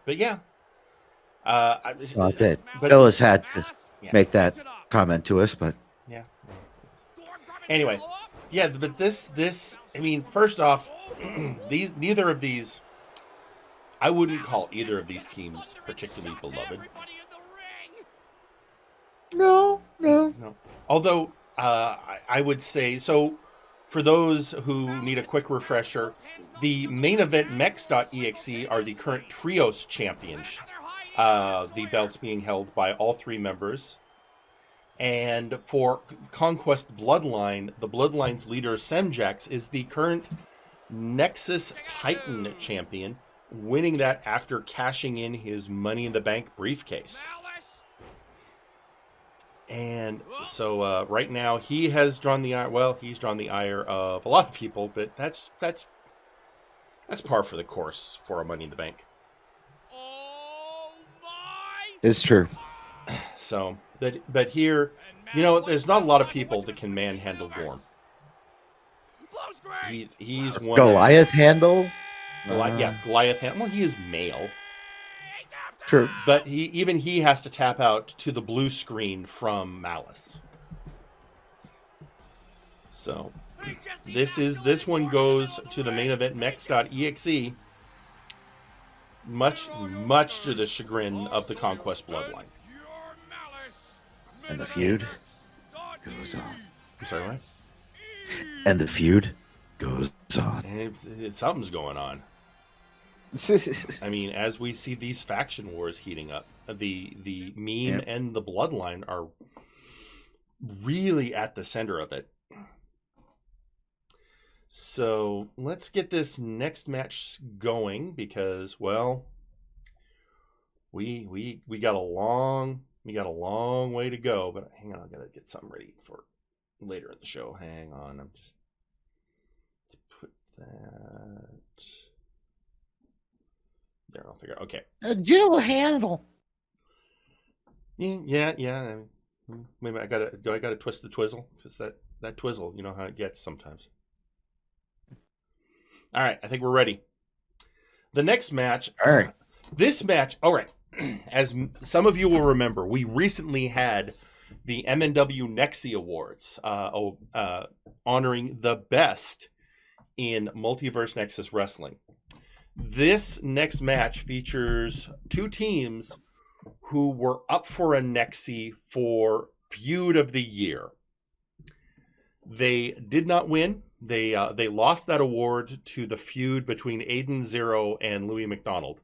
But yeah. Phyllis had to make that comment to us, but yeah. Anyway, yeah, but this, I mean, first off, neither of these, I wouldn't call either of these teams particularly beloved. No. Although I would say, so for those who need a quick refresher, the main event Mex.exe are the current Trios champions. The belts being held by all 3 members. And for Conquest Bloodline, the Bloodline's leader, Semjax, is the current Nexus Titan champion, winning that after cashing in his Money in the Bank briefcase. And so right now he has drawn the ire. Well, he's drawn the ire of a lot of people, but that's par for the course for a Money in the Bank. It's true. So, but here, there's not a lot of people that can manhandle Gorm. He's one Goliath handle. Goliath handle. Well, he is male. True. But he has to tap out to the blue screen from Malice. So this one goes to the main event Mex.exe, much to the chagrin of the Conquest Bloodline. And the feud goes on. I'm sorry, what? And the feud goes on. Something's going on. I mean, as we see these faction wars heating up, the meme and the Bloodline are really at the center of it. So let's get this next match going because, well, we got a long way to go. But hang on, I gotta get something ready for later in the show. Hang on, I'm just to put that there. I'll figure. Okay, a Jill handle. Yeah. I mean, maybe I gotta twist the twizzle because that twizzle, you know how it gets sometimes. All right, I think we're ready. The next match. All right. This match. All right. As some of you will remember, we recently had the MNW Nexus Awards, honoring the best in Multiverse Nexus Wrestling. This next match features two teams who were up for a Nexus for Feud of the Year. They did not win. They lost that award to the feud between Aiden Zero and Louis McDonald.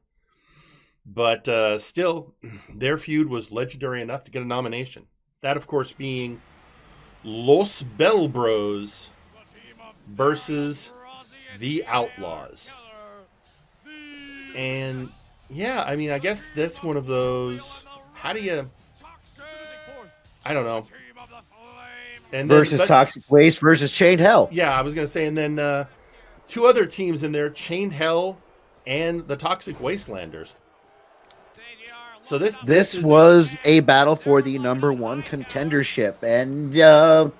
But still, their feud was legendary enough to get a nomination. That, of course, being Los Bell Bros versus the Outlaws. And, yeah, I mean, I guess that's one of those... How do you... I don't know. And then, versus Toxic Waste versus Chained Hell. Yeah, I was going to say, and then two other teams in there, Chained Hell and the Toxic Wastelanders. So this was a battle for the #1 contendership, and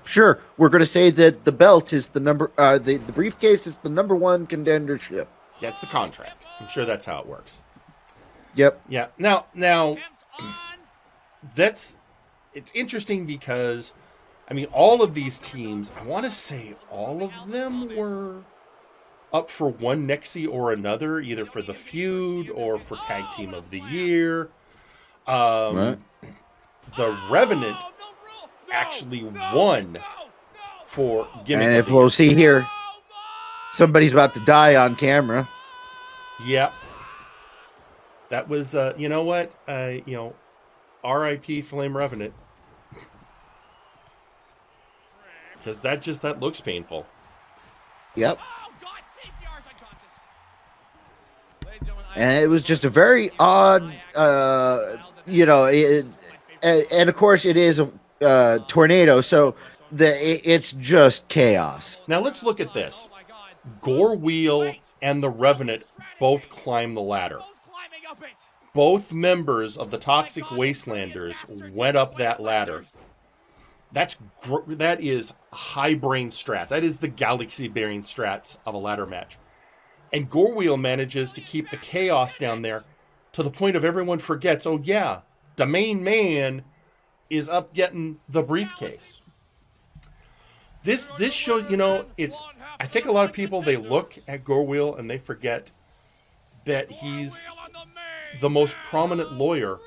sure, we're going to say that the belt is the the briefcase is the #1 contendership. Yeah, it's the contract. I'm sure that's how it works. Yep. Yeah. Now, it's interesting because, I mean, all of these teams, I want to say all of them were up for one Nexus or another, either for the feud or for Tag Team of the Year. Right. The Revenant actually won for Gimmick. And if we'll see here, somebody's about to die on camera. Yeah. That was, you know what? R.I.P. Flame Revenant. Because that looks painful. Yep. And it was just a very odd, and of course it is a tornado, so it's just chaos. Now let's look at this. Gore Wheel and the Revenant both climb the ladder. Both members of the Toxic Wastelanders went up that ladder. That is high brain strats. That is the galaxy bearing strats of a ladder match. And Gore Wheel manages to keep the chaos down there to the point of everyone forgets, oh yeah, the main man is up getting the briefcase. This shows, I think a lot of people, they look at Gore Wheel and they forget that he's the most prominent lawyer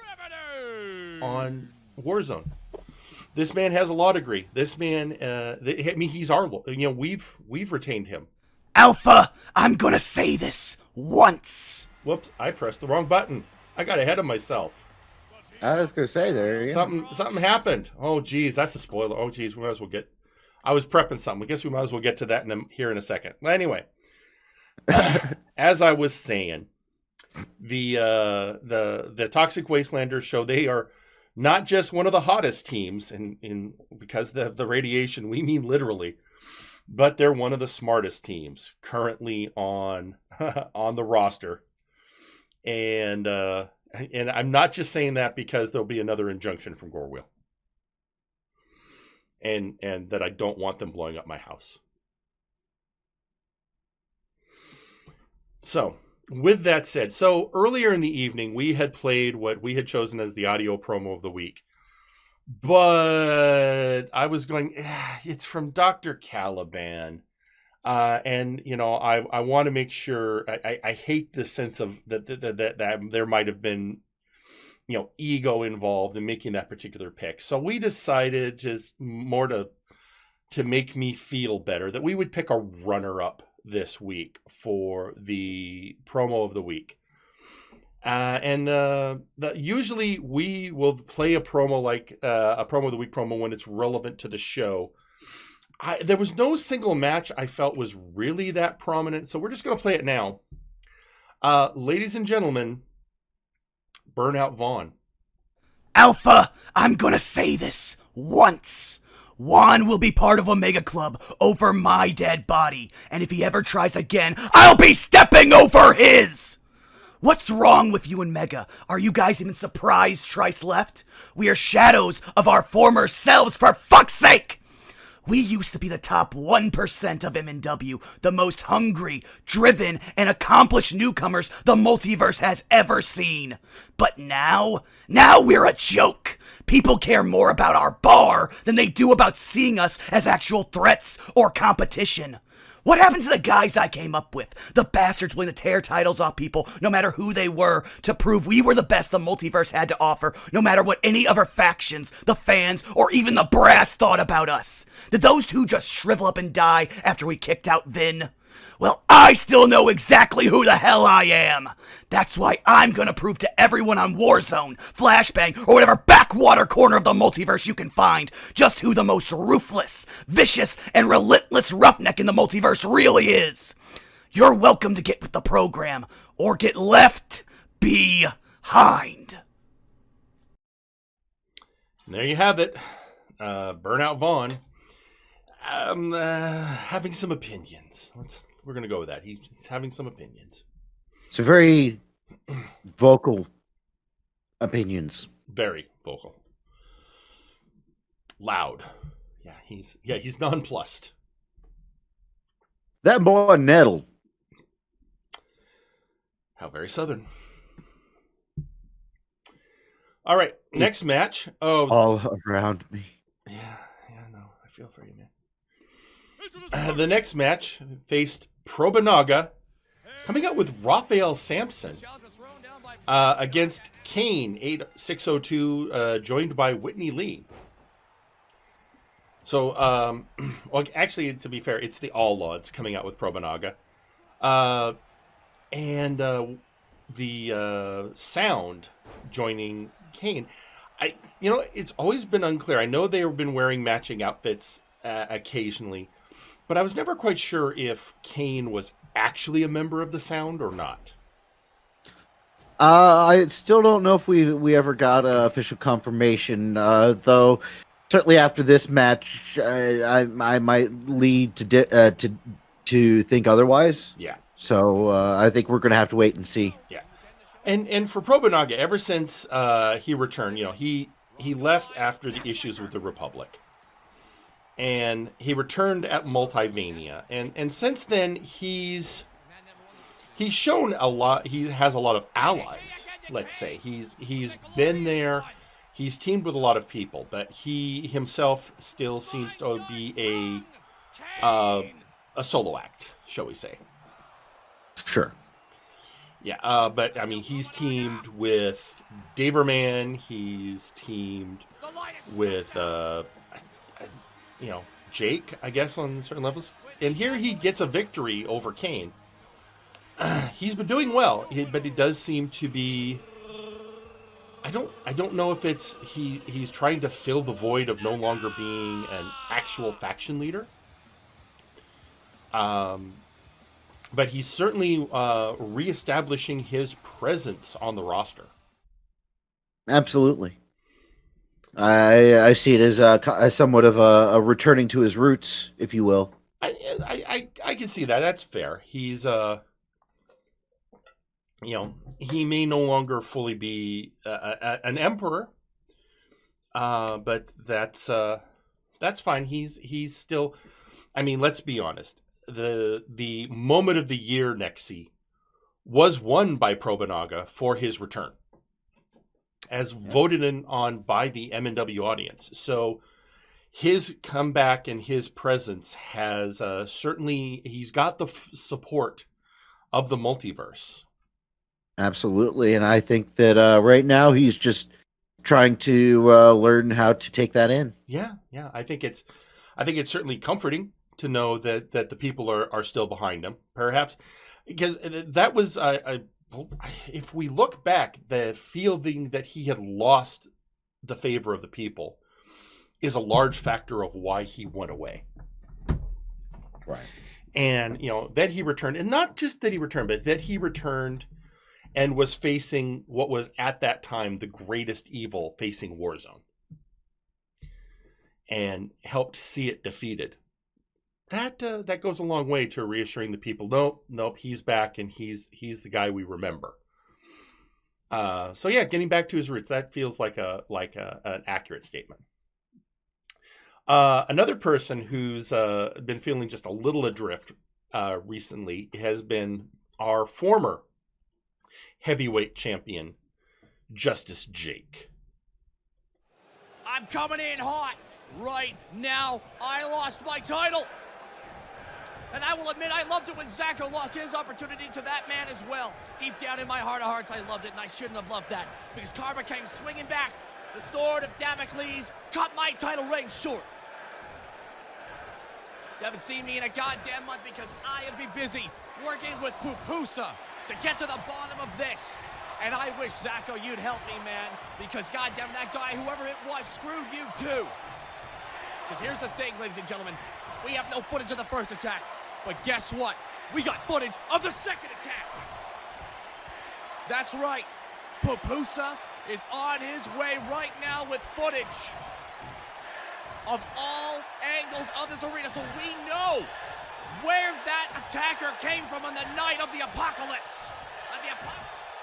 on Warzone. This man has a law degree. This man, he's our, we've retained him. Alpha, I'm gonna say this once. Whoops, I pressed the wrong button. I got ahead of myself. I was gonna say there. Yeah. Something happened. Oh geez, that's a spoiler. Oh geez, we might as well get. I was prepping something. I guess we might as well get to that here in a second. Well, anyway, as I was saying, the Toxic Wastelanders show, they are not just one of the hottest teams in because the radiation, we mean literally. But they're one of the smartest teams currently on the roster, and I'm not just saying that because there'll be another injunction from Gore Wheel, and that I don't want them blowing up my house. So with that said, so earlier in the evening, we had played what we had chosen as the audio promo of the week. But I was going, it's from Dr. Caliban. And, you know, I want to make sure, I hate the sense of that there might have been, you know, ego involved in making that particular pick. So we decided, just more to make me feel better, that we would pick a runner-up this week for the promo of the week. Usually we will play a promo like a promo of the week promo when it's relevant to the show. There was no single match I felt was really that prominent, so we're just going to play it now. Ladies and gentlemen, Burnout Vaughn. Alpha, I'm gonna say this once. Juan will be part of Omega Club over my dead body, and if he ever tries again, I'll be stepping over his! What's wrong with you and Mega? Are you guys even surprised Trice left? We are shadows of our former selves, for fuck's sake! We used to be the top 1% of MNW, the most hungry, driven, and accomplished newcomers the multiverse has ever seen. But now we're a joke. People care more about our bar than they do about seeing us as actual threats or competition. What happened to the guys I came up with? The bastards willing to tear titles off people, no matter who they were, to prove we were the best the multiverse had to offer, no matter what any other factions, the fans, or even the brass thought about us. Did those two just shrivel up and die after we kicked out Vin? Well, I still know exactly who the hell I am. That's why I'm gonna prove to everyone on Warzone, Flashbang, or whatever backwater corner of the multiverse you can find just who the most ruthless, vicious, and relentless roughneck in the multiverse really is. You're welcome to get with the program, or get left behind. And there you have it. Burnout Vaughn. Having some opinions. We're going to go with that. He's having some opinions. It's a very vocal opinions. Very vocal. Loud. He's nonplussed. That boy nettled. How very southern. All right, next match. Oh, all around me. Yeah, no, I feel for you, man. The next match faced Probanaga, coming out with Raphael Sampson against Kane 8602, joined by Whitney Lee. So, well, actually, to be fair, it's the All Lords coming out with Probanaga, and the Sound joining Kane. It's always been unclear. I know they have been wearing matching outfits occasionally, but I was never quite sure if Kane was actually a member of the Sound or not. I still don't know if we ever got official confirmation, though. Certainly after this match, I might lead to think otherwise. Yeah. So I think we're going to have to wait and see. Yeah. And for Probanaga, ever since he returned, he left after the issues with the Republic. And he returned at Multivania. And since then, he's shown a lot. He has a lot of allies, let's say. He's been there. He's teamed with a lot of people. But he himself still seems to be a solo act, shall we say. Sure. Yeah, but I mean, he's teamed with Daverman. He's teamed with, Jake, I guess, on certain levels. And here he gets a victory over Kane. He's been doing well, but he does seem to be. I don't know if it's he's trying to fill the void of no longer being an actual faction leader. But he's certainly reestablishing his presence on the roster. Absolutely. I see it as somewhat of a returning to his roots, if you will. I can see that. That's fair. He's he may no longer fully be an emperor, but that's fine. He's still. I mean, let's be honest. The moment of the year, Nexi, was won by Probanaga for his return, as voted on by the MNW audience. So his comeback and his presence has certainly, he's got the support of the multiverse. Absolutely. And I think that right now he's just trying to learn how to take that in. Yeah. I think it's certainly comforting to know that the people are still behind him, perhaps, because that was, if we look back, the feeling that he had lost the favor of the people is a large factor of why he went away. Right. And, that he returned, and not just that he returned, but that he returned and was facing what was at that time the greatest evil facing Warzone, and helped see it defeated. That goes a long way to reassuring the people. Nope, he's back, and he's the guy we remember. So yeah, getting back to his roots, that feels like an accurate statement. Another person who's been feeling just a little adrift recently has been our former heavyweight champion, Justice Jake. I'm coming in hot right now. I lost my title. And I will admit, I loved it when Zacko lost his opportunity to that man as well. Deep down in my heart of hearts, I loved it, and I shouldn't have loved that, because karma came swinging back. The sword of Damocles cut my title reign short. You haven't seen me in a goddamn month because I have been busy working with Pupusa to get to the bottom of this. And I wish, Zacko, you'd help me, man, because goddamn that guy, whoever it was, screwed you too. Because here's the thing, ladies and gentlemen, we have no footage of the first attack, but guess what? We got footage of the second attack. That's right, Pupusa is on his way right now with footage of all angles of this arena, so we know where that attacker came from on the night of the apocalypse.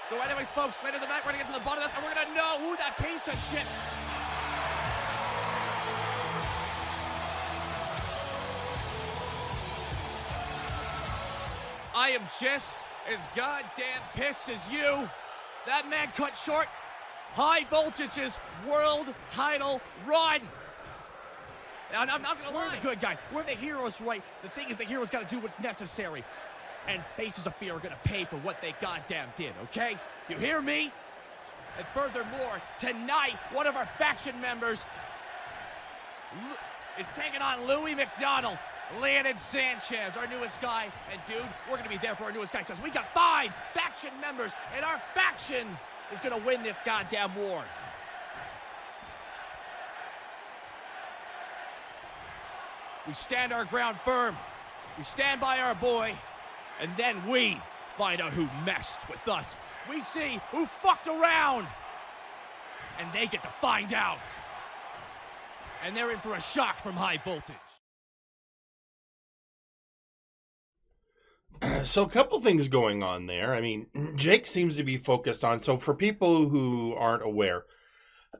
So anyways, folks, later tonight we're going to get to the bottom of this, and we're going to know who that piece of shit. I am just as goddamn pissed as you. That man cut short High Voltage's world title run. And I'm not going to lie. We're the good guys. We're the heroes, right? The thing is, the heroes got to do what's necessary. And Faces of Fear are going to pay for what they goddamn did, okay? You hear me? And furthermore, tonight, one of our faction members is taking on Louis McDonald, Leonid Sanchez, our newest guy. And dude, we're going to be there for our newest guy, because we got 5 faction members, and our faction is going to win this goddamn war. We stand our ground firm. We stand by our boy. And then we find out who messed with us. We see who fucked around. And they get to find out. And they're in for a shock from High Voltage. So a couple things going on there. I mean, Jake seems to be focused on, so for people who aren't aware,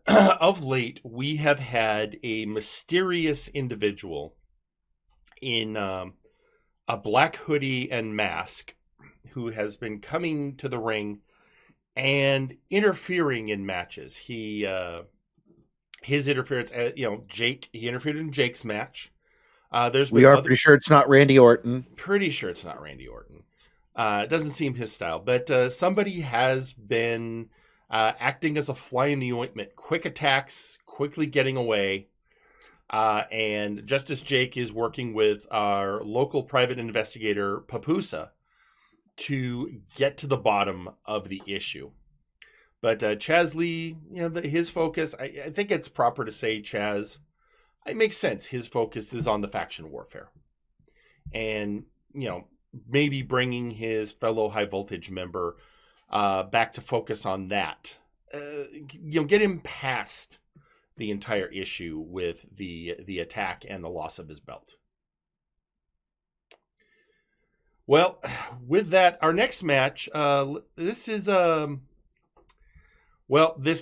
of late, we have had a mysterious individual in a black hoodie and mask who has been coming to the ring and interfering in matches. His interference, Jake, he interfered in Jake's match. Pretty sure it's not Randy Orton. Pretty sure it's not Randy Orton. It doesn't seem his style, but somebody has been acting as a fly in the ointment. Quick attacks, quickly getting away. And Justice Jake is working with our local private investigator, Papusa, to get to the bottom of the issue. But Chaz Lee, his focus, I think it's proper to say Chaz, it makes sense. His focus is on the faction warfare. And, maybe bringing his fellow High Voltage member back to focus on that. Get him past the entire issue with the attack and the loss of his belt. Well, with that, our next match, this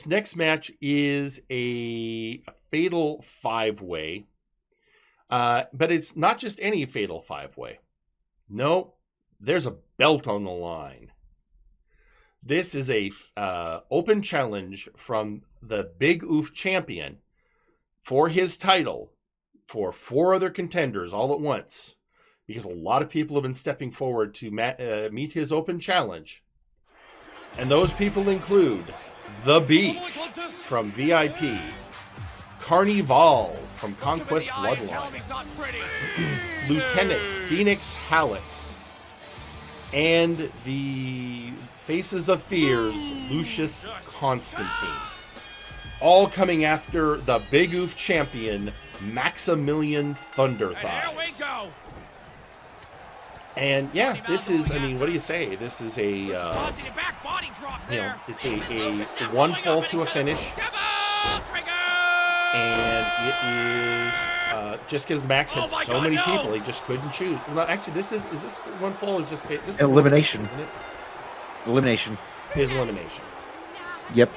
next match is a fatal 5-way, but it's not just any fatal 5-way. No, there's a belt on the line. This is a open challenge from the Big Oof champion for his title for 4 other contenders all at once, because a lot of people have been stepping forward to meet his open challenge. And those people include The Beef from VIP, Carnival from Conquest Bloodline, Lieutenant Phoenix Hallex, and the Faces of Fears, Lucius Constantine. All coming after the Big Oof champion, Maximilian Thunder Thighs. And yeah, this is, I mean, what do you say? This is a, you know, it's a one fall to a finish. And it is, just because Max had so many people, he just couldn't choose. Well, actually, is this one fall or is this elimination? Isn't it? Elimination. His elimination. Yep.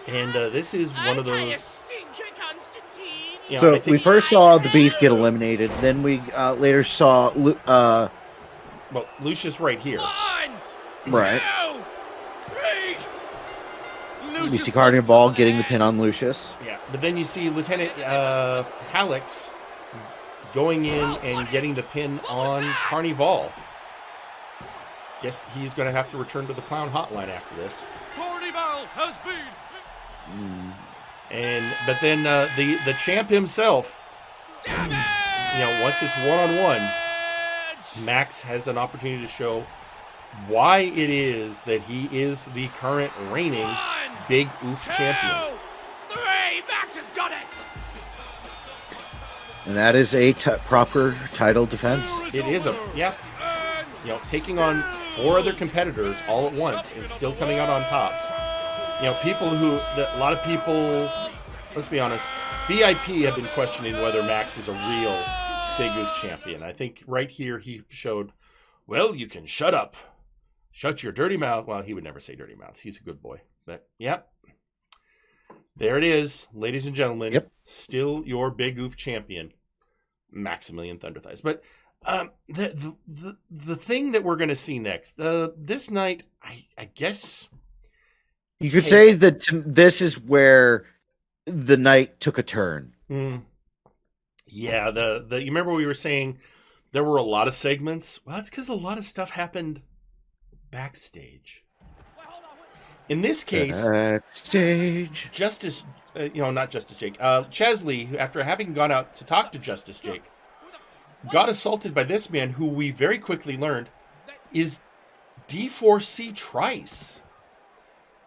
And this is one of those. You know, So we first saw the Beef get eliminated. Then we later saw well, Lucius right here. Right. We see Carnival getting the pin on Lucius. Yeah, but then you see Lieutenant Hallex going in and getting the pin on Carnival. Guess he's going to have to return to the Clown Hotline after this. Carnival has been. But then the champ himself, you know, once it's one-on-one, Max has an opportunity to show why it is that he is the current reigning Big Oof champion. 3, Max has done it. And that is a proper title defense. It is you know, taking on 4 other competitors all at once and still coming out on top. You know, a lot of people, let's be honest, VIP have been questioning whether Max is a real Big Oof champion. I think right here he showed, well, you can shut up. Shut your dirty mouth. Well, he would never say dirty mouths. He's a good boy. But, yep. There it is, ladies and gentlemen. Yep. Still your Big Oof champion, Maximilian Thunder Thighs. But the thing that we're going to see next, this night, I guess... You could say that this is where the night took a turn. Yeah, you remember we were saying there were a lot of segments? Well, that's because a lot of stuff happened backstage. In this case, backstage. Justice, not Justice Jake, Chesley, who, after having gone out to talk to Justice Jake, got assaulted by this man who we very quickly learned is D4C Trice.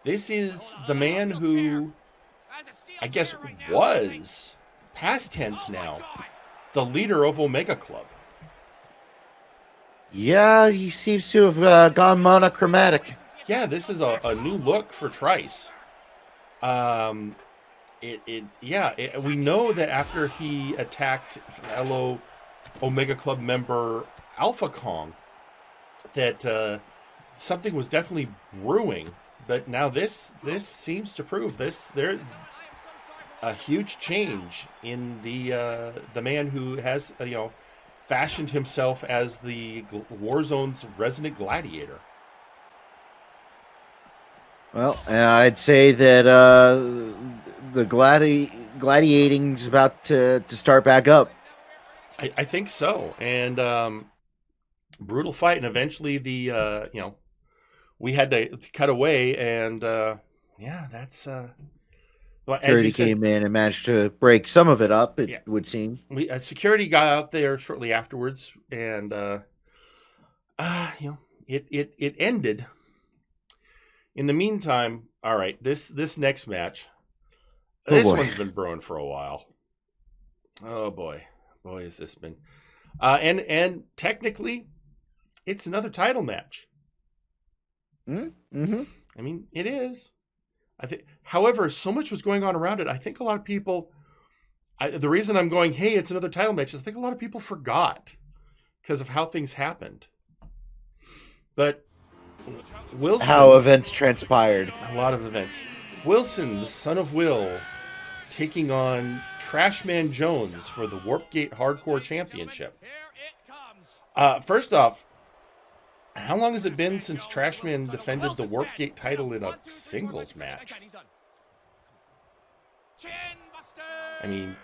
This is the man who, I guess, was, past tense now, the leader of Omega Club. Yeah, he seems to have gone monochromatic. Yeah, this is a new look for Trice. We know that after he attacked fellow Omega Club member Alpha Kong, that something was definitely brewing. But now this seems to prove there's a huge change in the man who has fashioned himself as the Warzone's resident gladiator. Well, I'd say that the gladiating's about to start back up. I think so, and brutal fight, and eventually we had to cut away, and that's. Well, security came in and managed to break some of it up. It would seem. Security got out there shortly afterwards, and it ended. In the meantime, all right, this next match, one's been brewing for a while. Oh boy, has this been? And technically, it's another title match. Mm-hmm. I mean, it is. I think, however, so much was going on around it. I think a lot of people. The reason I'm going, hey, it's another title match, is I think a lot of people forgot because of how things happened. But Wilson, how events transpired. A lot of events. Wilson, the son of Will, taking on Trashman Jones for the Warpgate Hardcore Championship. First off, How long has it been since Trashman defended the Warpgate title in a singles match? I mean,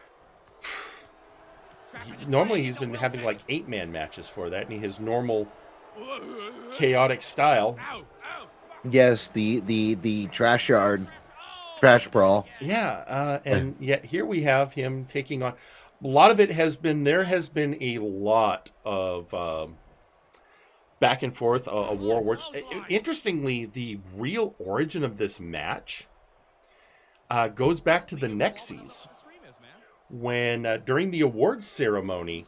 normally he's been having like 8-man matches for that, and his normal chaotic style. Yes, the trash yard, trash brawl. Yeah, and yet here we have him taking on. A lot of it has been, there has been a lot of back and forth, war awards. Interestingly, the real origin of this match goes back to the Nexies. When during the awards ceremony,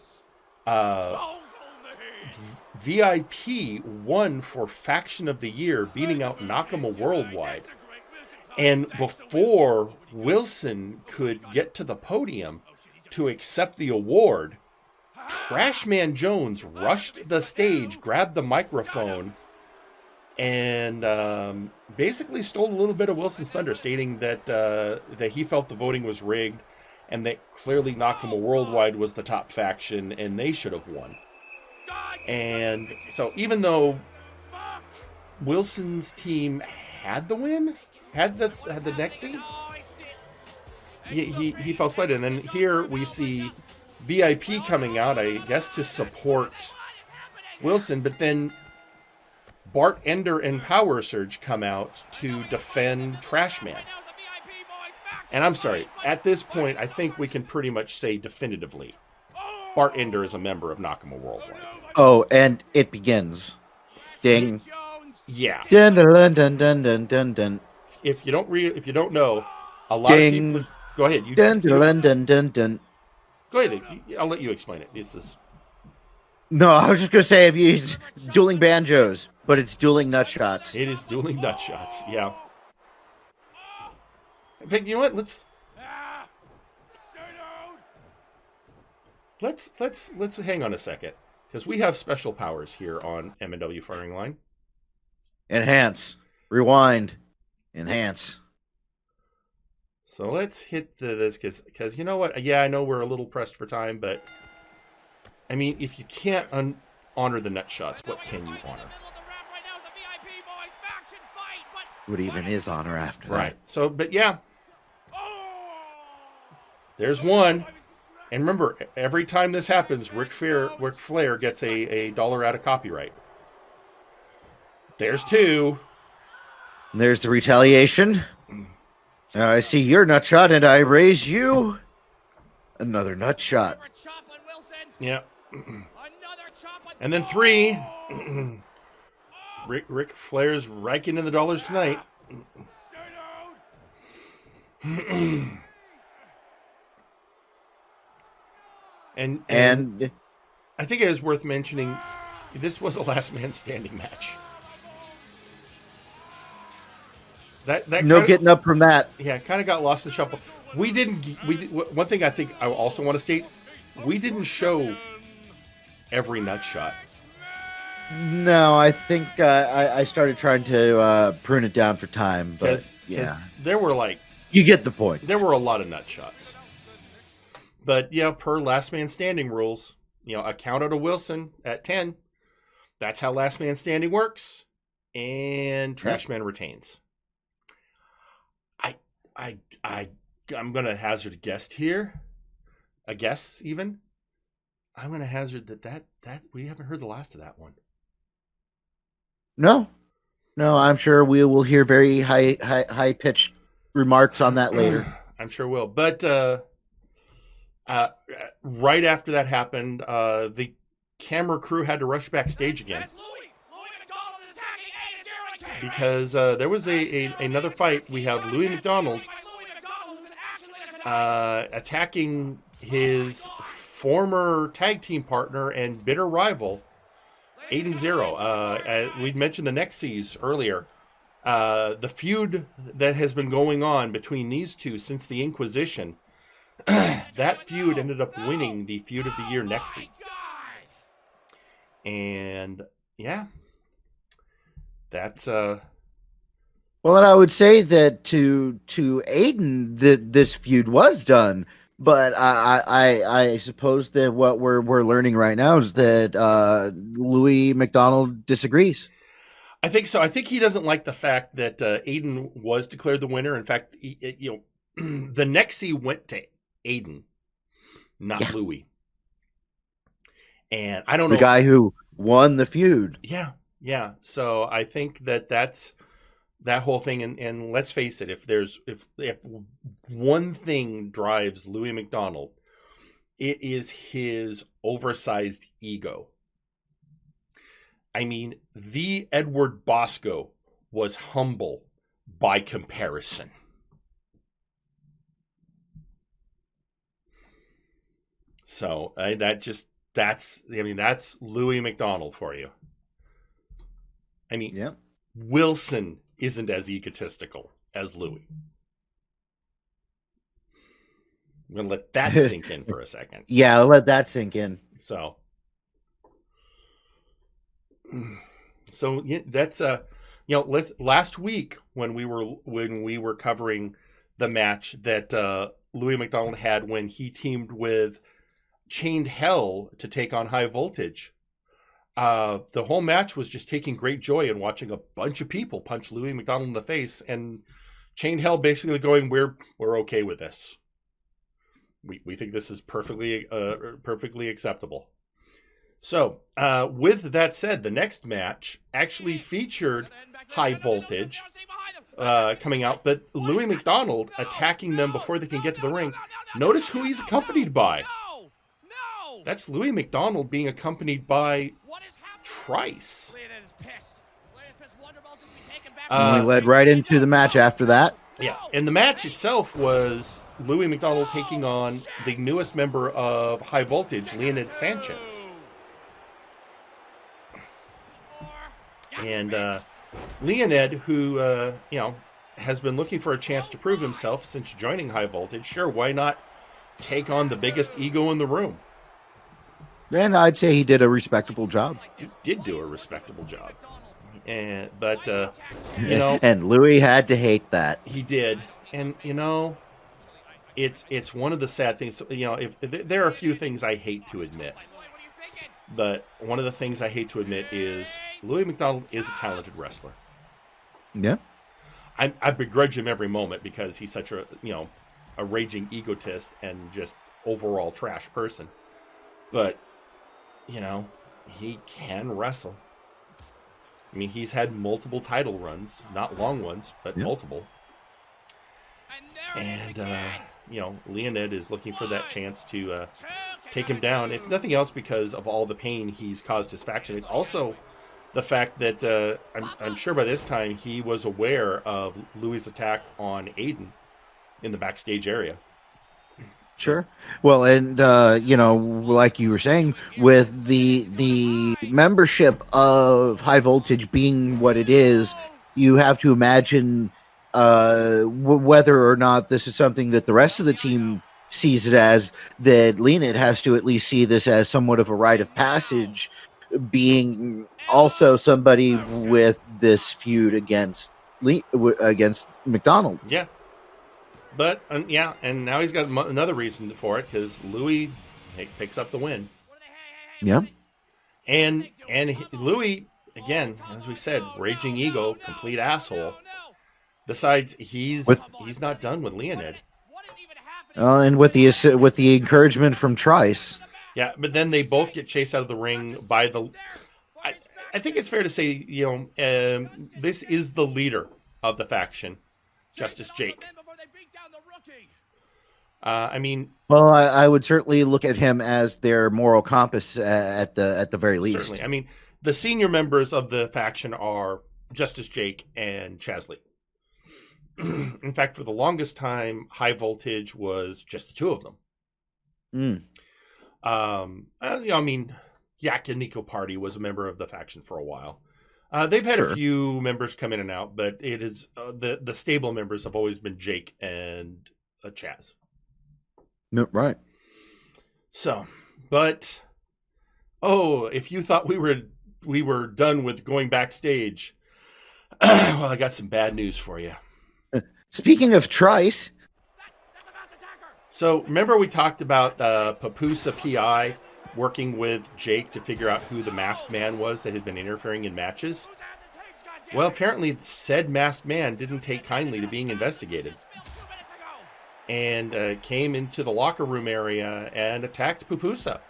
VIP won for Faction of the Year, beating out Nakama Worldwide. And before Wilson could get to the podium to accept the award, Trashman Jones rushed the stage, grabbed the microphone, and basically stole a little bit of Wilson's thunder, stating that that he felt the voting was rigged, and that clearly Nakama Worldwide was the top faction, and they should have won. And so, even though Wilson's team had the win, had the Nexie, he fell slighted. And then here we see VIP coming out, I guess, to support Wilson, but then Bart Ender and Power Surge come out to defend Trashman. And I'm sorry, at this point, I think we can pretty much say definitively Bart Ender is a member of Nakama Worldwide. Oh, and it begins. Ding. Yeah. Dun dun dun dun dun dun dun. If you don't know, a lot Ding. of people. Go ahead. Dun dun dun dun dun. Go ahead. I'll let you explain it. This is. No, I was just gonna say if you dueling banjos, but it's dueling nut shots. It is dueling nut shots. Yeah. In fact, you know what? Let's hang on a second, because we have special powers here on MNW Firing Line. Enhance, rewind, enhance. So let's hit this, because you know what? Yeah, I know we're a little pressed for time, but I mean, if you can't honor the nut shots, what can you honor? What even is honor after that? Right. So, but yeah, there's one. And remember, every time this happens, Ric Flair gets a dollar out of copyright. There's two. There's the retaliation. I see your nut shot, and I raise you. Another nut shot. Yeah. And then three. Ric Flair's raking in the dollars tonight. And I think it is worth mentioning, this was a last man standing match. That no getting up from that. Yeah, kind of got lost in the shuffle. One thing I think I also want to state, we didn't show every nut shot. No, I think I started trying to prune it down for time, but yeah, there were you get the point. There were a lot of nut shots. But yeah, per last man standing rules, a count out of Wilson at 10. That's how last man standing works. And Trashman retains. I'm gonna hazard a guess here. A guess even. I'm gonna hazard that we haven't heard the last of that one. No, I'm sure we will hear very high pitched remarks on that later. I'm sure we'll. But right after that happened, the camera crew had to rush backstage again because there was another fight. We have Louis McDonald attacking his former tag team partner and bitter rival, Aiden Zero. We'd mentioned the Nexies earlier. The feud that has been going on between these two since the Inquisition, that feud ended up winning the Feud of the Year Nexie. And yeah, that's well, and I would say that to Aiden, this feud was done But I suppose that what we're learning right now is that Louis McDonald disagrees. I think so. I think he doesn't like the fact that Aiden was declared the winner. In fact, the Nexie went to Aiden, not Louis. And I don't know the guy who won the feud. Yeah. So I think that's that whole thing. And let's face it, if one thing drives Louis McDonald, it is his oversized ego. I mean, the Edward Bosco was humble by comparison. So that's Louis McDonald for you. I mean, Wilson isn't as egotistical as Louis. I'm going to let that sink in for a second. Yeah, I'll let that sink in. So yeah, that's last week when we were covering the match that Louis McDonald had when he teamed with Chained Hell to take on High Voltage. The whole match was just taking great joy in watching a bunch of people punch Louis McDonald in the face, and Chained Hell basically going, "We're okay with this. We think this is perfectly acceptable." So, with that said, the next match actually featured High Voltage coming out, but Louis McDonald attacking them before they can get to the ring. Notice who he's accompanied by. That's Louis McDonald being accompanied by Trice. We led right into the match after that. Yeah, and the match itself was Louis McDonald taking on the newest member of High Voltage, Leonid Sanchez. And Leonid, who has been looking for a chance to prove himself since joining High Voltage, sure, why not take on the biggest ego in the room? And I'd say he did a respectable job. He did do a respectable job. But and Louis had to hate that. He did. And, it's one of the sad things, if there are a few things I hate to admit. But one of the things I hate to admit is Louis McDonald is a talented wrestler. Yeah. I begrudge him every moment because he's such a raging egotist and just overall trash person. But, he can wrestle. I mean, he's had multiple title runs, not long ones, but multiple. And, Leonid is looking for that chance to take him down, if nothing else because of all the pain he's caused his faction. It's also the fact that I'm sure by this time he was aware of Louis' attack on Aiden in the backstage area. Sure. Well, and like you were saying, with the membership of High Voltage being what it is, you have to imagine whether or not this is something that the rest of the team sees it as, that Leonid has to at least see this as somewhat of a rite of passage, being also somebody with this feud against McDonald. Yeah. But, and now he's got another reason for it, because Louis picks up the win. Yeah. And Louis, again, as we said, raging ego, complete asshole. Besides, he's not done with Leonid. And with the encouragement from Trice. Yeah, but then they both get chased out of the ring by the... I think it's fair to say, this is the leader of the faction, Justice Jake. Well, I would certainly look at him as their moral compass at the very least. Certainly. I mean, the senior members of the faction are Justice Jake and Chasley. In fact, for the longest time, High Voltage was just the two of them. Yak and Nico Party was a member of the faction for a while. They've had a few members come in and out, but it is the stable members have always been Jake and Chaz. No, right. So, but if you thought we were done with going backstage, well, I got some bad news for you. Speaking of Trice, So remember we talked about Papusa PI working with Jake to figure out who the masked man was that had been interfering in matches? Well, apparently said masked man didn't take kindly to being investigated and came into the locker room area and attacked Papusa,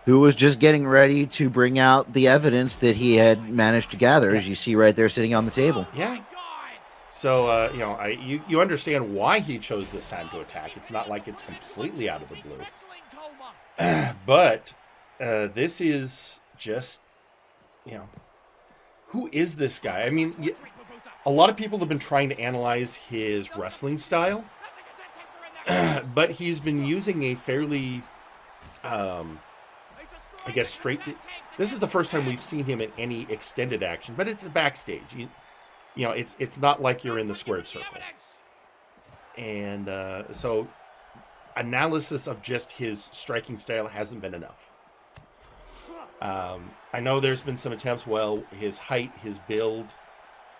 who was just getting ready to bring out the evidence that he had managed to gather, as you see right there sitting on the table. Yeah. So, you understand why he chose this time to attack. It's not like it's completely out of the blue. But this is just, who is this guy? I mean, a lot of people have been trying to analyze his wrestling style, but he's been using a fairly, straight. This is the first time we've seen him in any extended action, but it's backstage. It's not like you're in the squared circle. And so analysis of just his striking style hasn't been enough. I know there's been some attempts, his height, his build,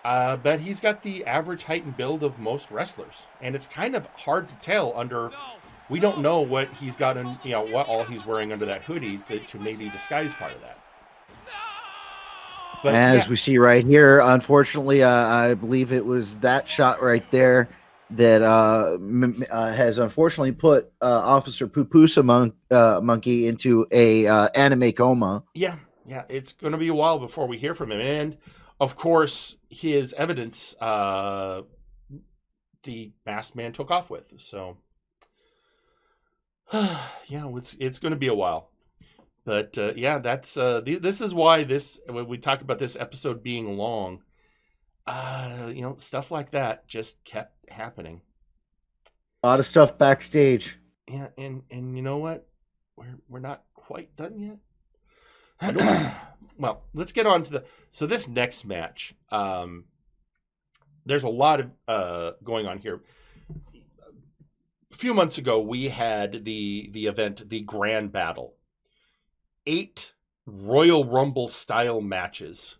but he's got the average height and build of most wrestlers. And it's kind of hard to tell we don't know what he's got in, what all he's wearing under that hoodie to maybe disguise part of that. But, as we see right here, unfortunately, I believe it was that shot right there that has unfortunately put Officer Pupusa Monkey into a anime coma. Yeah, it's going to be a while before we hear from him. And, of course, his evidence, the masked man took off with. So, it's going to be a while. But that's this is why when we talk about this episode being long, stuff like that just kept happening. A lot of stuff backstage. Yeah, and you know what? We're not quite done yet. Well, let's get on to this next match. There's a lot of going on here. A few months ago, we had the event, the Grand Battle. 8 Royal Rumble style matches,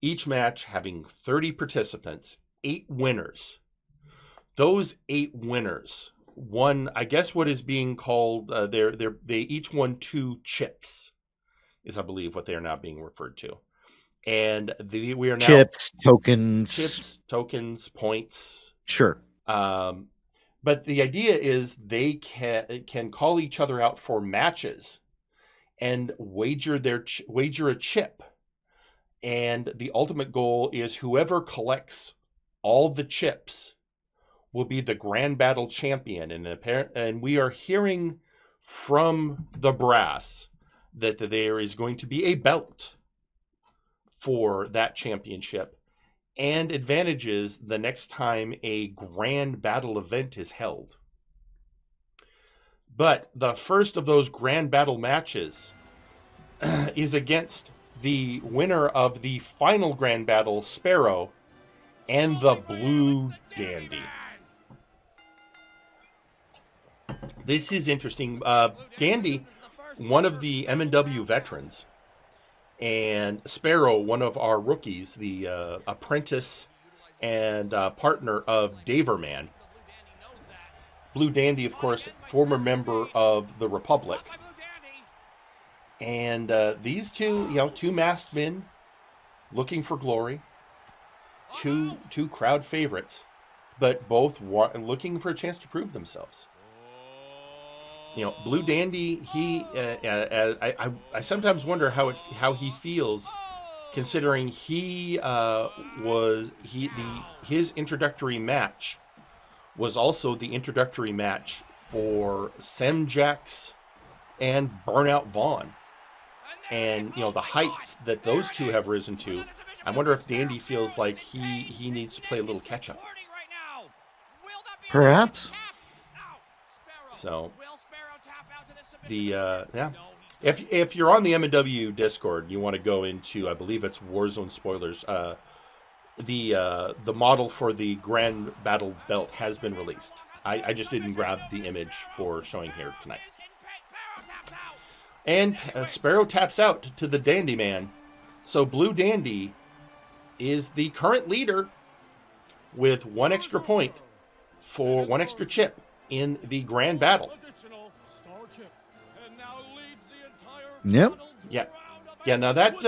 each match having 30 participants, 8 winners. Those 8 winners won, I guess, what is being called, they each won 2 chips, is I believe what they are now being referred to. And we are now chips, tokens, points. Sure. But the idea is they can call each other out for matches and wager a chip. And the ultimate goal is whoever collects all the chips will be the Grand Battle champion. And we are hearing from the brass that there is going to be a belt for that championship and advantages the next time a Grand Battle event is held. But the first of those Grand Battle matches is against the winner of the final Grand Battle, Sparrow, and the Blue Dandy. This is interesting. Dandy, one of the MNW veterans, and Sparrow, one of our rookies, the apprentice and partner of Daverman. Blue Dandy, of course, former member of the Republic. And these two masked men looking for glory, two crowd favorites, but both looking for a chance to prove themselves. Blue Dandy, he I sometimes wonder how he feels, considering his introductory match was also the introductory match for Semjax and Burnout Vaughn. And, the heights that those two have risen to, I wonder if Dandy feels like he needs to play a little catch-up. Perhaps. So, if you're on the MNW Discord, you want to go into, I believe it's Warzone spoilers, the model for the Grand Battle belt has been released. I just didn't grab the image for showing here tonight. And Sparrow taps out to the Dandy Man. So Blue Dandy is the current leader with 1 extra point for 1 extra chip in the grand battle. Yep. Yeah. Now that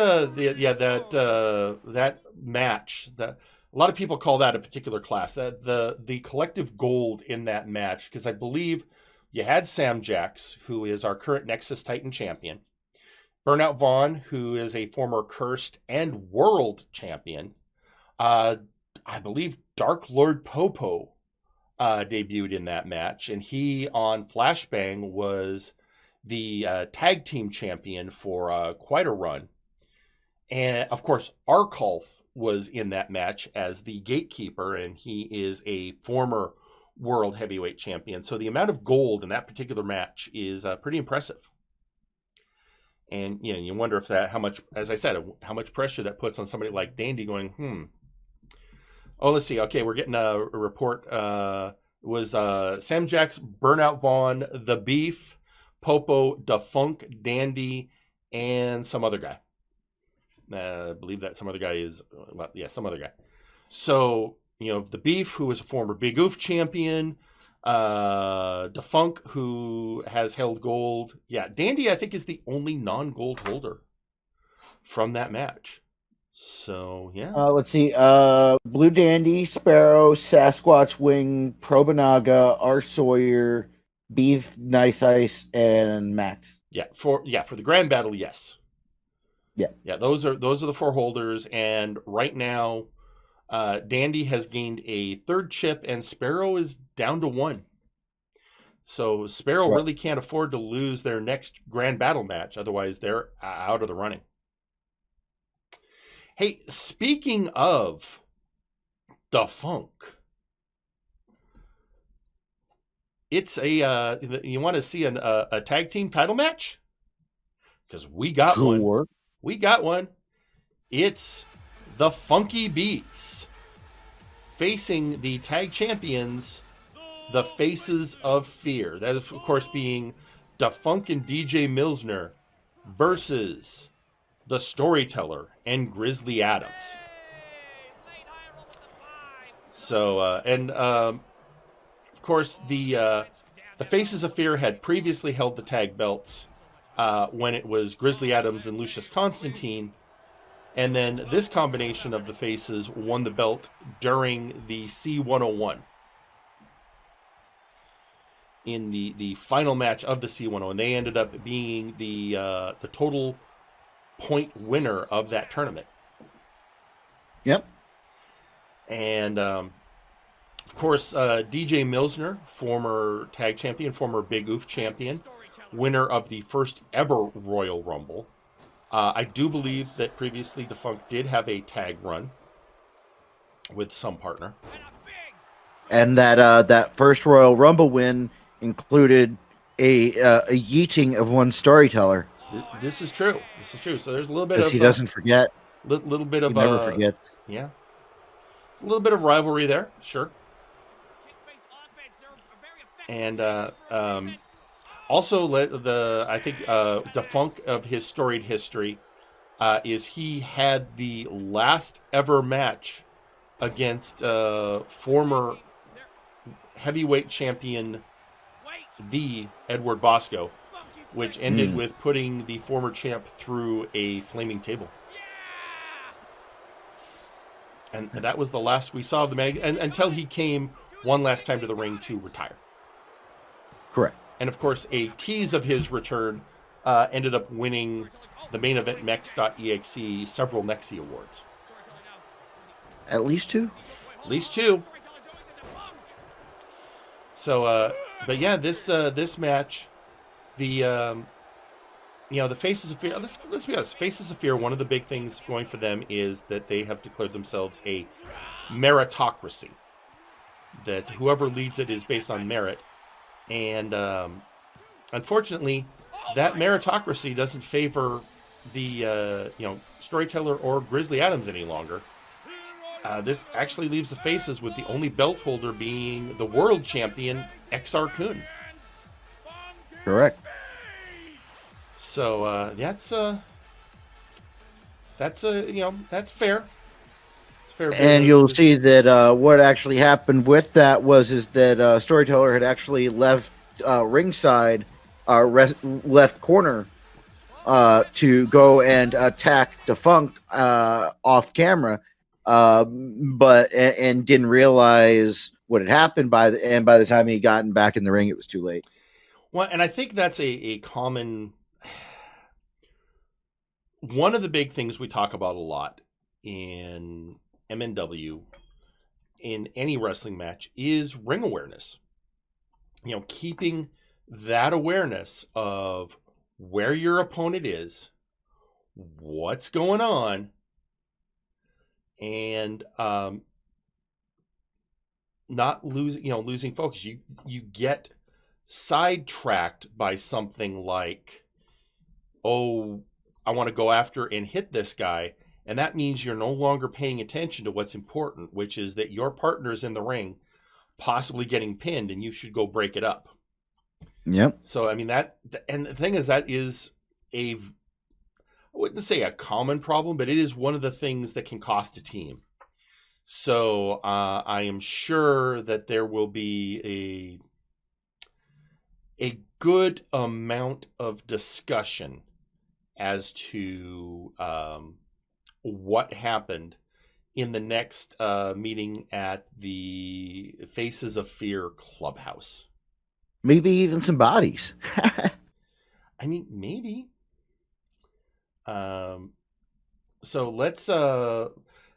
that match, a lot of people call that a particular class. That the collective gold in that match, because I believe you had Sam Jax, who is our current Nexus Titan champion, Burnout Vaughn, who is a former Cursed and World champion. I believe Dark Lord Popo debuted in that match, and he on Flashbang was the tag team champion for quite a run. And of course, Arkulf was in that match as the gatekeeper, and he is a former world heavyweight champion. So the amount of gold in that particular match is pretty impressive. And you wonder if that, how much, as I said, how much pressure that puts on somebody like Dandy going, Oh, let's see. Okay, we're getting a report. Was Sam Jax, Burnout Vaughn, The Beef, Popo, Defunk, Dandy, and some other guy. I believe that some other guy is, some other guy. So, The Beef, who is a former Big Oof champion, Defunk, who has held gold. Yeah, Dandy, I think, is the only non-gold holder from that match. So, yeah. Let's see. Blue Dandy, Sparrow, Sasquatch Wing, Probanaga, R. Sawyer, Beef, Nice Ice, and Max. For the grand battle, yes. Yeah, those are the 4 holders, and right now, Dandy has gained a 3rd chip, and Sparrow is down to 1. So Sparrow really can't afford to lose their next grand battle match, otherwise they're out of the running. Hey, speaking of Defunk, it's you want to see a tag team title match? Because we got one. We got one. It's the Funky Beats facing the tag champions, the Faces of Fear. That is, of course, being Defunk and DJ Milsner versus the Storyteller and Grizzly Adams. So, of course, the Faces of Fear had previously held the tag belts when it was Grizzly Adams and Lucius Constantine. And then this combination of the Faces won the belt during the C101. In the final match of the C101. They ended up being the total point winner of that tournament. Yep. And, of course, DJ Milsner, former tag champion, former Big Oof champion, winner of the first ever Royal Rumble. I do believe that previously Defunk did have a tag run with some partner. And that first Royal Rumble win included a yeeting of one Storyteller. This is true. So there's a little bit of... he doesn't forget. Little bit of... He never forgets. Yeah. It's a little bit of rivalry there, sure. And also, I think Defunk of his storied history is he had the last ever match against former heavyweight champion, the Edward Bosco, which ended with putting the former champ through a flaming table. And that was the last we saw of the man, until he came one last time to the ring to retire. Correct. And of course, a tease of his return ended up winning the main event Mex.exe several Nexi awards. At least 2? At least 2. So, but yeah, this match, the Faces of Fear. Let's be honest. Faces of Fear. One of the big things going for them is that they have declared themselves a meritocracy. That whoever leads it is based on merit, and unfortunately, that meritocracy doesn't favor the Storyteller or Grizzly Adams any longer. This actually leaves the Faces with the only belt holder being the world champion XR Kun. Correct. So that's fair. It's fair fair bit. And you'll see that what actually happened with that is that Storyteller had actually left ringside, left corner, to go and attack Defunct off camera, but didn't realize what had happened by the time he gotten back in the ring, it was too late. Well, and I think that's a common. One of the big things we talk about a lot in MNW, in any wrestling match, is ring awareness. Keeping that awareness of where your opponent is, what's going on, and not losing focus. You get sidetracked by something like, oh, I want to go after and hit this guy. And that means you're no longer paying attention to what's important, which is that your partner's in the ring, possibly getting pinned, and you should go break it up. Yep. So, I mean, and the thing is, that is I wouldn't say a common problem, but it is one of the things that can cost a team. So I am sure that there will be a good amount of discussion as to what happened in the next meeting at the Faces of Fear Clubhouse. Maybe even some bodies. I mean, maybe. So let's.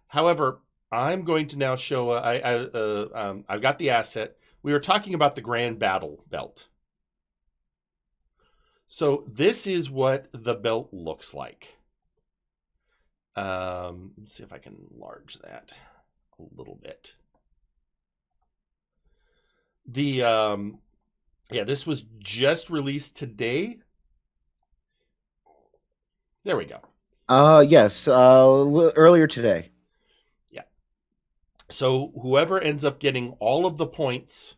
However, I'm going to now show. I've got the asset. We were talking about the Grand Battle belt. So this is what the belt looks like. Let's see if I can enlarge that a little bit. This was just released today. There we go. Yes, earlier today. Yeah. So whoever ends up getting all of the points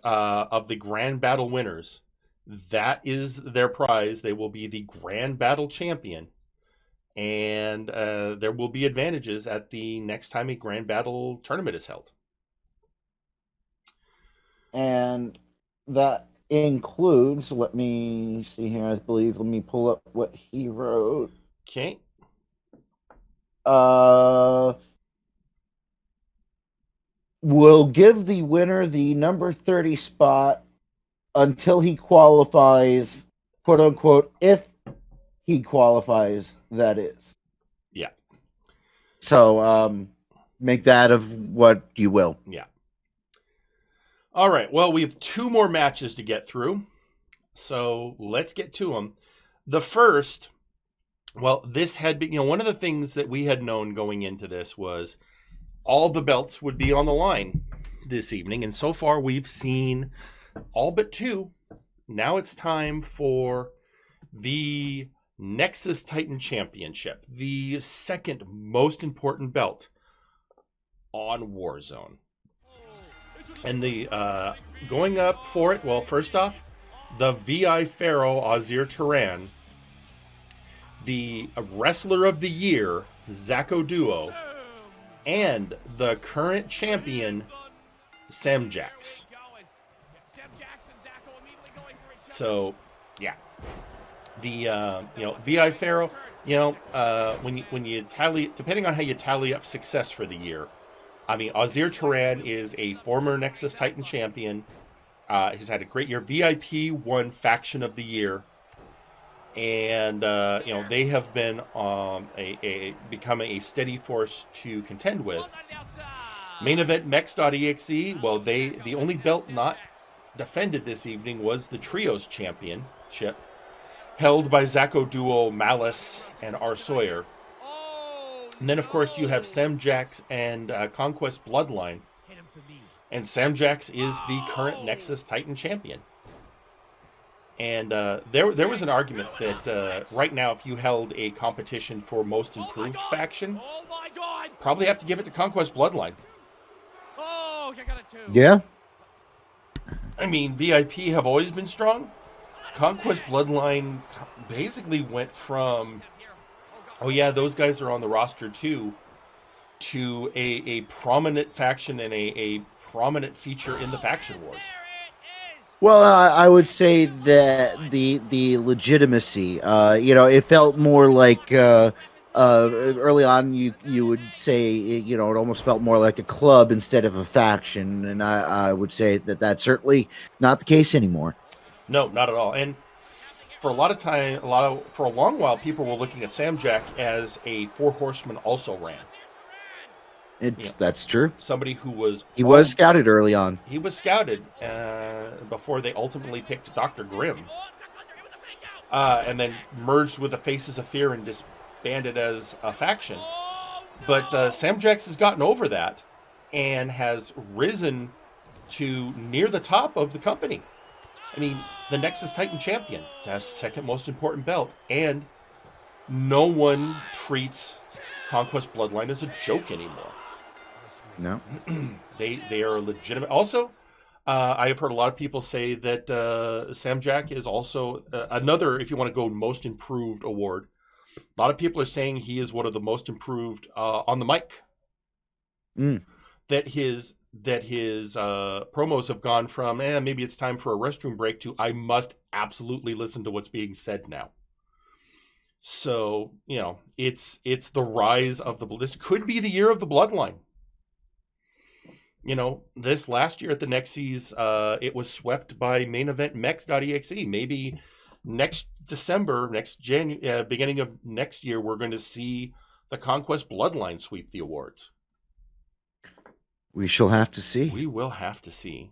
of the Grand Battle winners, that is their prize. They will be the Grand Battle champion. And there will be advantages at the next time a Grand Battle tournament is held. And that includes, let me see here, let me pull up what he wrote. Okay. Will give the winner the number 30 spot until he qualifies, quote unquote, if he qualifies, that is. Yeah. So make that of what you will. Yeah. All right. Well, we have 2 more matches to get through. So let's get to them. The first, well, this had been, one of the things that we had known going into this was all the belts would be on the line this evening. And so far we've seen all but 2. Now it's time for the Nexus Titan Championship, the second most important belt on Warzone. And the going up for it, well, first off, the VI Pharaoh Ausir Taran, the Wrestler of the Year, Zacho Duo, and the current champion, Samjax. So, yeah. The VI Pharaoh, when you tally, depending on how you tally up success for the year, I mean, Ausir Taran is a former Nexus Titan champion. Has had a great year. VIP won Faction of the Year, and they have been becoming a steady force to contend with. Main event Mex.exe. Well, the only belt not defended this evening was the Trios Championship, held by Zacho Duo, Malice, and R. Sawyer. And then, of course, you have Samjax and Conquest Bloodline. And Samjax is the current Nexus Titan champion. And there was an argument that right now, if you held a competition for most improved faction, probably have to give it to Conquest Bloodline. Yeah. I mean, VIP have always been strong. Conquest Bloodline basically went from, oh yeah, those guys are on the roster too, to a prominent faction and a prominent feature in the faction wars. Well, I would say that the legitimacy, it felt more like early on you would say, it almost felt more like a club instead of a faction, and I would say that that's certainly not the case anymore. No, not at all. And for a long while, people were looking at Sam Jack as a Four Horsemen also ran. That's true. Somebody who was... He was scouted early on. He was scouted before they ultimately picked Dr. Grimm. And then merged with the Faces of Fear and disbanded as a faction. But Sam Jax has gotten over that and has risen to near the top of the company. I mean, the Nexus Titan champion, the second most important belt. And no one treats Conquest Bloodline as a joke anymore. No, they are legitimate. Also, I have heard a lot of people say that Sam Jack is also another, if you want to go most improved award. A lot of people are saying he is one of the most improved on the mic. That his promos have gone from maybe it's time for a restroom break to I must absolutely listen to what's being said now. So it's the rise of this could be the year of the Bloodline. This last year at the Nexies, it was swept by main event Mex.exe. Maybe next December, beginning of next year, we're going to see the Conquest Bloodline sweep the awards. We shall have to see. We will have to see.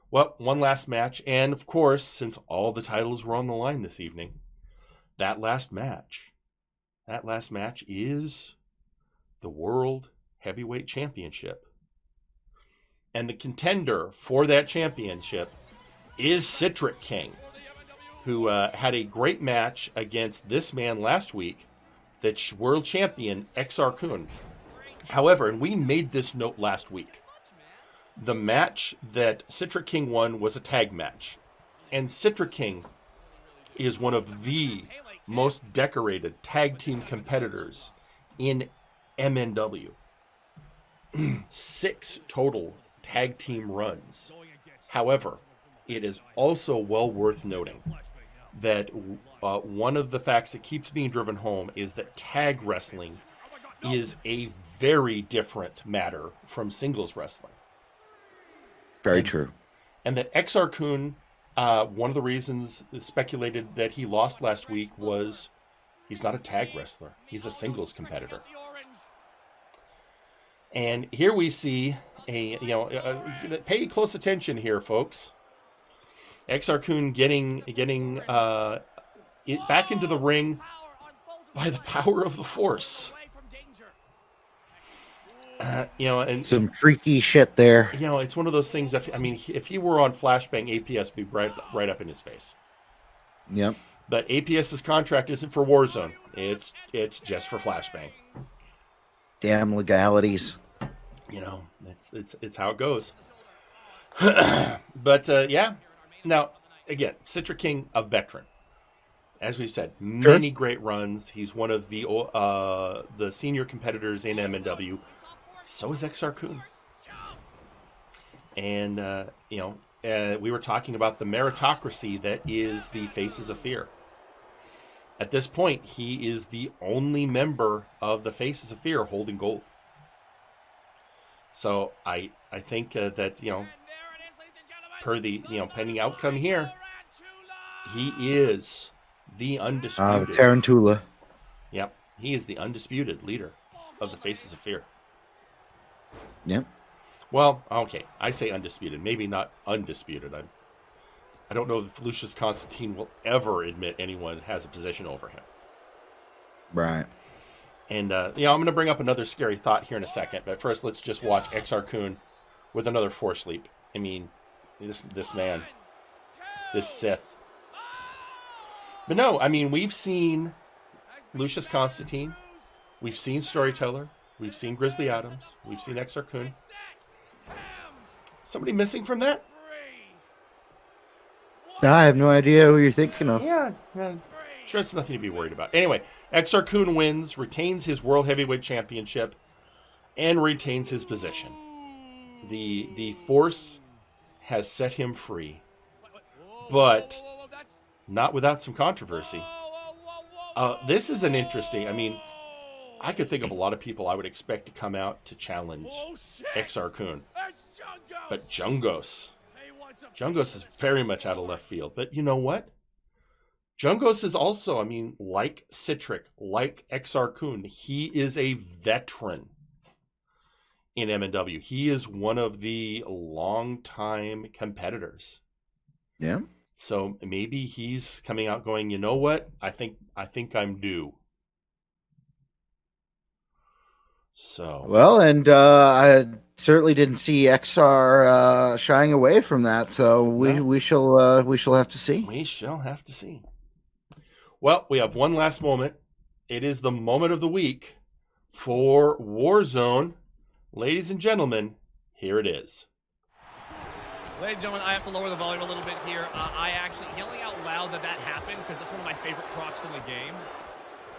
Well, one last match. And of course, since all the titles were on the line this evening, that last match is the World Heavyweight Championship. And the contender for that championship is Citric King, who had a great match against this man last week, the world champion, XR Kun. However, and we made this note last week, the match that Citric King won was a tag match. And Citric King is one of the most decorated tag team competitors in MNW. 6 total tag team runs. However, it is also well worth noting that one of the facts that keeps being driven home is that tag wrestling is a very different matter from singles wrestling. Very true. And that XR Kun, one of the reasons speculated that he lost last week was he's not a tag wrestler. He's a singles competitor. And here we see pay close attention here, folks. XR Kun getting back into the ring by the power of the Force. And some freaky shit there. It's one of those things. If he were on Flashbang, APS would be right up in his face. Yep. But APS's contract isn't for Warzone. It's just for Flashbang. Damn legalities. It's how it goes. But now again, Citric King, a veteran, as we said, many great runs. He's one of the senior competitors in MNW. So is XR Kun. And we were talking about the meritocracy that is the Faces of Fear. At this point, he is the only member of the Faces of Fear holding gold. So I think that per the pending outcome here, he is the undisputed Tarantula. Yep, he is the undisputed leader of the Faces of Fear. Yep. Well, okay, I say undisputed, maybe not undisputed. I don't know if Lucius Constantine will ever admit anyone has a position over him. Right. And, I'm going to bring up another scary thought here in a second. But first, let's just watch XR Kun with another Force Leap. I mean, this man, this Sith. But no, we've seen Lucius Constantine. We've seen Storyteller. We've seen Grizzly Adams. We've seen XR Kun. Somebody missing from that? I have no idea who you're thinking of. Yeah. Sure, it's nothing to be worried about. Anyway, XR Kun wins, retains his World Heavyweight Championship. and retains his position. The Force has set him free, but not without some controversy. This is an interesting. I mean, I could think of a lot of people I would expect to come out to challenge XR Kun, but Jungos is very much out of left field. But you know what? Jungos is also, I mean, like Citric, like XR Kun, he is a veteran in MNW. He is one of the longtime competitors. Yeah. So maybe he's coming out going, you know what? I think I'm due. So well, and I certainly didn't see XR shying away from that. So we shall have to see. We shall have to see. Well, we have one last moment. It is the moment of the week for Warzone. Ladies and gentlemen, here it is. Ladies and gentlemen, I have to lower the volume a little bit here. I actually, yelling out loud that happened, because that's one of my favorite procs in the game,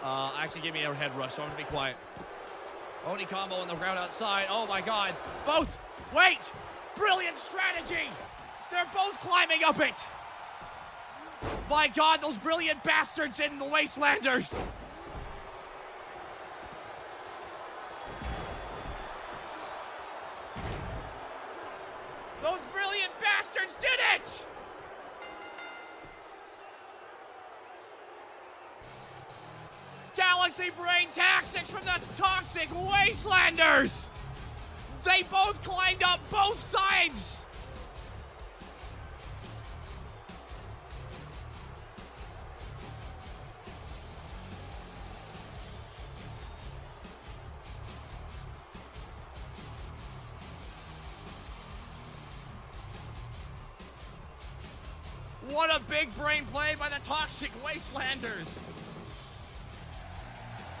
actually gave me a head rush, so I'm going to be quiet. Oni combo on the ground outside. Oh my god. Both! Wait! Brilliant strategy! They're both climbing up it! My god, those brilliant bastards in the Wastelanders! Those brilliant bastards did it! Galaxy Brain tactics from the toxic Wastelanders! They both climbed up both sides! What a big brain play by the toxic Wastelanders!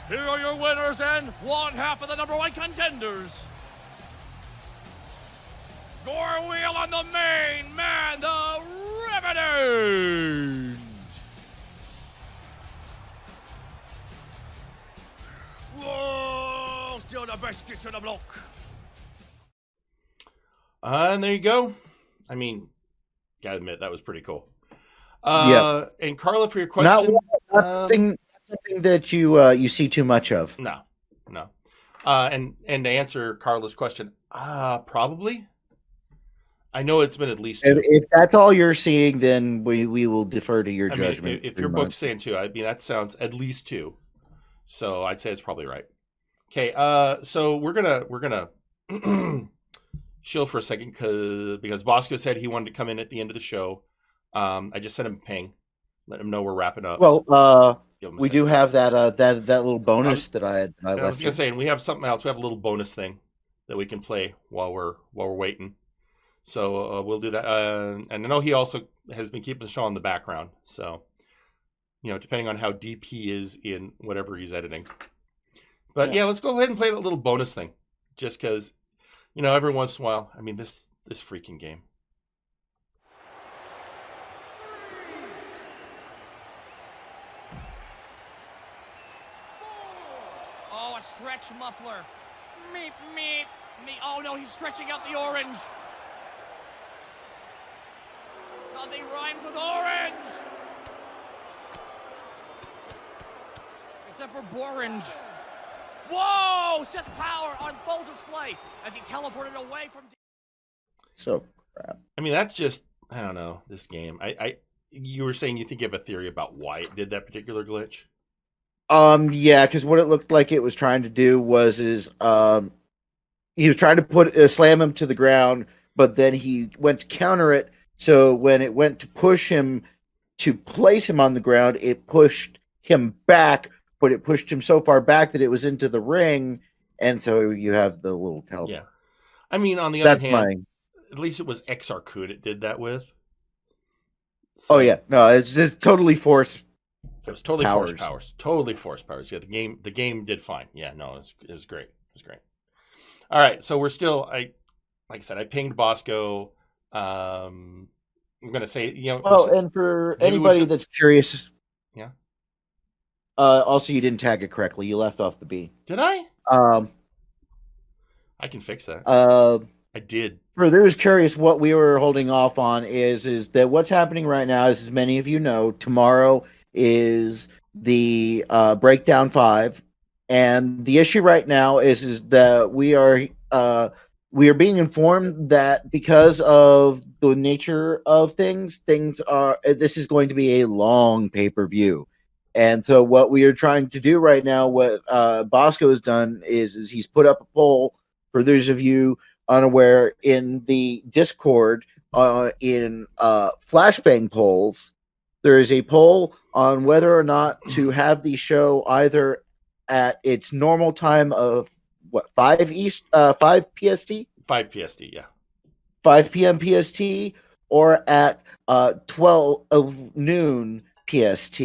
Here are your winners and one half of the #1 contenders. Gore wheel on the main man, the Revenant! Whoa, still the best get to the block. And there you go. I mean, gotta admit, that was pretty cool. Yeah. And Carla, for your question, not something that you see too much of. No. And to answer Carla's question, probably. I know it's been at least 2. If that's all you're seeing, then we will defer to your judgment. Mean, if your book's saying 2, I mean that sounds at least 2. So I'd say it's probably right. Okay, so we're gonna chill for a second because Bosco said he wanted to come in at the end of the show. I just sent him a ping, let him know we're wrapping up. Well, we do have that little bonus that I left. I was gonna say, and we have something else. We have a little bonus thing that we can play while we're waiting. So we'll do that. And I know he also has been keeping the show in the background. So depending on how deep he is in whatever he's editing. But yeah, let's go ahead and play that little bonus thing, just because every once in a while. I mean, this freaking game. Stretch muffler. Meep, meep, meep. Oh no, he's stretching out the orange. Nothing rhymes with orange. Except for Borange. Whoa! Seth Power on full display as he teleported away from. So crap. I mean, that's just, I don't know, this game. You were saying you think you have a theory about why it did that particular glitch? Yeah, because what it looked like it was trying to do was he was trying to slam him to the ground, but then he went to counter it. So when it went to push him to place him on the ground, it pushed him back, but it pushed him so far back that it was into the ring, and so you have the little teleport. Yeah, I mean, on the other hand, at least it was XR Kun it did that with. So, oh yeah, no, it's just totally forced. It was totally forced powers. Totally forced powers. Yeah, the game did fine. Yeah, no, it was great. It was great. All right, so we're still. Like I said, I pinged Bosco. I'm gonna say, Well, and for anybody that's curious, yeah. Also, you didn't tag it correctly. You left off the B. Did I? I can fix that. I did. For those curious, what we were holding off on is that what's happening right now is, as many of you know, tomorrow is the Breakdown 5, and the issue right now is that we are being informed that because of the nature of things are this is going to be a long pay-per-view. And so what we are trying to do right now, what Bosco has done is he's put up a poll for those of you unaware in the Discord in Flashbang polls. There is a poll on whether or not to have the show either at its normal time of 5 PST? 5 PST, yeah. 5 p.m. PST, or at 12 noon PST.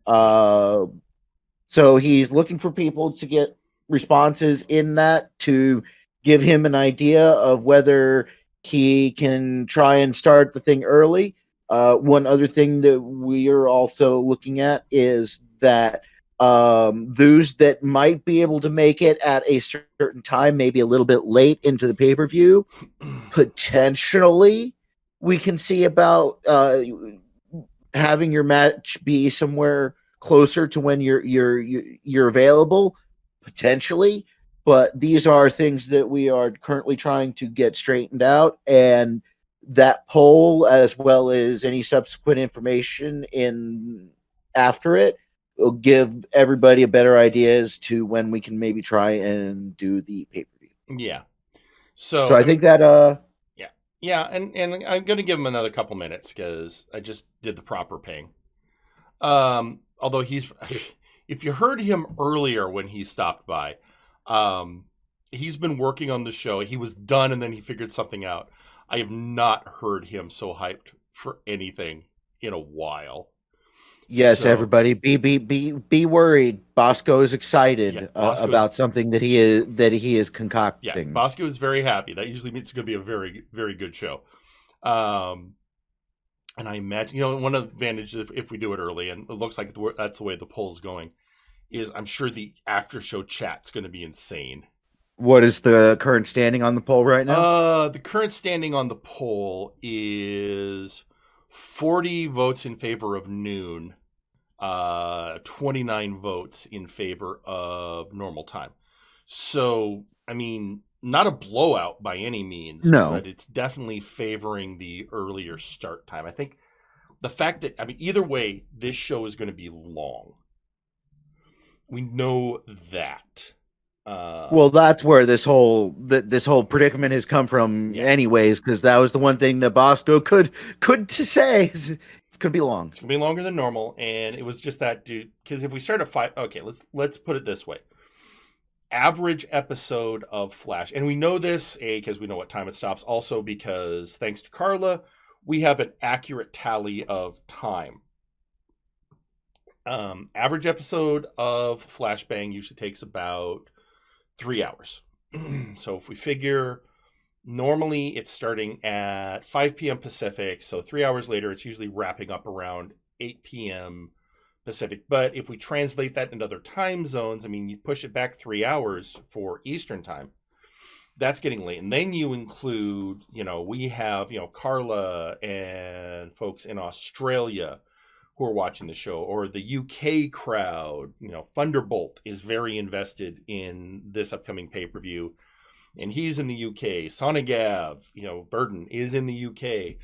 So he's looking for people to get responses in that to give him an idea of whether he can try and start the thing early. One other thing that we are also looking at is that those that might be able to make it at a certain time, maybe a little bit late into the pay-per-view, potentially we can see about having your match be somewhere closer to when you're available, potentially. But these are things that we are currently trying to get straightened out, and that poll, as well as any subsequent information in after it, will give everybody a better idea as to when we can maybe try and do the pay-per-view. Yeah. So I think that yeah, and I'm going to give him another couple minutes because I just did the proper ping. Although if you heard him earlier when he stopped by, he's been working on the show. He was done and then he figured something out. I have not heard him so hyped for anything in a while. Yes, so, everybody, be worried. Bosco is excited about something that he is concocting. Yeah, Bosco is very happy. That usually means it's going to be a very, very good show. And I imagine, one of the advantages if we do it early, and it looks like that's the way the poll's going, is I'm sure the after show chat's going to be insane. What is the current standing on the poll right now? The current standing on the poll is 40 votes in favor of noon, 29 votes in favor of normal time. So, I mean, not a blowout by any means, no, but it's definitely favoring the earlier start time. I think the fact that, either way, this show is going to be long. We know that. Well, that's where this whole predicament has come from, anyways, because that was the one thing that Bosco could say. It's gonna be long. It's gonna be longer than normal, and it was just that, dude. Because if we start at 5, okay, let's put it this way: average episode of Flash, and we know this because we know what time it stops. Also, because thanks to Carla, we have an accurate tally of time. Average episode of Flashbang usually takes about 3 hours. So if we figure normally it's starting at 5 p.m. Pacific, so 3 hours later it's usually wrapping up around 8 p.m. Pacific. But if we translate that into other time zones, you push it back 3 hours for Eastern time, that's getting late. And then you include, we have, Carla and folks in Australia who are watching the show, or the UK crowd. Thunderbolt is very invested in this upcoming pay-per-view, and he's in the UK. Sonogav, Burden is in the UK.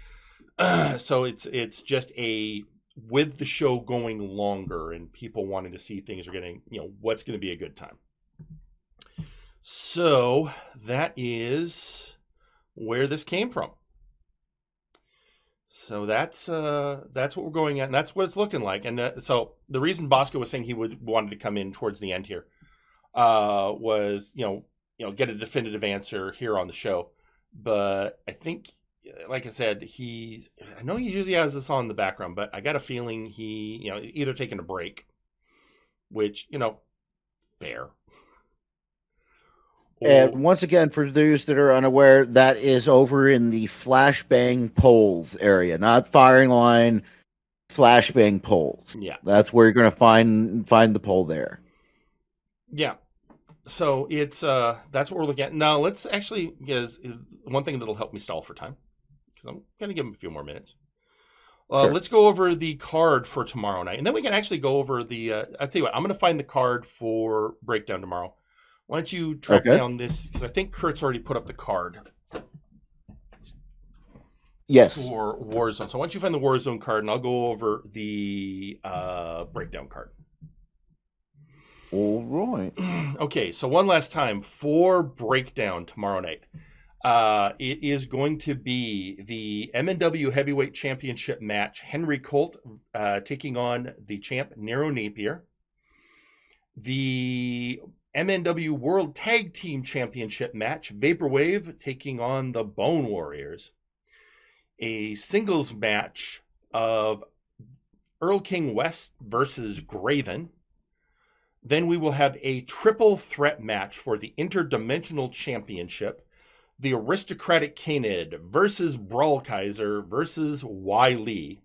So it's just with the show going longer and people wanting to see things are getting, what's going to be a good time. So that is where this came from. So that's what we're going at, and that's what it's looking like. And so the reason Bosco was saying he wanted to come in towards the end here was get a definitive answer here on the show. But I think, like I said, I know he usually has this on in the background, but I got a feeling he either taking a break, which fair. And once again, for those that are unaware, that is over in the Flashbang polls area, not firing line, Flashbang polls. Yeah. That's where you're going to find the poll there. Yeah. So it's that's what we're looking at. Now let's actually, because one thing that'll help me stall for time, because I'm gonna give him a few more minutes. Sure. Let's go over the card for tomorrow night, and then we can actually go over the. I'll tell you what, I'm gonna find the card for Breakdown tomorrow. Why don't you track down this? Because I think Kurt's already put up the card. Yes. For Warzone. So why don't you find the Warzone card, and I'll go over the Breakdown card. All right. Okay, so one last time for Breakdown tomorrow night. It is going to be the MNW Heavyweight Championship match. Henry Colt taking on the champ Nero Napier. The MNW World Tag Team Championship match. Vaporwave taking on the Bone Warriors. A singles match of Earl King West versus Graven. Then we will have a triple threat match for the Interdimensional Championship. The Aristocratic Canid versus Brawl Kaiser versus Lee.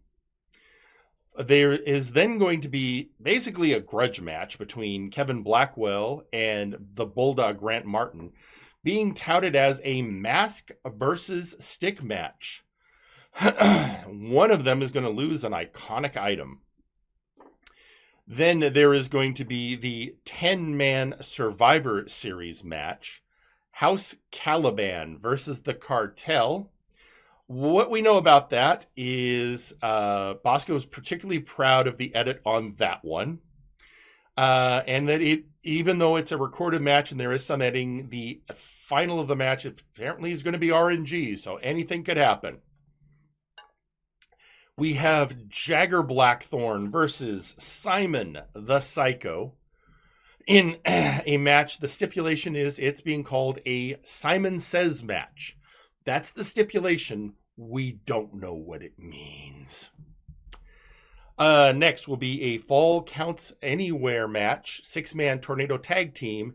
There is then going to be basically a grudge match between Kevin Blackwell and the Bulldog Grant Martin, being touted as a mask versus stick match. One of them is going to lose an iconic item. Then there is going to be the 10-man Survivor Series match. House Caliban versus the Cartel. What we know about that is Bosco is particularly proud of the edit on that one. And that it, even though it's a recorded match and there is some editing, the final of the match apparently is going to be RNG, so anything could happen. We have Jagger Blackthorn versus Simon the Psycho in a match. The stipulation is it's being called a Simon Says match. That's the stipulation. We don't know what it means. Next will be a Fall Counts Anywhere match. 6-man Tornado Tag Team.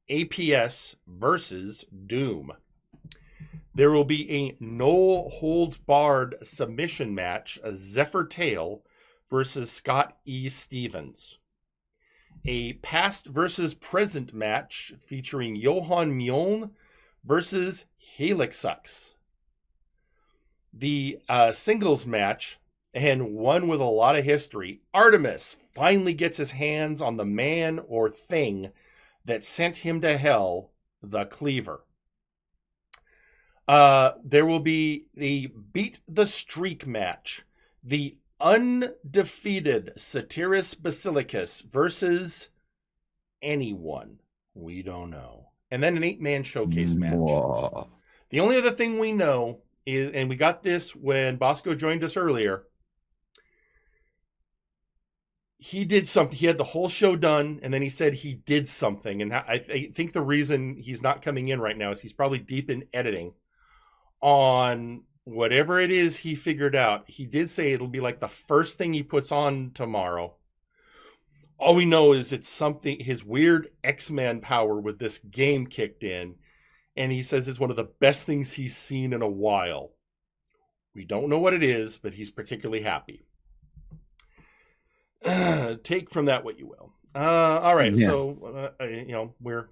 APS versus Doom. There will be a no holds barred submission match, a Zephyr Tail versus Scott E. Stevens. A past versus present match featuring Johan Mjoln versus Helixux. The singles match, and one with a lot of history, Artemis finally gets his hands on the man or thing that sent him to hell, the Cleaver. There will be the Beat the Streak match. The undefeated Satyrus Basilicus versus anyone. We don't know. And then an 8-man showcase match. Whoa. The only other thing we know is, and we got this when Bosco joined us earlier, he did something. He had the whole show done, and then he said he did something. And I think the reason he's not coming in right now is he's probably deep in editing on whatever it is he figured out. He did say it'll be like the first thing he puts on tomorrow. All we know is it's something, his weird X-Men power with this game kicked in, and he says it's one of the best things he's seen in a while. We don't know what it is, but he's particularly happy. Take from that what you will. All right, yeah. So we're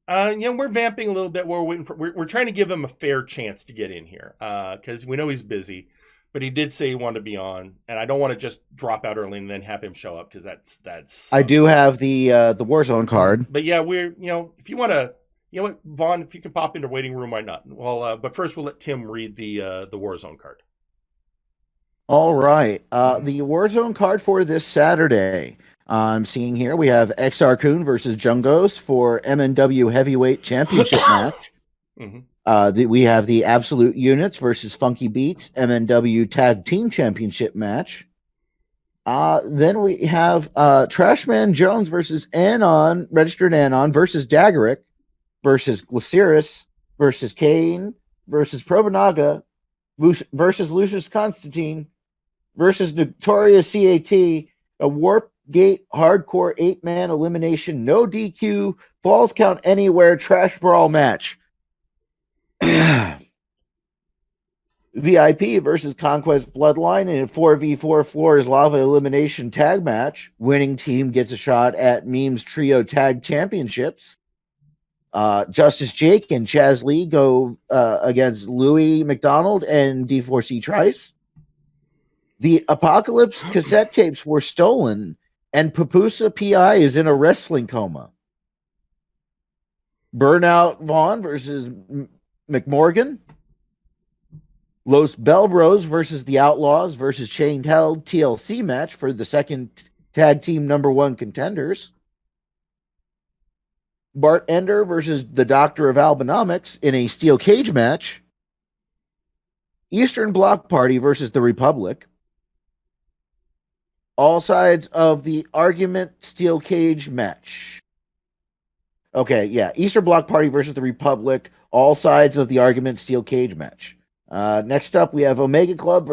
we're vamping a little bit. We're waiting for. We're trying to give him a fair chance to get in here because we know he's busy, but he did say he wanted to be on, and I don't want to just drop out early and then have him show up because that's. I do have the Warzone card, but yeah, we're if you want to, what, Vaughn, if you can pop into waiting room, why not? Well, but first we'll let Tim read the Warzone card. All right, the Warzone card for this Saturday. I'm seeing here we have XR Kun versus Jungos for MNW Heavyweight Championship match. Mm-hmm. We have the Absolute Units versus Funky Beats MNW Tag Team Championship match. Then we have Trashman Jones versus Anon, Registered Anon versus Daggerick versus Glaciris versus Kane versus Probanaga versus Lucius Constantine versus Notorious CAT, a Warp Gate Hardcore 8-man elimination, no DQ, Falls Count Anywhere Trash Brawl match. VIP versus Conquest Bloodline in a 4v4 Floors Lava Elimination Tag Match. Winning team gets a shot at Memes Trio Tag Championships. Justice Jake and Chaz Lee go against Louis McDonald and D4C Trice. The Apocalypse cassette tapes were stolen, and Papusa PI is in a wrestling coma. Burnout Vaughn versus McMorgan. Los Belbros versus the Outlaws versus Chained Held TLC match for the second tag team #1 contenders. Bart Ender versus the Doctor of Albinomics in a steel cage match. Eastern Bloc Party versus the Republic. All sides of the argument steel cage match. Okay, yeah. Eastern Bloc Party versus the Republic. All sides of the argument steel cage match. Next up, we have Omega Club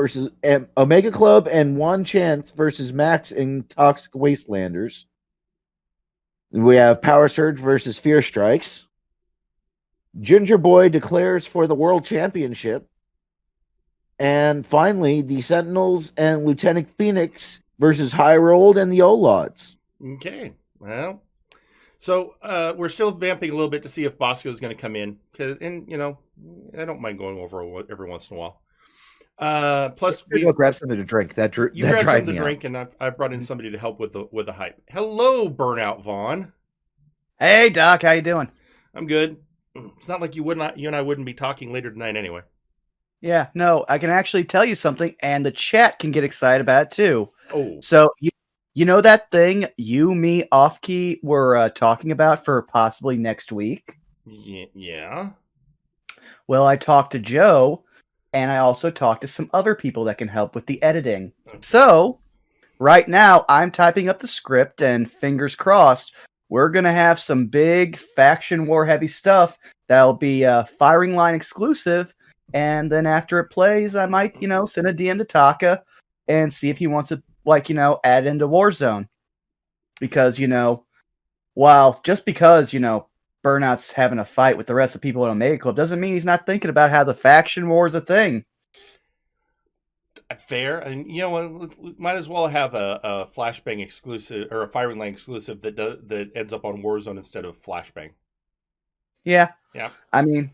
and One Chance versus Max and Toxic Wastelanders. We have Power Surge versus Fear Strikes. Ginger Boy declares for the World Championship. And finally, the Sentinels and Lieutenant Phoenix versus High Rolled and the Olods. Okay, well, so we're still vamping a little bit to see if Bosco is going to come in, and I don't mind going over every once in a while. Plus, we go grab something to drink. You grab something to drink, and I brought in somebody to help with the hype. Hello, Burnout Vaughn. Hey, Doc, how you doing? I'm good. It's not like you and I wouldn't be talking later tonight anyway. Yeah, no, I can actually tell you something, and the chat can get excited about it too. Oh, so you know that thing you, me, off key were talking about for possibly next week? Yeah. Well, I talked to Joe, and I also talked to some other people that can help with the editing. Okay. So, right now, I'm typing up the script, and fingers crossed, we're going to have some big faction war heavy stuff that'll be firing line exclusive, and then after it plays, I might, send a DM to Taka and see if he wants to, add into Warzone. Because, just because, Burnout's having a fight with the rest of the people in Omega Club doesn't mean he's not thinking about how the faction war is a thing. Fair. And might as well have a Flashbang exclusive or a Firing Line exclusive that ends up on Warzone instead of Flashbang. Yeah. Yeah. I mean,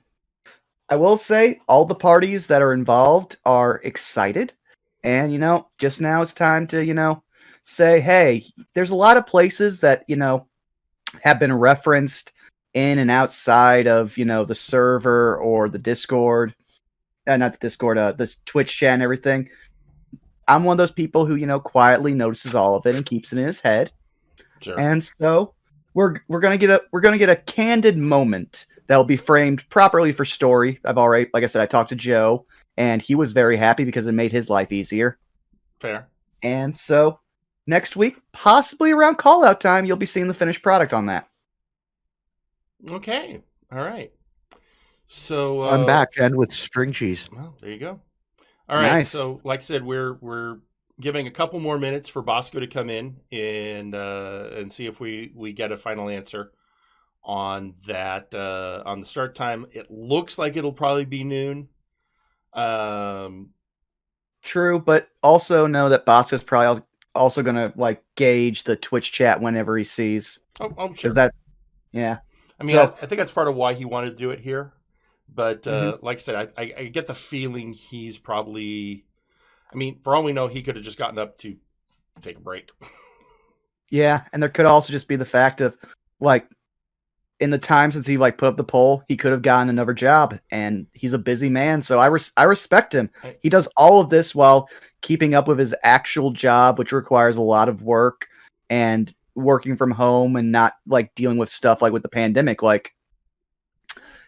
I will say all the parties that are involved are excited. And, just now it's time to, say, hey, there's a lot of places that, have been referenced in and outside of, the server or the Discord. Not the Discord, the Twitch chat and everything. I'm one of those people who, quietly notices all of it and keeps it in his head. Sure. And so we're gonna get a candid moment that will be framed properly for story. I've already, like I said, I talked to Joe, and he was very happy because it made his life easier. Fair. And so next week, possibly around call-out time, you'll be seeing the finished product on that. Okay. All right. So I'm back and with string cheese. Well, there you go. All right. Nice. So, like I said, we're giving a couple more minutes for Bosco to come in and see if we get a final answer on that on the start time. It looks like it'll probably be noon. True, but also know that Bosco's probably also going to gauge the Twitch chat whenever he sees. Oh, sure. Yeah. I mean, I think that's part of why he wanted to do it here. But like I said, I get the feeling he's probably... I mean, for all we know, he could have just gotten up to take a break. Yeah, and there could also just be the fact of, in the time since he, put up the poll, he could have gotten another job, and he's a busy man, so I respect him. He does all of this while keeping up with his actual job, which requires a lot of work, and working from home and not dealing with stuff with the pandemic.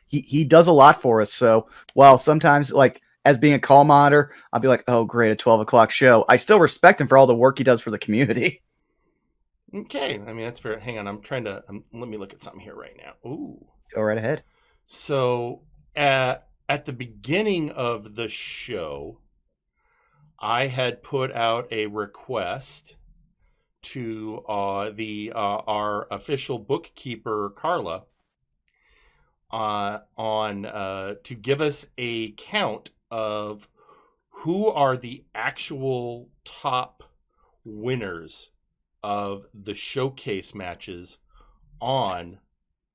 He does a lot for us. So while sometimes as being a call monitor, I'll be like, oh great, a 12 o'clock show, I still respect him for all the work he does for the community. Okay. I mean, that's fair. Hang on. I'm trying to let me look at something here right now. Ooh, go right ahead. So at the beginning of the show, I had put out a request to our official bookkeeper Carla to give us a count of who are the actual top winners of the showcase matches on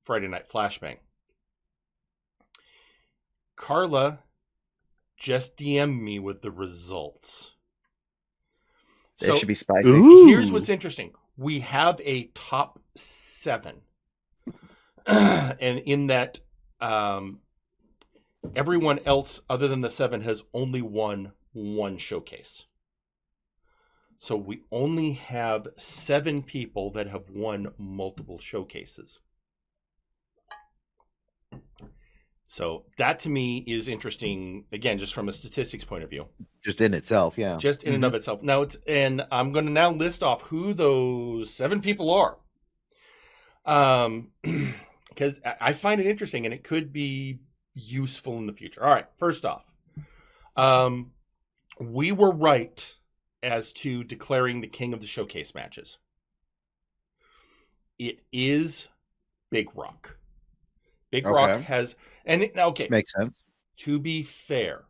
Friday Night Flashbang. Carla just DM'd me with the results. They should be spicy. Here's what's interesting. We have a top 7. And in that, everyone else other than the 7 has only won one showcase. So we only have 7 people that have won multiple showcases. So that to me is interesting, again, just from a statistics point of view. Just in itself, yeah. Just in and of itself. Now and I'm going to now list off who those 7 people are. Because I find it interesting and it could be useful in the future. All right, first off, we were right as to declaring the king of the showcase matches. It is Big Rock. Big Rock has, and okay, makes sense. To be fair,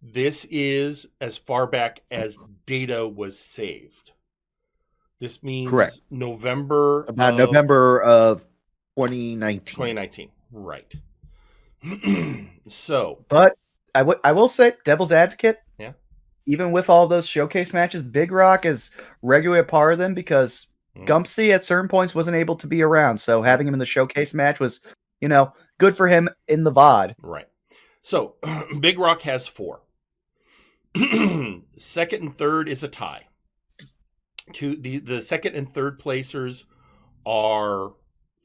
this is as far back as data was saved. This means Correct. November of 2019. 2019, right? So, but I will say, devil's advocate. Yeah. Even with all those showcase matches, Big Rock is regularly a part of them because Gumpsy at certain points wasn't able to be around. So having him in the showcase match was, good for him in the VOD. Right. So Big Rock has 4. Second and third is a tie. The second and third placers are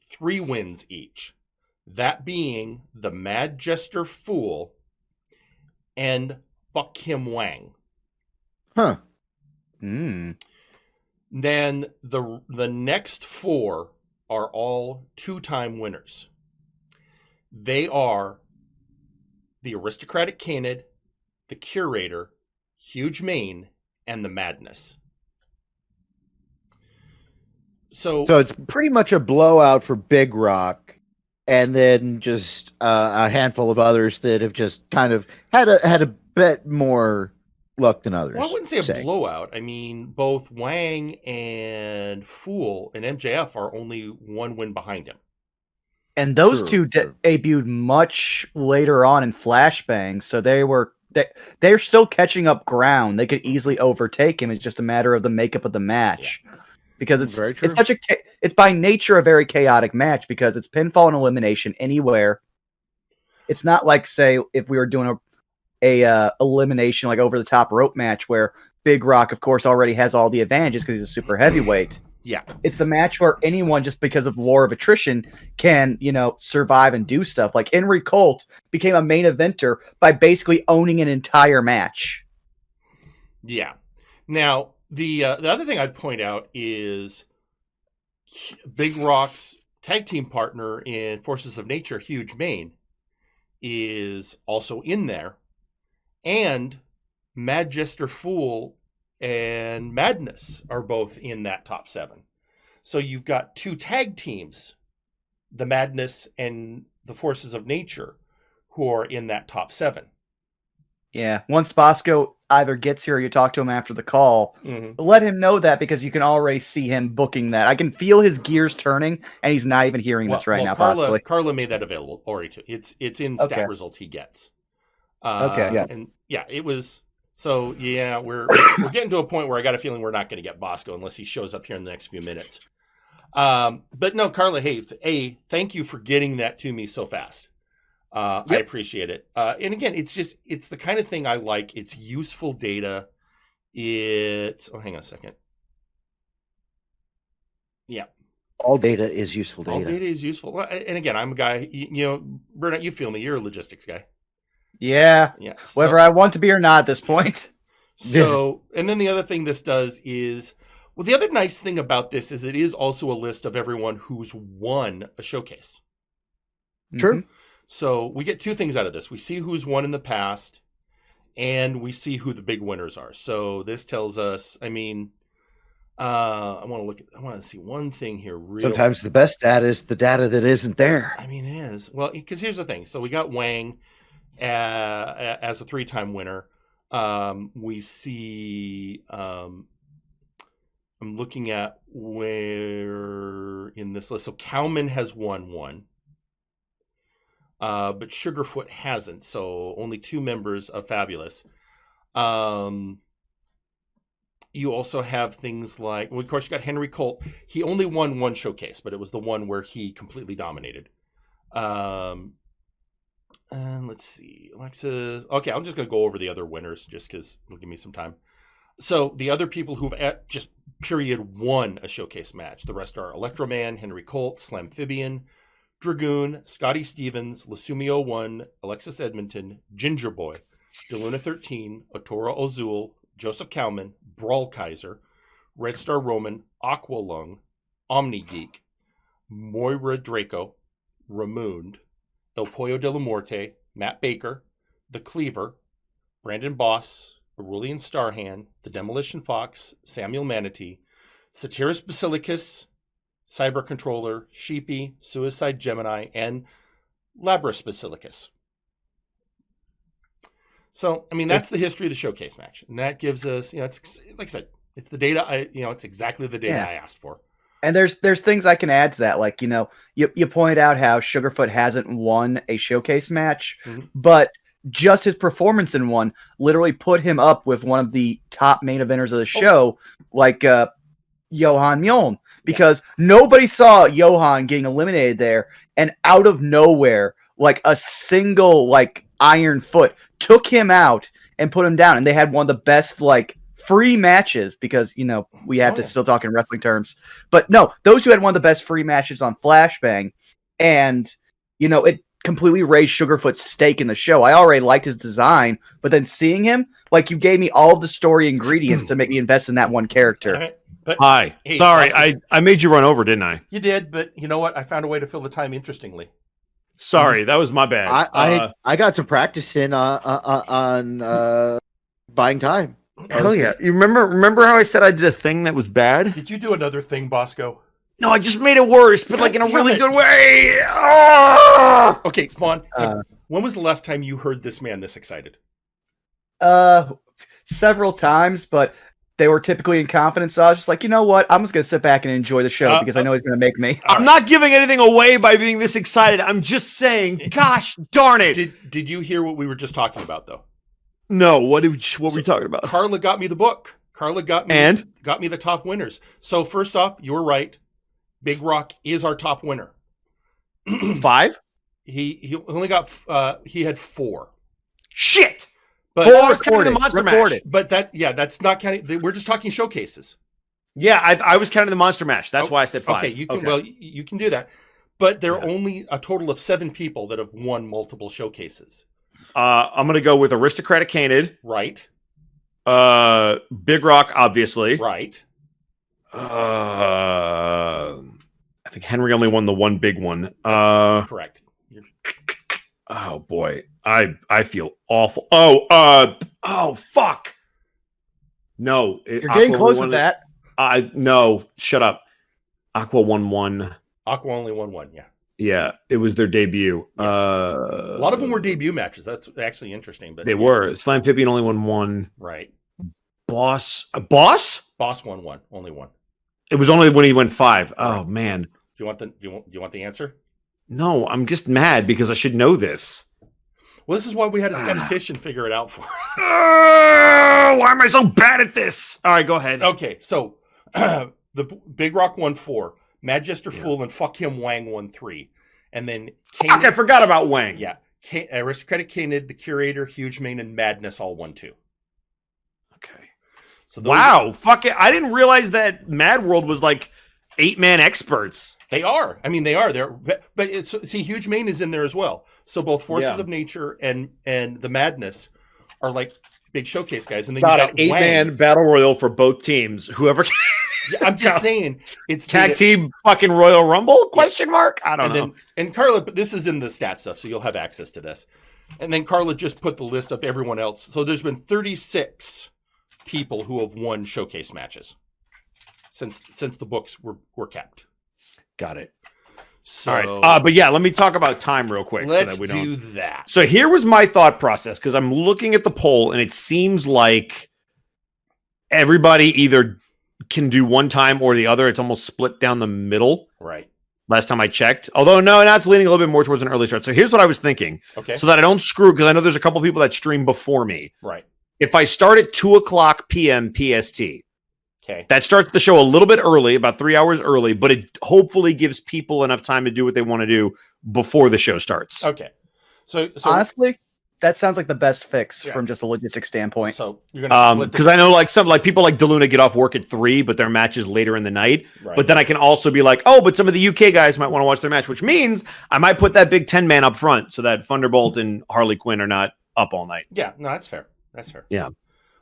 3 wins each. That being the Mad Jester Fool and Fuck Him Wang. Huh. Then the next 4 are all 2-time winners. They are the Aristocratic Canid, the Curator, Huge Mane, and the Madness. So it's pretty much a blowout for Big Rock, and then just a handful of others that have just kind of had a bit more luck than others. Well, I wouldn't say a blowout. I mean, both Wang and Fool and MJF are only 1 win behind him. And those two debuted much later on in Flashbang, so they're still catching up ground. They could easily overtake him. It's just a matter of the makeup of the match. Yeah. Because it's by nature a very chaotic match because it's pinfall and elimination anywhere. It's not like, say, if we were doing a elimination like over the top rope match where Big Rock, of course, already has all the advantages because he's a super heavyweight. Yeah, it's a match where anyone, just because of war of attrition, can survive and do stuff. Like Henry Colt became a main eventer by basically owning an entire match. Yeah. Now, the other thing I'd point out is Big Rock's tag team partner in Forces of Nature, Huge Mane, is also in there. And Mad Jester Fool and Madness are both in that top 7. So you've got 2 tag teams, the Madness and the Forces of Nature, who are in that top 7. Yeah, once Bosco either gets here or you talk to him after the call, let him know that because you can already see him booking that. I can feel his gears turning, and he's not even hearing this right now. Carla made that available already too. It's in stat results he gets. And yeah, it was. So yeah, we're getting to a point where I got a feeling we're not going to get Bosco unless he shows up here in the next few minutes. But no, Carla, hey, thank you for getting that to me so fast. I appreciate it. And again, it's the kind of thing I like. It's useful data. Hang on a second. Yeah. All data is useful data. All data is useful. And again, I'm a guy, Burnout, you feel me. You're a logistics guy. Yeah. Whether I want to be or not at this point. So, and then the other thing this does is, well, the other nice thing about this is it is also a list of everyone who's won a showcase. True. So we get 2 things out of this. We see who's won in the past, and we see who the big winners are. So this tells us, I want to see one thing here. Sometimes the best data is the data that isn't there. I mean, it is. Well, because here's the thing. So we got Wang as a 3-time winner. We see. I'm looking at where in this list. So Cowman has won one. But Sugarfoot hasn't, so only 2 members of Fabulous. You also have things like, well, of course, you got Henry Colt. He only won 1 showcase, but it was the one where he completely dominated. And let's see, Alexis. Okay, I'm just going to go over the other winners just because it'll give me some time. So the other people who've just period won a showcase match. The rest are Electroman, Henry Colt, Slamphibian, Dragoon, Scotty Stevens, Lasumio 1, Alexis Edmonton, Ginger Boy, DeLuna 13, Otora Ozul, Joseph Cowman, Brawl Kaiser, Red Star Roman, Aqualung, Omni Geek, Moira Draco, Ramund, El Pollo de la Muerte, Matt Baker, The Cleaver, Brandon Boss, Aurelian Starhand, The Demolition Fox, Samuel Manatee, Satiris Basilicus, Cyber Controller, Sheepy, Suicide Gemini, and Labras Basilicus. So, I mean, that's the history of the showcase match. And that gives us, it's like I said, it's the data it's exactly the data I asked for. And there's things I can add to that. Like, you pointed out how Sugarfoot hasn't won a showcase match, but just his performance in one literally put him up with one of the top main eventers of the show, like Johan Mjoln, because nobody saw Johan getting eliminated there, and out of nowhere, like a single iron foot took him out and put him down, and they had one of the best free matches, because we have to still talk in wrestling terms, but no, those two had one of the best free matches on Flashbang, and it completely raised Sugarfoot's stake in the show. I already liked his design, but then seeing him, you gave me all of the story ingredients to make me invest in that one character. Right. But, Hi. hey, sorry, I made you run over, didn't I? You did, but you know what? I found a way to fill the time interestingly. Sorry, that was my bad. I got some practice in on buying time. Hell yeah! You remember how I said I did a thing that was bad? Did you do another thing, Bosco? No, I just made it worse, but in a really good way. Okay, Vaughn. When was the last time you heard this man this excited? Several times, but they were typically in confidence. So I was just like, you know what? I'm just gonna sit back and enjoy the show because I know he's gonna make me. I'm not giving anything away by being this excited. I'm just saying, gosh darn it! Did you hear what we were just talking about though? No. What were you talking about? Carla got me the book. Carla got me the top winners. So first off, you were right. Big Rock is our top winner. 5? He only got he had 4. Shit. But 4 was counting the monster match. But that's not counting. We're just talking showcases. Yeah, I was counting the monster match. That's why I said 5. Okay, you can you can do that. But there are only a total of 7 people that have won multiple showcases. I'm gonna go with Aristocratic Canid. Right. Big Rock, obviously. Right. I think Henry only won the one big one. Correct. Oh boy, I feel awful. Oh fuck. No, you're getting close with that. No, shut up. Aqua won 1. Aqua only won 1. Yeah. Yeah, it was their debut. Yes. A lot of them were debut matches. That's actually interesting. But they were. Slamphibian only won 1. Right. Boss won 1. Only 1. It was only when he went 5. Oh man. Do you want the answer? No, I'm just mad because I should know this. Well, this is why we had a statistician figure it out for us. Why am I so bad at this? All right, go ahead. Okay, so the Big Rock won 4. Mad Jester Fool and Fuck Him Wang won 3. And then I forgot about Wang. Yeah. Aristocratic Canid, The Curator, Huge Mane, and Madness all won 2. Okay. So wow, fuck it. I didn't realize that Mad World was 8-man experts. They are. I mean, they are. But Huge Mane is in there as well. So both Forces of Nature and the Madness are big showcase guys. And then got you an 8-man battle royal for both teams. Whoever. Yeah, I'm just saying it's tag team fucking Royal Rumble ? I don't know. And Carla, but this is in the stat stuff, so you'll have access to this. And then Carla just put the list of everyone else. So there's been 36 people who have won showcase matches since the books were kept. Got it. So, all right. But yeah, let me talk about time real quick. Let's so that we do don't... that. So here was my thought process, because I'm looking at the poll, and it seems like everybody either can do one time or the other. It's almost split down the middle. Right. Last time I checked. Although, no, now it's leaning a little bit more towards an early start. So here's what I was thinking. Okay. So that I don't screw, because I know there's a couple people that stream before me. Right. If I start at 2 o'clock p.m. PST, okay, that starts the show a little bit early, about 3 hours early, but it hopefully gives people enough time to do what they want to do before the show starts. Okay. So honestly, that sounds like the best fix from just a logistics standpoint. So you're gonna because I know like some people like DeLuna get off work at 3, but their match is later in the night. Right. But then I can also be like, oh, but some of the UK guys might want to watch their match, which means I might put that big 10-man up front so that Thunderbolt and Harley Quinn are not up all night. Yeah, no, that's fair. That's fair. Yeah.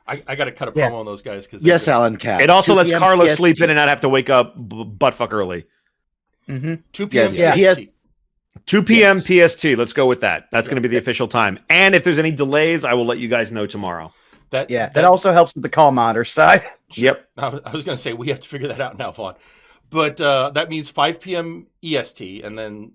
I got to cut a promo on those guys because Yes, Alan Cat. It also lets 2 p.m. Carlos PST. sleep in and not have to wake up buttfuck early. 2 p.m. Yes, PST. 2 p.m. PST. Let's go with that. That's going to be the official time. And if there's any delays, I will let you guys know tomorrow. That also helps with the call monitor side. Yep. I was going to say we have to figure that out now, Vaughn. But that means 5 p.m. EST and then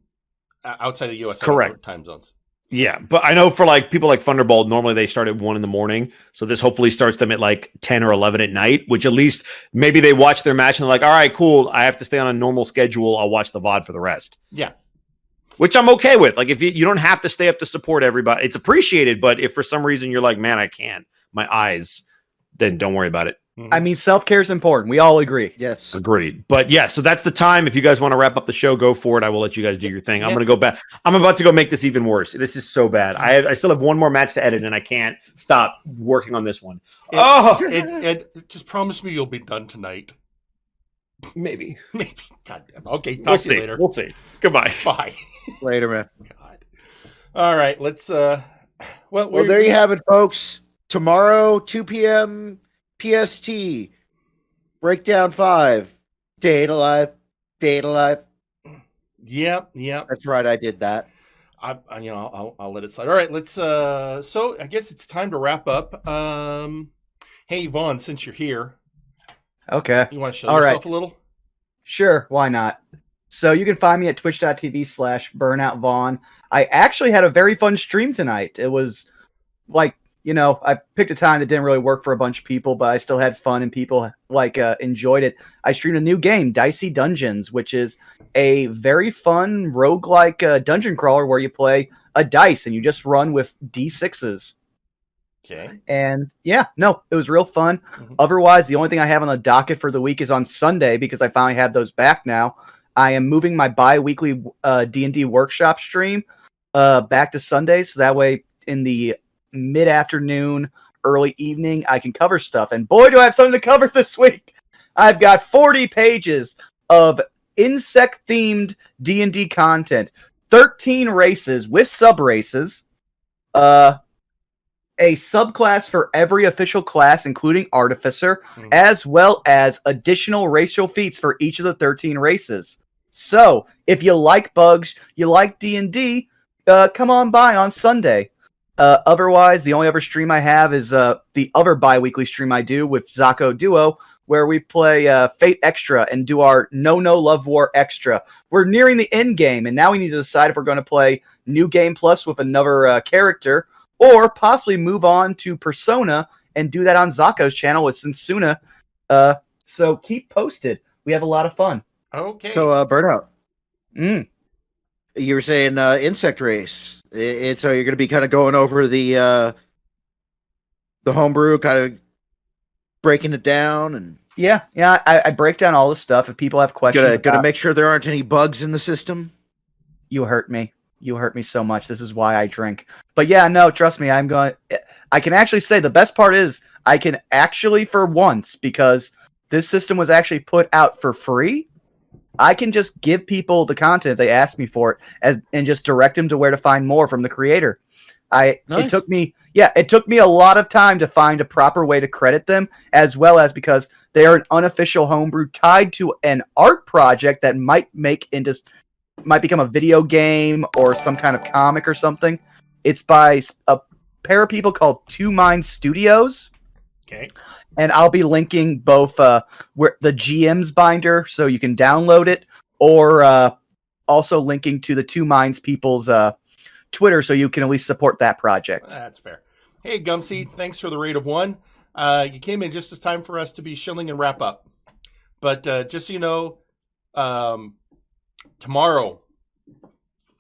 outside the U.S. Correct. time zones. Yeah, but I know for like people like Thunderbolt, normally they start at 1 a.m. So this hopefully starts them at like 10 or 11 at night, which at least maybe they watch their match and they're like, all right, cool. I have to stay on a normal schedule. I'll watch the VOD for the rest. Yeah. Which I'm okay with. Like if you don't have to stay up to support everybody, it's appreciated. But if for some reason you're like, man, I can't, my eyes, then don't worry about it. I mean, self-care is important. We all agree. Yes. Agreed. But yeah, so that's the time. If you guys want to wrap up the show, go for it. I will let you guys do your thing. I'm going to go back. I'm about to go make this even worse. This is so bad. I still have one more match to edit, and I can't stop working on this one. Ed, just promise me you'll be done tonight. Maybe. Maybe. God damn. Okay, talk to you later. We'll see. Goodbye. Bye. Later, man. God. All right, let's well, there you have it, folks. Tomorrow, 2 p.m. PST. Breakdown 5. Stayed alive. Stayed alive. Yep. That's right. I did that. I'll let it slide. All right, let's. So I guess it's time to wrap up. Hey, Vaughn, since you're here, okay, you want to show yourself a little? Sure, why not? So you can find me at twitch.tv/Burnout Vaughn. I actually had a very fun stream tonight. It was like, I picked a time that didn't really work for a bunch of people, but I still had fun and people enjoyed it. I streamed a new game, Dicey Dungeons, which is a very fun roguelike dungeon crawler where you play a dice and you just run with D6s. Okay. And yeah, no, it was real fun. Mm-hmm. Otherwise, the only thing I have on the docket for the week is on Sunday because I finally have those back now. I am moving my bi-weekly D&D workshop stream back to Sundays. So that way in the mid-afternoon, early evening, I can cover stuff. And boy, do I have something to cover this week. I've got 40 pages of insect-themed D&D content, 13 races with sub-races, a subclass for every official class, including Artificer, as well as additional racial feats for each of the 13 races. So, if you like bugs, you like D&D, come on by on Sunday. Otherwise, the only other stream I have is the other bi-weekly stream I do with Zako Duo, where we play Fate Extra and do our No Love War Extra. We're nearing the end game, and now we need to decide if we're going to play New Game Plus with another character, or possibly move on to Persona and do that on Zako's channel with Sensuna. So keep posted. We have a lot of fun. Okay. So, Burnout. You were saying insect race. So you're going to be kind of going over the homebrew, kind of breaking it down, and yeah. I break down all the stuff. If people have questions, gonna make sure there aren't any bugs in the system. You hurt me. You hurt me so much. This is why I drink. But yeah, no, trust me. I can actually say the best part is I can actually, for once, because this system was actually put out for free, I can just give people the content if they ask me for it and just direct them to where to find more from the creator. Nice. It took me a lot of time to find a proper way to credit them, as well as because they are an unofficial homebrew tied to an art project that might become a video game or some kind of comic or something. It's by a pair of people called Two Mind Studios. Okay. And I'll be linking both where the GM's binder so you can download it, or also linking to the Two Minds people's Twitter, so you can at least support that project. That's fair. Hey, Gumsy, thanks for the raid of 1. You came in just as time for us to be shilling and wrap up. But just so you know, tomorrow,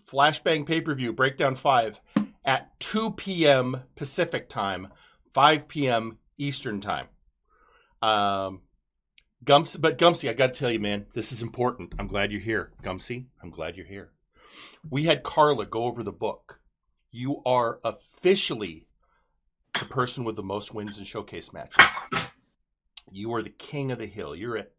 Flashbang pay-per-view, Breakdown 5, at 2 p.m. Pacific time, 5 p.m. Eastern time. Gumsy, I got to tell you, man, this is important. I'm glad you're here. Gumsy, I'm glad you're here. We had Carla go over the book. You are officially the person with the most wins in showcase matches. You are the king of the hill. You're at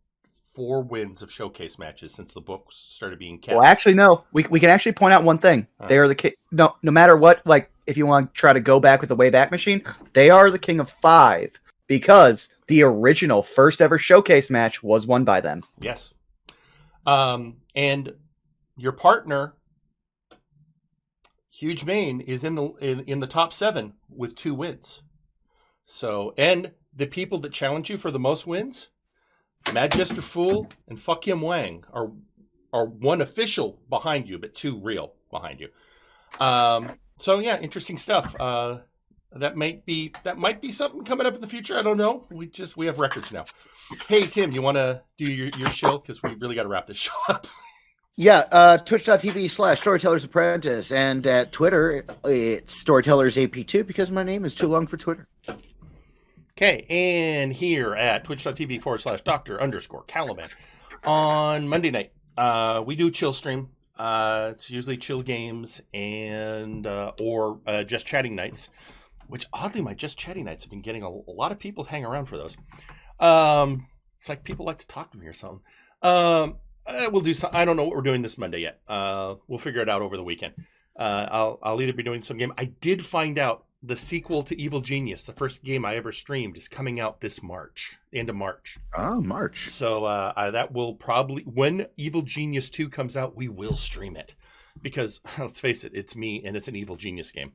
4 wins of showcase matches since the book started being kept. Well, actually, no. We can actually point out one thing. They are the no matter what, like, if you want to try to go back with the Wayback Machine, they are the king of 5 because the original first ever showcase match was won by them. Yes. And your partner, Huge Mane, is in the top 7 with 2 wins. So, and the people that challenge you for the most wins, Mad Jester Fool and Fuck Him Wang, are 1 official behind you, but 2 real behind you. So yeah, interesting stuff. That might be something coming up in the future. I don't know. We have records now. Hey Tim, you want to do your show, because we really got to wrap this show up. Yeah, twitch.tv/Storytellers Apprentice, and at Twitter, it's Storytellers AP2 because my name is too long for Twitter. Okay, and here at twitch.tv/Dr_Caliban on Monday night, we do chill stream. It's usually chill games and or just chatting nights, which oddly my just chatting nights have been getting a lot of people hang around for those. It's like people like to talk to me or something. We'll do some. I don't know what we're doing this Monday yet. We'll figure it out over the weekend. I'll either be doing some game. I did find out the sequel to Evil Genius, the first game I ever streamed, is coming out this March, end of March. Oh, March. So that will probably, when Evil Genius 2 comes out, we will stream it. Because, let's face it, it's me and it's an Evil Genius game.